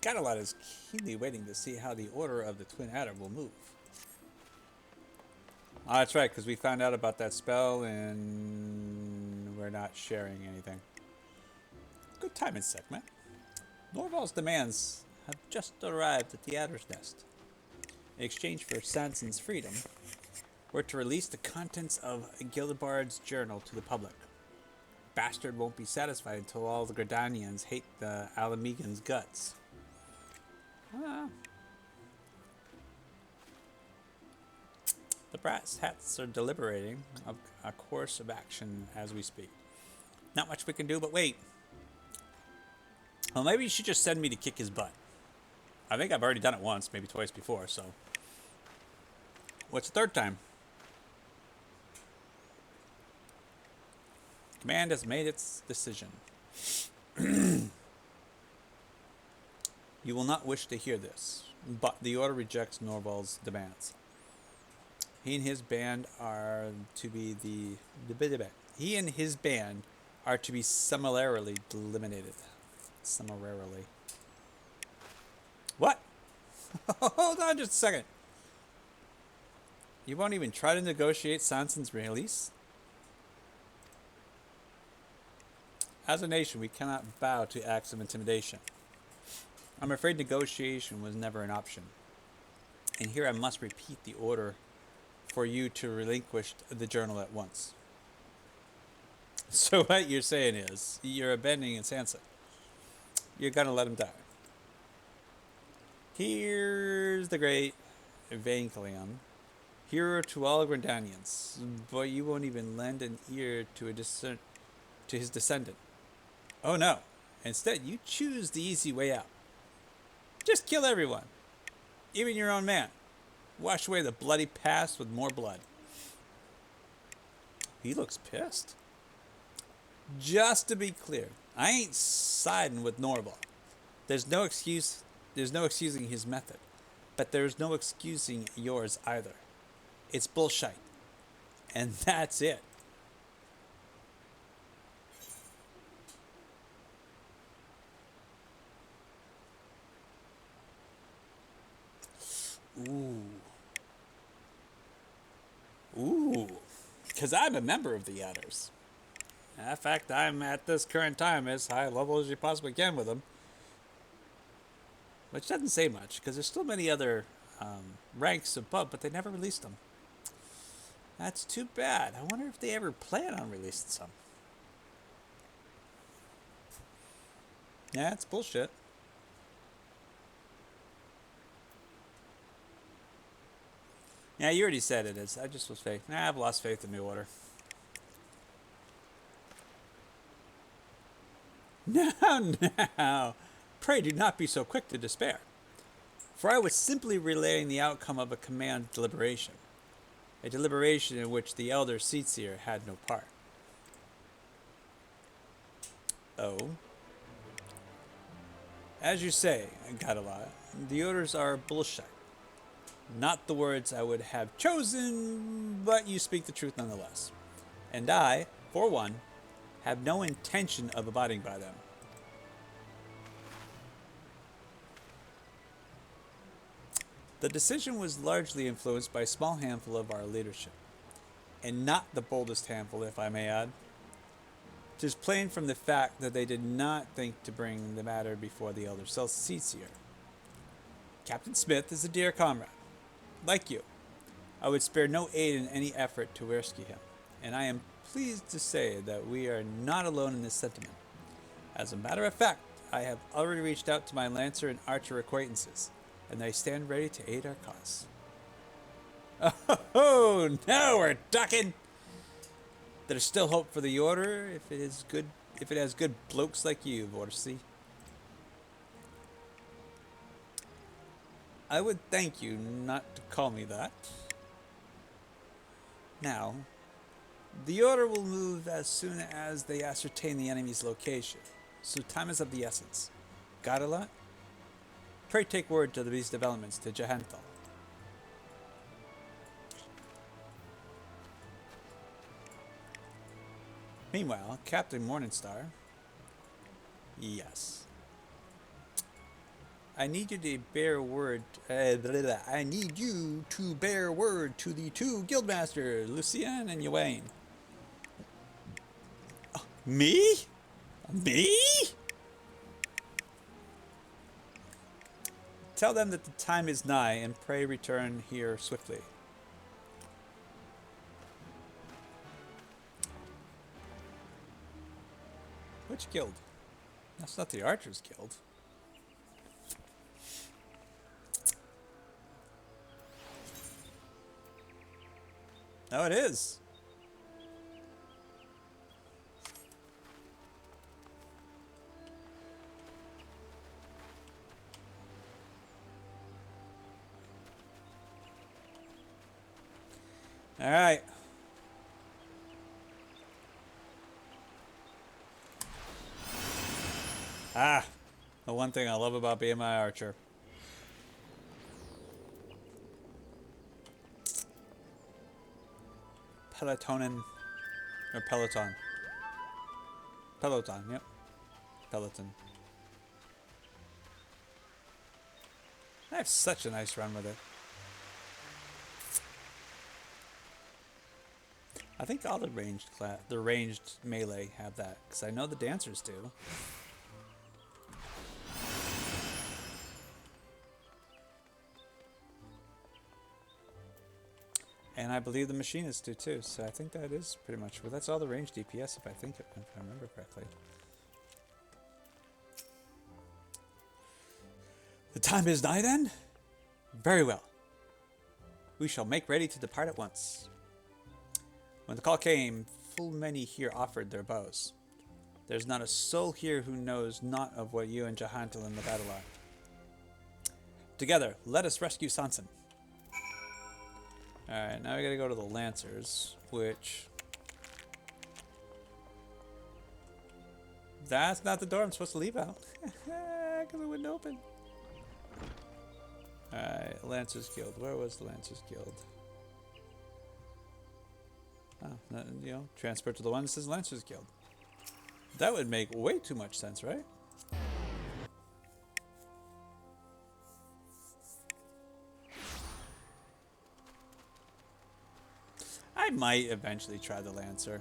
Got a lot is keenly waiting to see how the Order of the Twin Adder will move. Oh, that's right, because we found out about that spell and we're not sharing anything. Good timing, segment. Norval's demands have just arrived at the Adder's Nest. In exchange for Sanson's freedom, we're to release the contents of Gildebard's journal to the public. Bastard won't be satisfied until all the Gradanians hate the Alamegans' guts. The brass hats are deliberating a course of action as we speak. Not much we can do but wait. Well, maybe you should just send me to kick his butt. I think I've already done it once, maybe twice before, so... What's the third time? Command has made its decision. You will not wish to hear this, but the Order rejects Norval's demands. He and his band are to be He and his band are to be summarily eliminated. Summarily. What? Hold on just a second. You won't even try to negotiate Sanson's release? As a nation, we cannot bow to acts of intimidation. I'm afraid negotiation was never an option. And here I must repeat the order for you to relinquish the journal at once. So what you're saying is, you're abandoning Sansa. You're gonna let him die. Here's the great Vaincleon, hero to all Gradanians, but you won't even lend an ear to his descendant. Oh no. Instead, you choose the easy way out. Just kill everyone. Even your own man. Wash away the bloody past with more blood. He looks pissed. Just to be clear, I ain't siding with Norval. There's no excusing his method. But there's no excusing yours either. It's bullshit. And that's it. Ooh. Because I'm a member of the Adders. In fact, I'm at this current time as high level as you possibly can with them. Which doesn't say much, because there's still many other ranks above, but they never released them. That's too bad. I wonder if they ever plan on releasing some. Yeah, it's bullshit. Yeah, you already said it is. I just was faith. Nah, I've lost faith in the order. No. Pray do not be so quick to despair. For I was simply relaying the outcome of a command deliberation. A deliberation in which the elder Seatseer had no part. Oh. As you say, Gadala, the orders are bullshit. Not the words I would have chosen, but you speak the truth nonetheless. And I, for one, have no intention of abiding by them. The decision was largely influenced by a small handful of our leadership, and not the boldest handful, if I may add. 'Tis plain from the fact that they did not think to bring the matter before the elder Seatseer. Captain Smith is a dear comrade. Like you, I would spare no aid in any effort to rescue him, and I am pleased to say that we are not alone in this sentiment. As a matter of fact, I have already reached out to my Lancer and Archer acquaintances, and they stand ready to aid our cause. Oh, now we're talking! There's still hope for the order if it has good blokes like you, Vorsi. I would thank you not to call me that. Now, the order will move as soon as they ascertain the enemy's location, so time is of the essence. Got a lot? Pray take word to these developments to Jahanthal. Meanwhile, Captain Morningstar. Yes. I need you to bear word. I need you to bear word to the two guildmasters, Lucien and Ywain. Me? Me? Tell them that the time is nigh, and pray return here swiftly. Which guild? That's not the Archers Guild. No, it is. All right. Ah, the one thing I love about being my archer. Peloton, yep. Peloton. I have such a nice run with it. I think all the ranged melee have that, because I know the dancers do. And I believe the machinists do too, so I think that is pretty much, well, that's all the ranged DPS if I remember correctly. The time is nigh then? Very well. We shall make ready to depart at once. When the call came, full many here offered their bows. There's not a soul here who knows not of what you and Jahantal in the battle are. Together, let us rescue Sanson. Alright, now we gotta go to the Lancers, which... That's not the door I'm supposed to leave out. Because it wouldn't open. Alright, Lancers Guild. Where was the Lancers Guild? Oh, you know, transport to the one that says Lancers Guild. That would make way too much sense, right? I might eventually try the Lancer.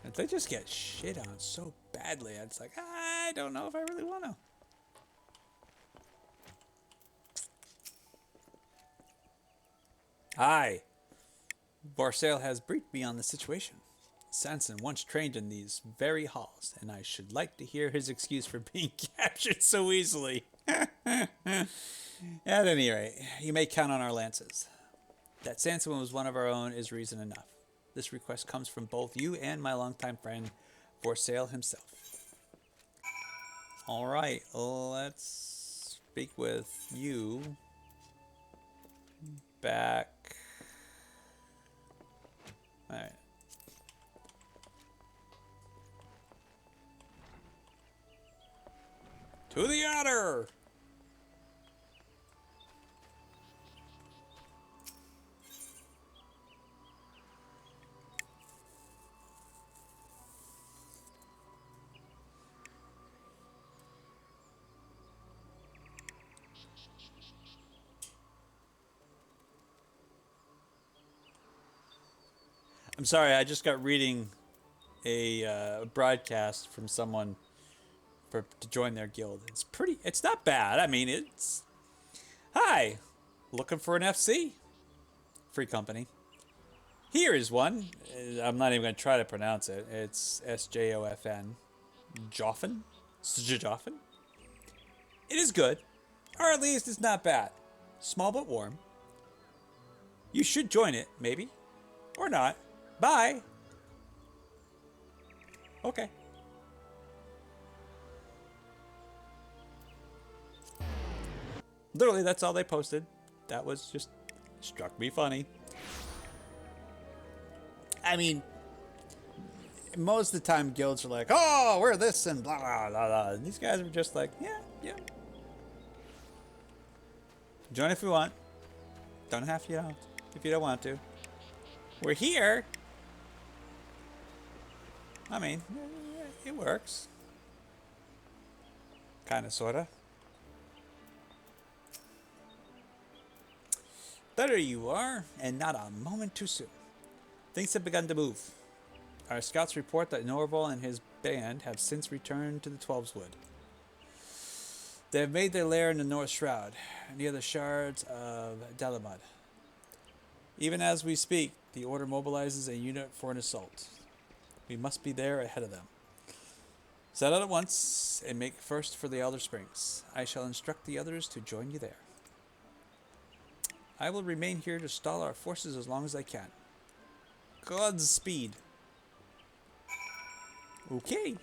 If they just get shit on so badly, it's like, I don't know if I really want to. Hi. Borsale has briefed me on the situation. Sanson once trained in these very halls, and I should like to hear his excuse for being captured so easily. At any rate, you may count on our lances. That Sansa was one of our own is reason enough. This request comes from both you and my longtime friend, Forsale himself. All right, let's speak with you back. All right. To the Otter! I'm sorry, I just got reading a broadcast from someone to join their guild. It's not bad. I mean, it's... Hi! Looking for an FC? Free company. Here is one. I'm not even going to try to pronounce it. It's SJOFN. Joffen? Joffen? It is good. Or at least it's not bad. Small but warm. You should join it, maybe. Or not. Bye! Okay. Literally, that's all they posted. That was just... struck me funny. I mean... most of the time, guilds are like, oh, we're this and blah, blah, blah, blah. And these guys are just like, yeah. Join if you want. Don't have to, if you don't want to. We're here. I mean, it works. Kinda, sorta. There you are, and not a moment too soon. Things have begun to move. Our scouts report that Norval and his band have since returned to the Twelves Wood. They have made their lair in the North Shroud, near the shards of Dalamud. Even as we speak, the Order mobilizes a unit for an assault. We must be there ahead of them. Set out at once and make first for the Elder Springs. I shall instruct the others to join you there. I will remain here to stall our forces as long as I can. Godspeed. Okay.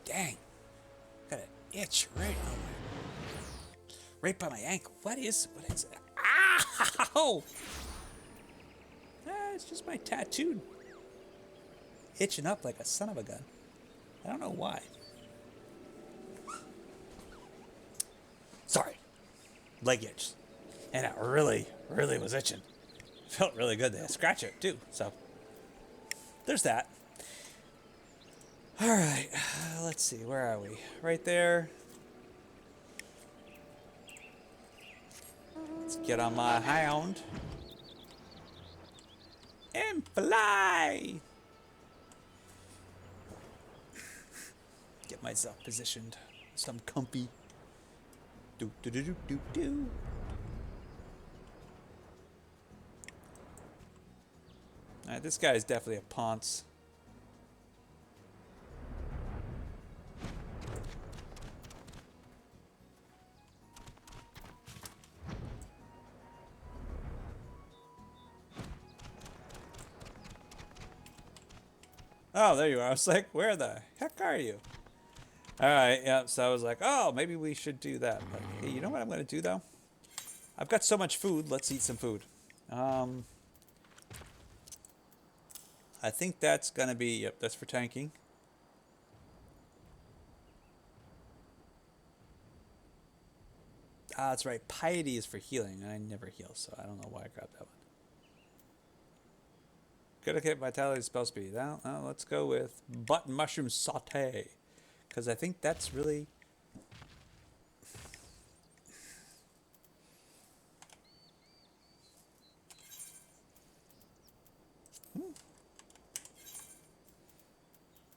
Dang. Got an itch right by my ankle. What is it? Ow! It's just my tattoo itching up like a son of a gun. I don't know why. Sorry. Leg itch. And it really was itching. Felt really good to scratch it too. So there's that. All right, let's see, where are we? Right there. Let's get on my hound. And fly! Get myself positioned. Some comfy. Do. Alright, this guy is definitely a ponce. Oh, there you are. I was like, where the heck are you? Alright, yeah, so I was like, oh, maybe we should do that. But hey, you know what I'm going to do, though? I've got so much food. Let's eat some food. I think that's going to be, yep, that's for tanking. Ah, that's right. Piety is for healing. I never heal, so I don't know why I grabbed that one. Good hit vitality spell speed. Now, let's go with button mushroom saute. Because I think that's really...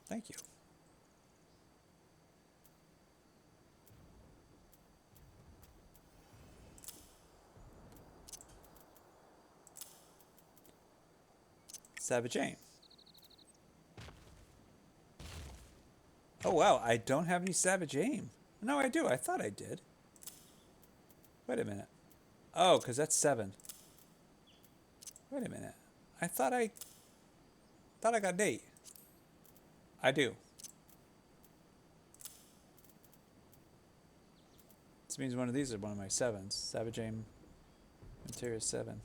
Thank you. Savage aim. Oh wow, I don't have any savage aim. No, I do. I thought I did. Wait a minute. Oh, because that's 7. Wait a minute. I thought I got an 8. I do. This means one of these are one of my 7s. Savage aim material 7.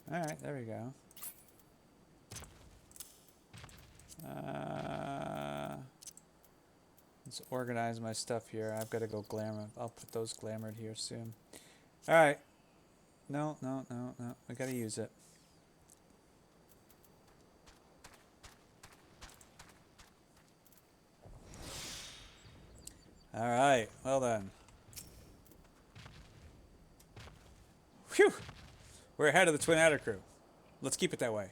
Alright, there we go. Let's organize my stuff here. I've got to go glamour. I'll put those glamored here soon. Alright. No. We got to use it. Alright, well then. Phew! We're ahead of the Twin Adder crew. Let's keep it that way.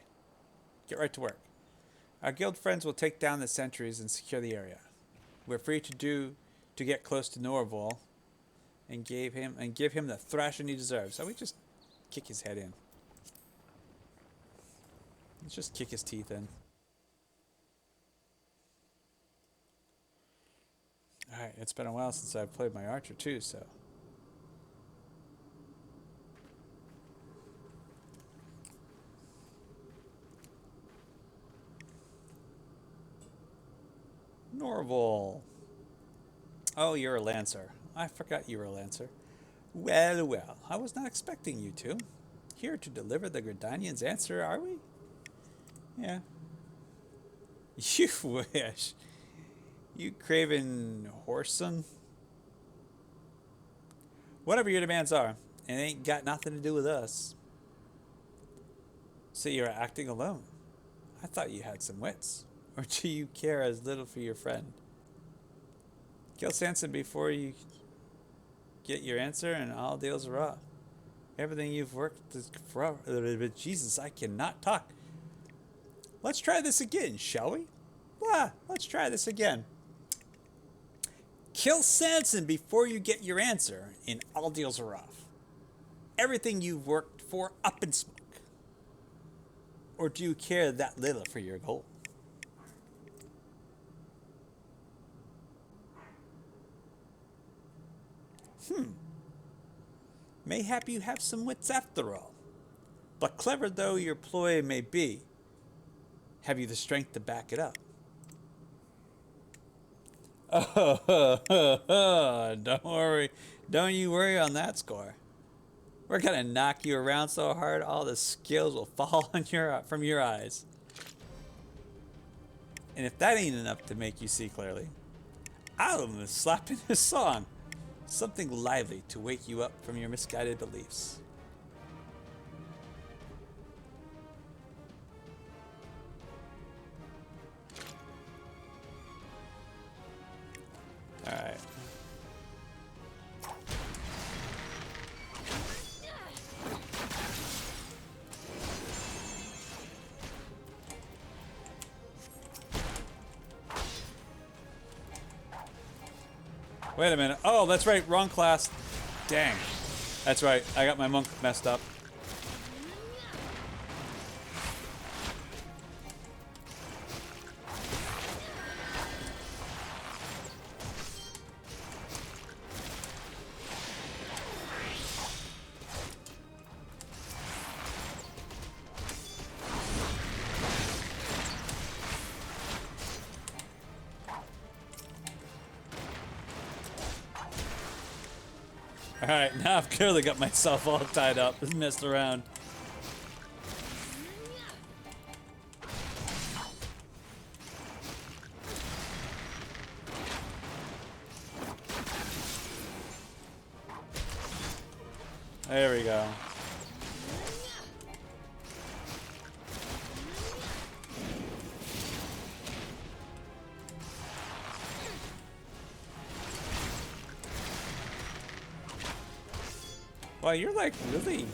Get right to work. Our guild friends will take down the sentries and secure the area. We're free to get close to Norval and give him the thrashing he deserves. So we just kick his head in. Let's just kick his teeth in. Alright, it's been a while since I've played my archer too, so. Norval. Oh, you're a lancer. I forgot you were a lancer. Well, I was not expecting you to. Here to deliver the Gridanian's answer, are we? Yeah. You wish. You craven whoreson. Whatever your demands are, it ain't got nothing to do with us. So you're acting alone. I thought you had some wits. Or do you care as little for your friend? Kill Sanson before you get your answer and all deals are off. Everything you've worked is for. Jesus, I cannot talk. Let's try this again, shall we? Let's try this again. Kill Sanson before you get your answer and all deals are off. Everything you've worked for up in smoke. Or do you care that little for your goal? Mayhap you have some wits after all. But clever though your ploy may be, have you the strength to back it up? Oh, don't worry. Don't you worry on that score. We're gonna knock you around so hard all the scales will fall on from your eyes. And if that ain't enough to make you see clearly, I'll slap in a song. Something lively to wake you up from your misguided beliefs. All right. Wait a minute. Oh, that's right. Wrong class. Dang. That's right. I got my monk messed up. Alright, now I've clearly got myself all tied up and messed around. There we go. Wow, you're like really...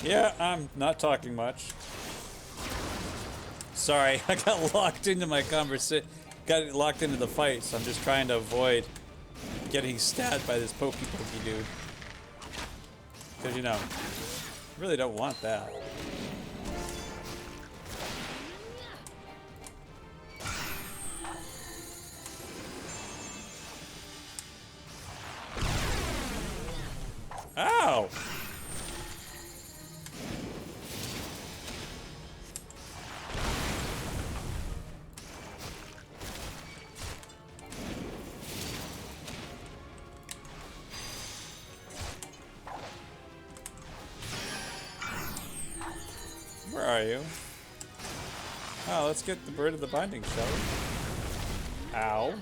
Yeah, I'm not talking much. Sorry, I got locked into my conversation. Got locked into the fight, so I'm just trying to avoid getting stabbed by this pokey dude. Because, you know, really don't want that. Ow! Where are you? Oh, let's get the bird of the binding, shall we? Ow.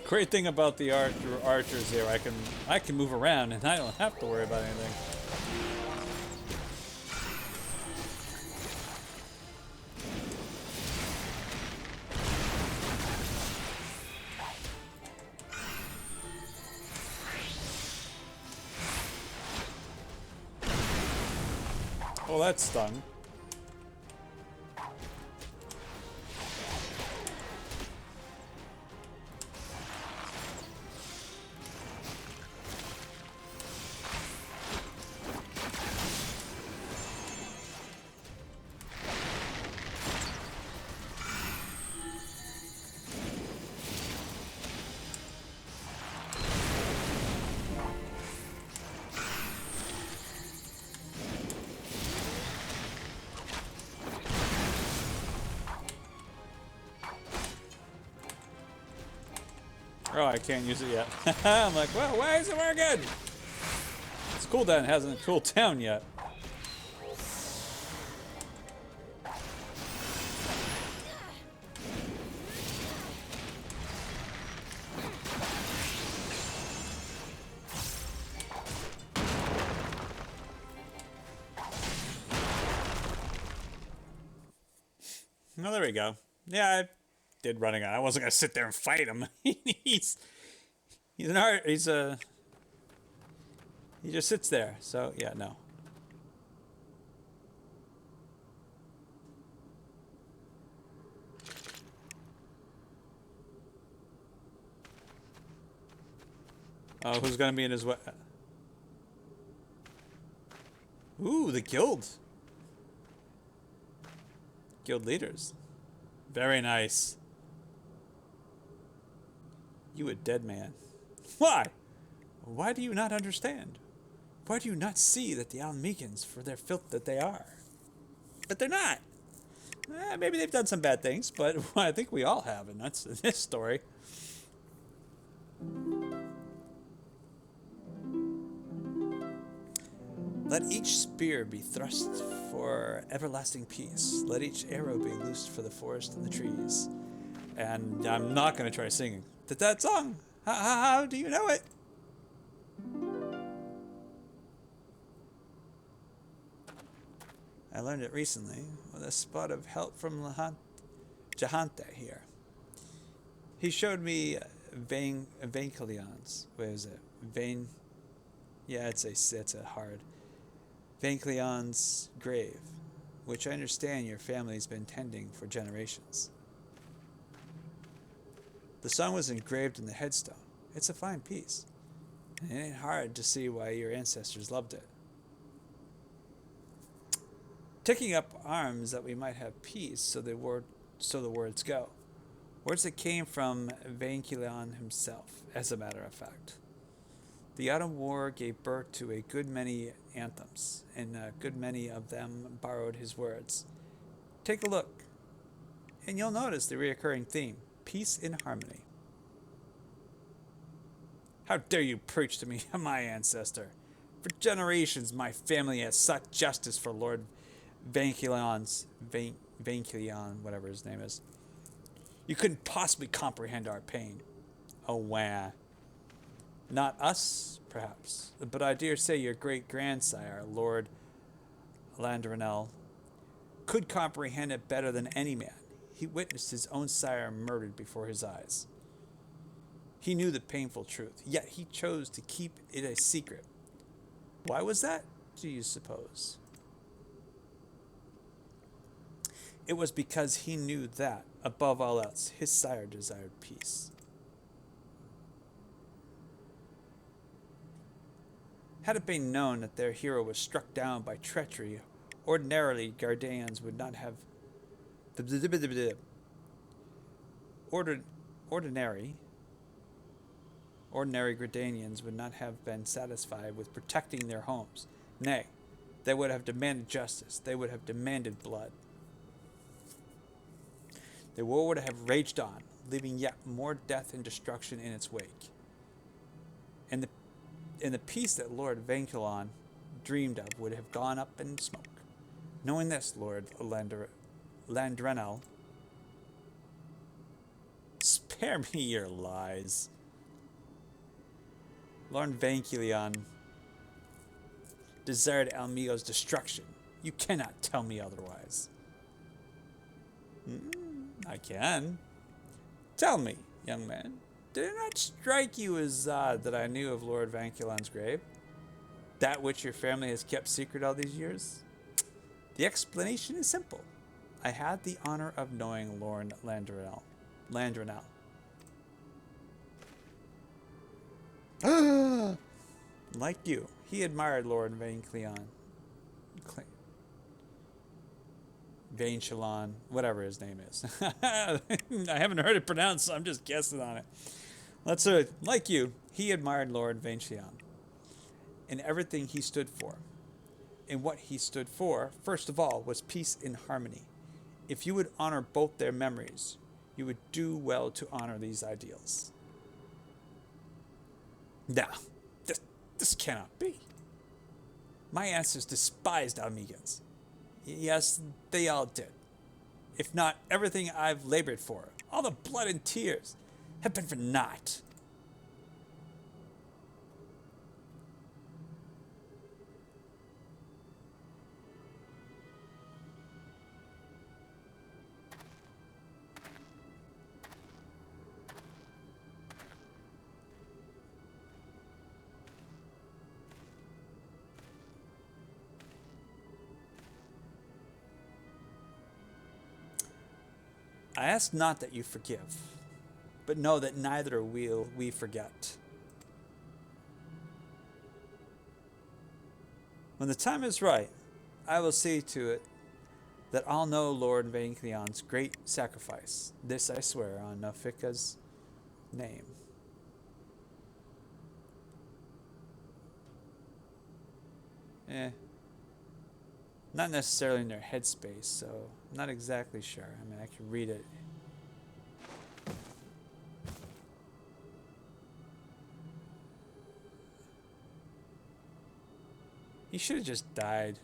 Great thing about the archers here, I can move around and I don't have to worry about anything. Well, that stung. Oh, I can't use it yet. I'm like, well, why is it working? It's cooldown hasn't cooled down yet. Oh, there we go. Yeah, I did running on. I wasn't gonna sit there and fight him. he's an art. He just sits there. So yeah, no. Oh, who's gonna be in his way? Ooh, the guild. Guild leaders. Very nice. You a dead man. Why? Why do you not understand? Why do you not see that the Almegans, for their filth that they are? But they're not. Maybe they've done some bad things, but I think we all have, and that's this story. Let each spear be thrust for everlasting peace. Let each arrow be loosed for the forest and the trees. And I'm not going to try singing that song. How do you know it? I learned it recently with a spot of help from Jahante here. He showed me Vaincleon's. Where is it? Yeah, it's a hard. Vaincleon's grave, which I understand your family's been tending for generations. The song was engraved in the headstone. It's a fine piece. And it ain't hard to see why your ancestors loved it. Taking up arms that we might have peace, so the words go. Words that came from Vaincleon himself, as a matter of fact. The Autumn War gave birth to a good many anthems, and a good many of them borrowed his words. Take a look, and you'll notice the recurring theme, peace and harmony. How dare you preach to me, my ancestor? For generations my family has sought justice for Lord Vankilion, whatever his name is. You couldn't possibly comprehend our pain. Oh, wah. Not us, perhaps, but I dare say your great-grandsire, Lord Landrenel, could comprehend it better than any man. He witnessed his own sire murdered before his eyes. He knew the painful truth, yet he chose to keep it a secret. Why was that, do you suppose? It was because he knew that, above all else, his sire desired peace. Had it been known that their hero was struck down by treachery, ordinarily Gardeans would not have... Ordinary Gradanians would not have been satisfied with protecting their homes. Nay, they would have demanded justice. They would have demanded blood. The war would have raged on, leaving yet more death and destruction in its wake. And the peace that Lord Vankilon dreamed of would have gone up in smoke. Knowing this, Lord Landrenel, spare me your lies. Lord Vankilion desired Almigo's destruction. You cannot tell me otherwise. I can. Tell me, young man, did it not strike you as odd that I knew of Lord Vankilon's grave? That which your family has kept secret all these years? The explanation is simple. I had the honor of knowing Lord Landrenel. Like you, he admired Lord Vainchilon, whatever his name is. I haven't heard it pronounced, so I'm just guessing on it. Like you, he admired Lord Vainchilon and everything he stood for. And what he stood for, first of all, was peace and harmony. If you would honor both their memories, you would do well to honor these ideals. No, this cannot be. My ancestors despised Almigans. Yes, they all did. If not, everything I've labored for, all the blood and tears, have been for naught. I ask not that you forgive, but know that neither will we forget. When the time is right, I will see to it that I'll know Lord Vankilion's great sacrifice. This I swear on Nafika's name. Not necessarily in their headspace, so I'm not exactly sure. I mean, I can read it. He should have just died.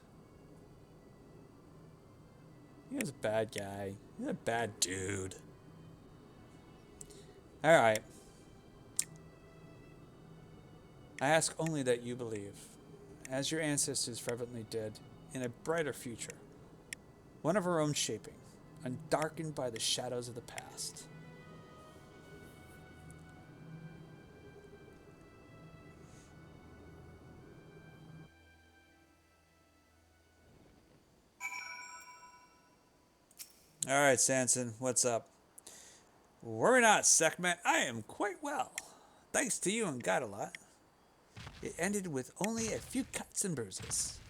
He was a bad guy. He's a bad dude. Alright. I ask only that you believe, as your ancestors fervently did, in a brighter future, one of our own shaping, undarkened by the shadows of the past. All right, Sanson, what's up? Worry not, Sekhmet. I am quite well, thanks to you and God a lot. It ended with only a few cuts and bruises.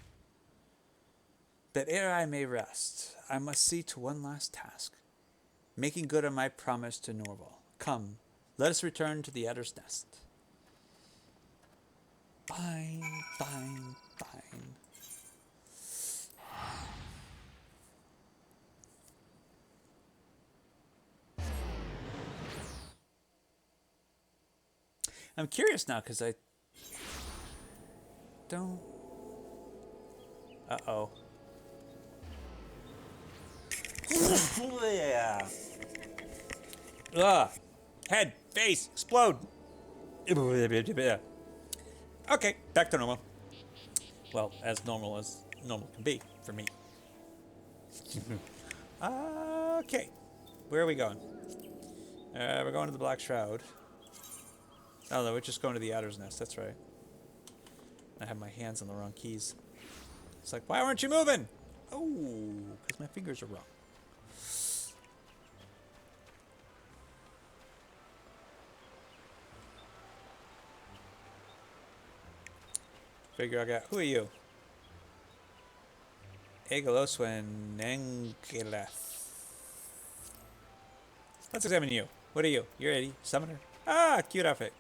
But ere I may rest, I must see to one last task, making good on my promise to Norval. Come, let us return to the Adder's Nest. Fine, fine, fine. I'm curious now because I don't. Uh-oh. Yeah. Ugh. Head, face, explode. Okay, back to normal. Well, as normal can be for me. Okay, where are we going? We're going to the Black Shroud. Oh no, we're just going to the Adder's Nest. That's right. I have my hands on the wrong keys. It's like, why aren't you moving? Oh, because my fingers are wrong. Figure I got. Who are you? Egaloswenengeleth. Let's examine you. What are you? You're a summoner. Ah, cute outfit.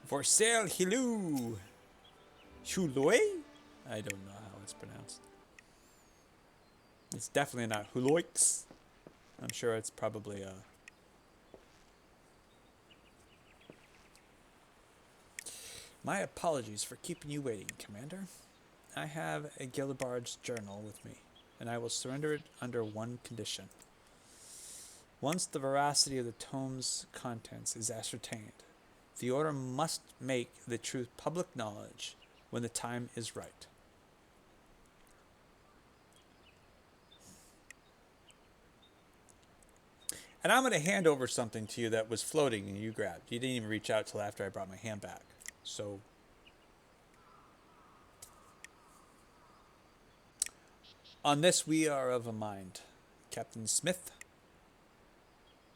For sale, Hilu. Huloi? I don't know how it's pronounced. It's definitely not Huloix. I'm sure it's probably My apologies for keeping you waiting, Commander. I have a Gilibard's journal with me, and I will surrender it under one condition. Once the veracity of the tome's contents is ascertained, the Order must make the truth public knowledge when the time is right. And I'm going to hand over something to you that was floating and you grabbed. You didn't even reach out till after I brought my hand back. So, on this we are of a mind, Captain Smith.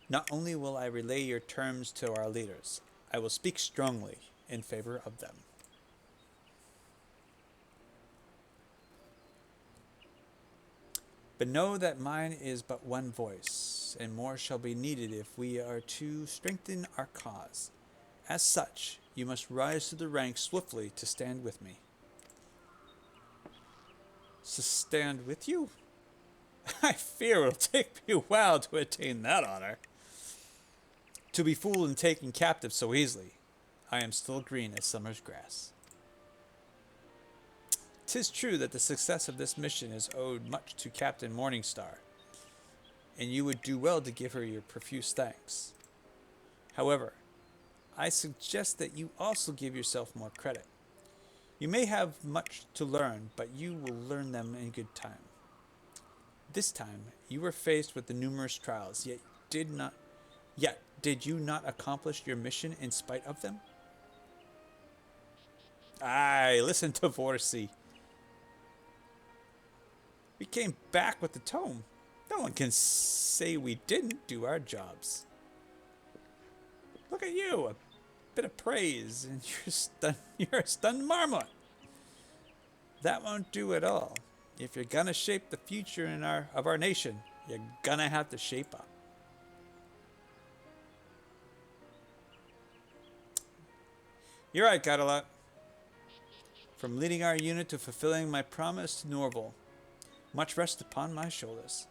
Not only will I relay your terms to our leaders, I will speak strongly in favor of them. But know that mine is but one voice, and more shall be needed if we are to strengthen our cause. As such, you must rise to the ranks swiftly to stand with me. To stand with you? I fear it'll take me a while to attain that honor. To be fooled and taken captive so easily, I am still green as summer's grass. 'Tis true that the success of this mission is owed much to Captain Morningstar, and you would do well to give her your profuse thanks. However, I suggest that you also give yourself more credit. You may have much to learn, but you will learn them in good time. This time, you were faced with the numerous trials, yet did you not accomplish your mission in spite of them? Aye, listen to Vorsi. We came back with the tome. No one can say we didn't do our jobs. Look at you, a bit of praise, and you're a stunned marmot. That won't do at all. If you're gonna shape the future of our nation, you're gonna have to shape up. You're right, Catalot. From leading our unit to fulfilling my promise to Norval, much rests upon my shoulders.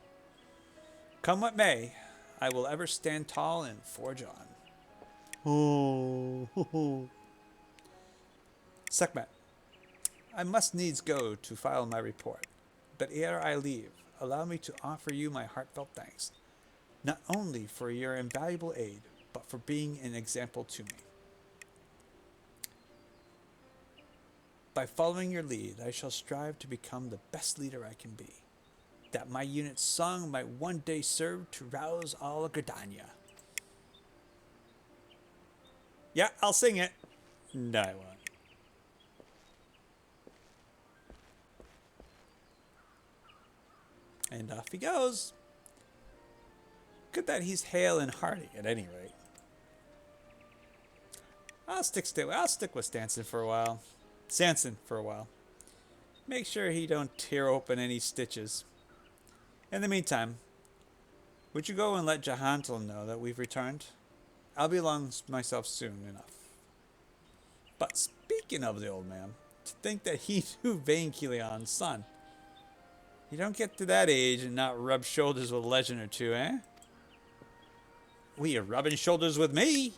Come what may, I will ever stand tall and forge on. Oh, Sekhmet, I must needs go to file my report, but ere I leave, allow me to offer you my heartfelt thanks, not only for your invaluable aid, but for being an example to me. By following your lead, I shall strive to become the best leader I can be, that my unit's song might one day serve to rouse all Gridania. Yeah, I'll sing it. No, I won't. And off he goes. Good that he's hale and hearty at any rate. I'll stick with Stanson for a while. Make sure he don't tear open any stitches. In the meantime, would you go and let Jahantel know that we've returned? I'll be along myself soon enough. But speaking of the old man, to think that he knew Vayne Keelion's son. You don't get to that age and not rub shoulders with a legend or two, eh? Well, you're rubbing shoulders with me.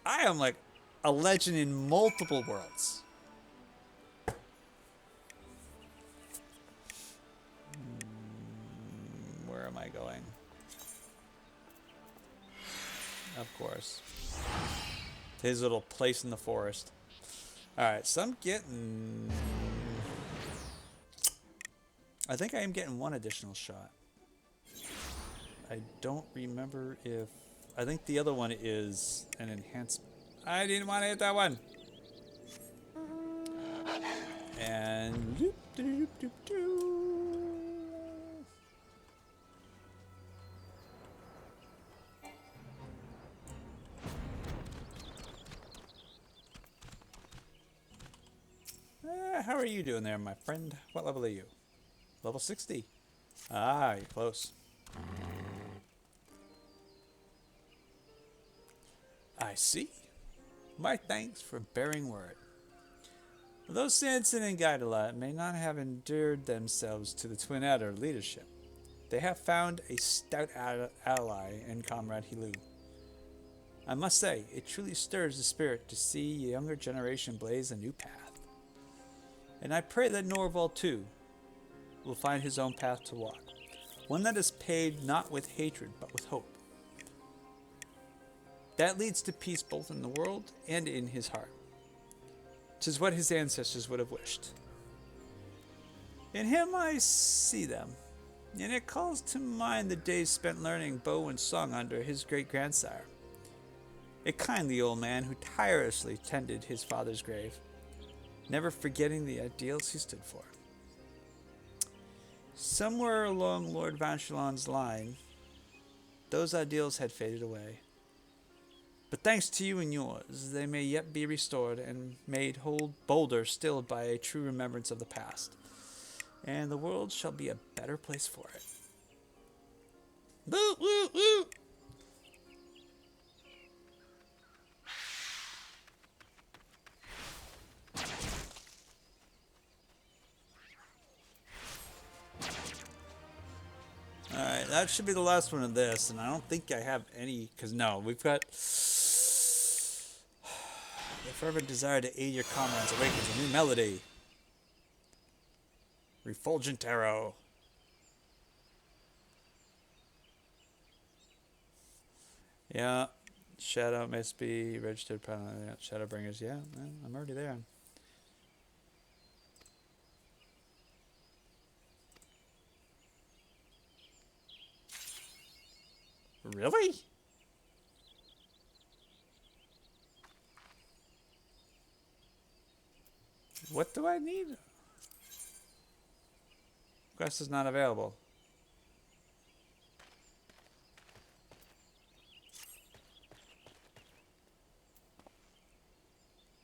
I am like a legend in multiple worlds. Where am I going? Of course. His little place in the forest. Alright, so I'm getting... I think I am getting one additional shot. I don't remember if... I think the other one is an enhancement. I didn't want to hit that one. And... Doop, doop, doop, doop. How are you doing there, my friend? What level are you? Level 60. Ah, you're close. I see. My thanks for bearing word. Though Sanson and Guidelot may not have endeared themselves to the Twin Adder leadership, they have found a stout ally in Comrade Hilu. I must say, it truly stirs the spirit to see a younger generation blaze a new path. And I pray that Norval, too, will find his own path to walk, one that is paved not with hatred, but with hope. That leads to peace both in the world and in his heart. 'Tis what his ancestors would have wished. In him I see them, and it calls to mind the days spent learning bow and song under his great-grandsire, a kindly old man who tirelessly tended his father's grave, never forgetting the ideals he stood for. Somewhere along Lord Vanchalon's line, those ideals had faded away. But thanks to you and yours, they may yet be restored and made bolder still by a true remembrance of the past. And the world shall be a better place for it. Woo, woo, woo! Alright, that should be the last one of this, and I don't think I have any, because no, we've got... The fervent desire to aid your comrades awakens a new melody. Refulgent arrow. Yeah, Shadow must be registered. Yeah, Shadowbringers, yeah, I'm already there. Really? What do I need? Quest is not available.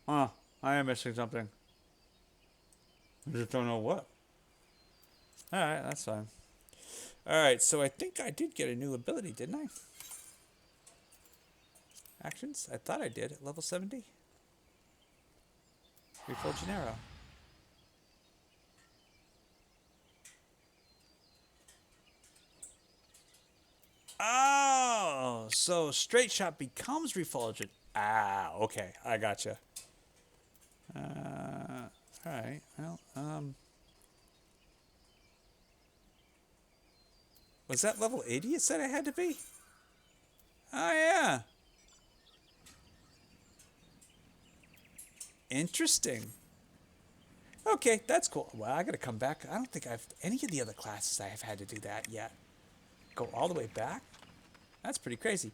Huh, I am missing something. I just don't know what. Alright, that's fine. Alright, so I think I did get a new ability, didn't I? Actions? I thought I did at level 70. Refulgent arrow. Oh, so straight shot becomes refulgent. Ah, okay, I gotcha. Alright, well, was that level 80 it said I had to be? Oh, yeah. Interesting. Okay, that's cool. Well, I gotta come back. I don't think I've... Any of the other classes I have had to do that yet. Go all the way back? That's pretty crazy.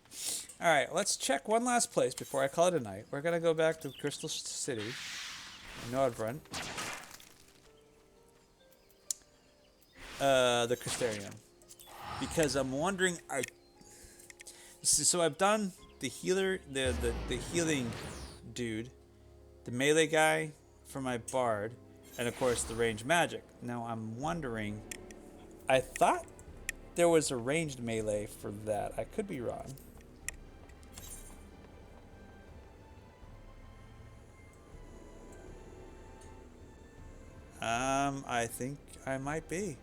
Alright, let's check one last place before I call it a night. We're gonna go back to Crystal City. Nordbrun. The Crystarium. Because I'm wondering... So I've done the healer... The healing dude. The melee guy for my bard, and of course the ranged magic. Now I'm wondering, I thought there was a ranged melee for that. I could be wrong. I think I might be.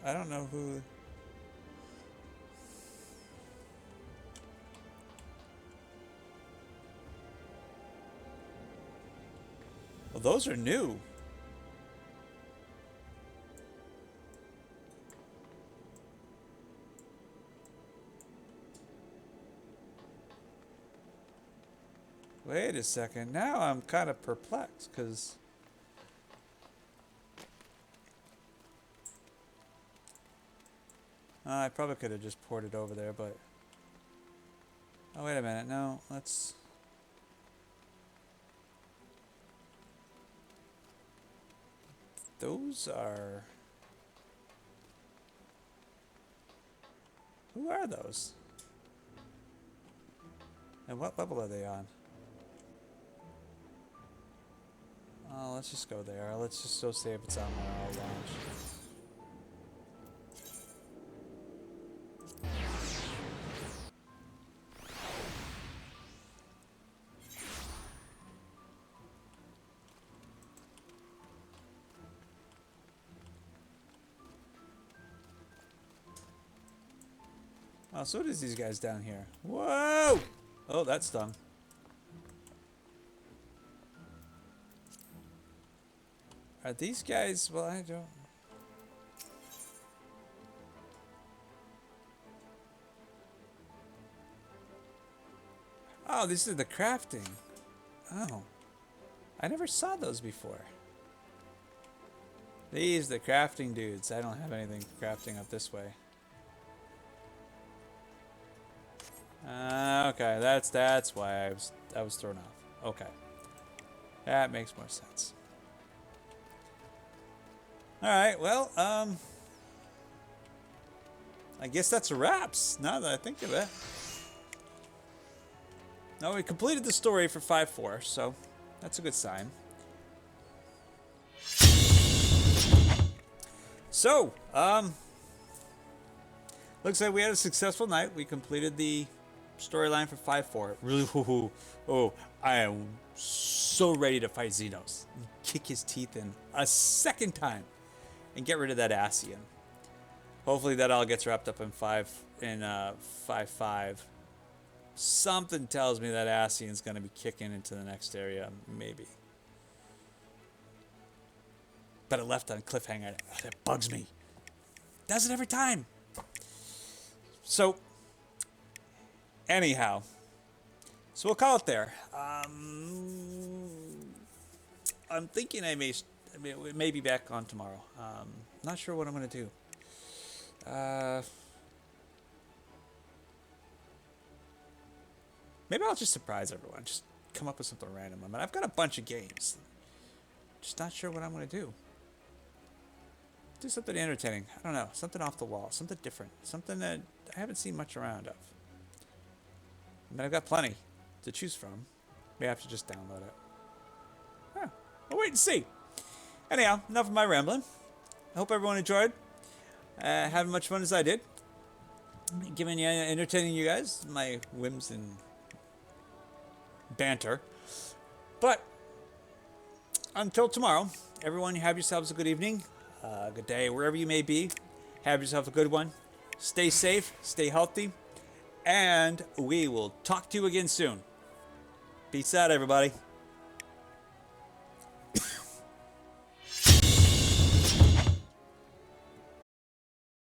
I don't know who... Well, those are new. Wait a second. Now I'm kind of perplexed because... I probably could have just ported over there, but... Oh, wait a minute. No, let's... Those are... Who are those? And what level are they on? Oh, let's just go there. Let's just go see if it's on our launch. Oh, so does these guys down here. Whoa! Oh, that stung. Are these guys... Well, I don't... Oh, this is the crafting. Oh. I never saw those before. These, the crafting dudes. I don't have anything for crafting up this way. Okay, that's why I was thrown off. Okay. That makes more sense. Alright, well, I guess that's a wraps, now that I think of it. Now we completed the story for 5-4, so that's a good sign. So, looks like we had a successful night. We completed the storyline for 5-4. Really, oh, I am so ready to fight Xenos. Kick his teeth in a second time. And get rid of that Ascian. Hopefully that all gets wrapped up in 5-5. Something tells me that Ascian's going to be kicking into the next area. Maybe. But it left on cliffhanger. That bugs me. Does it every time. So, anyhow. So we'll call it there. I'm thinking I may be back on tomorrow. Not sure what I'm going to do. Maybe I'll just surprise everyone. Just come up with something random. I mean, I've got a bunch of games. Just not sure what I'm going to do. Do something entertaining. I don't know. Something off the wall. Something different. Something that I haven't seen much around of. I mean, I've got plenty to choose from. May have to just download it. Huh. We'll wait and see. Anyhow, enough of my rambling. I hope everyone enjoyed. Having much fun as I did. Entertaining you guys. My whims and banter. But until tomorrow, everyone have yourselves a good evening. Good day, wherever you may be. Have yourself a good one. Stay safe. Stay healthy. And we will talk to you again soon. Peace out, everybody.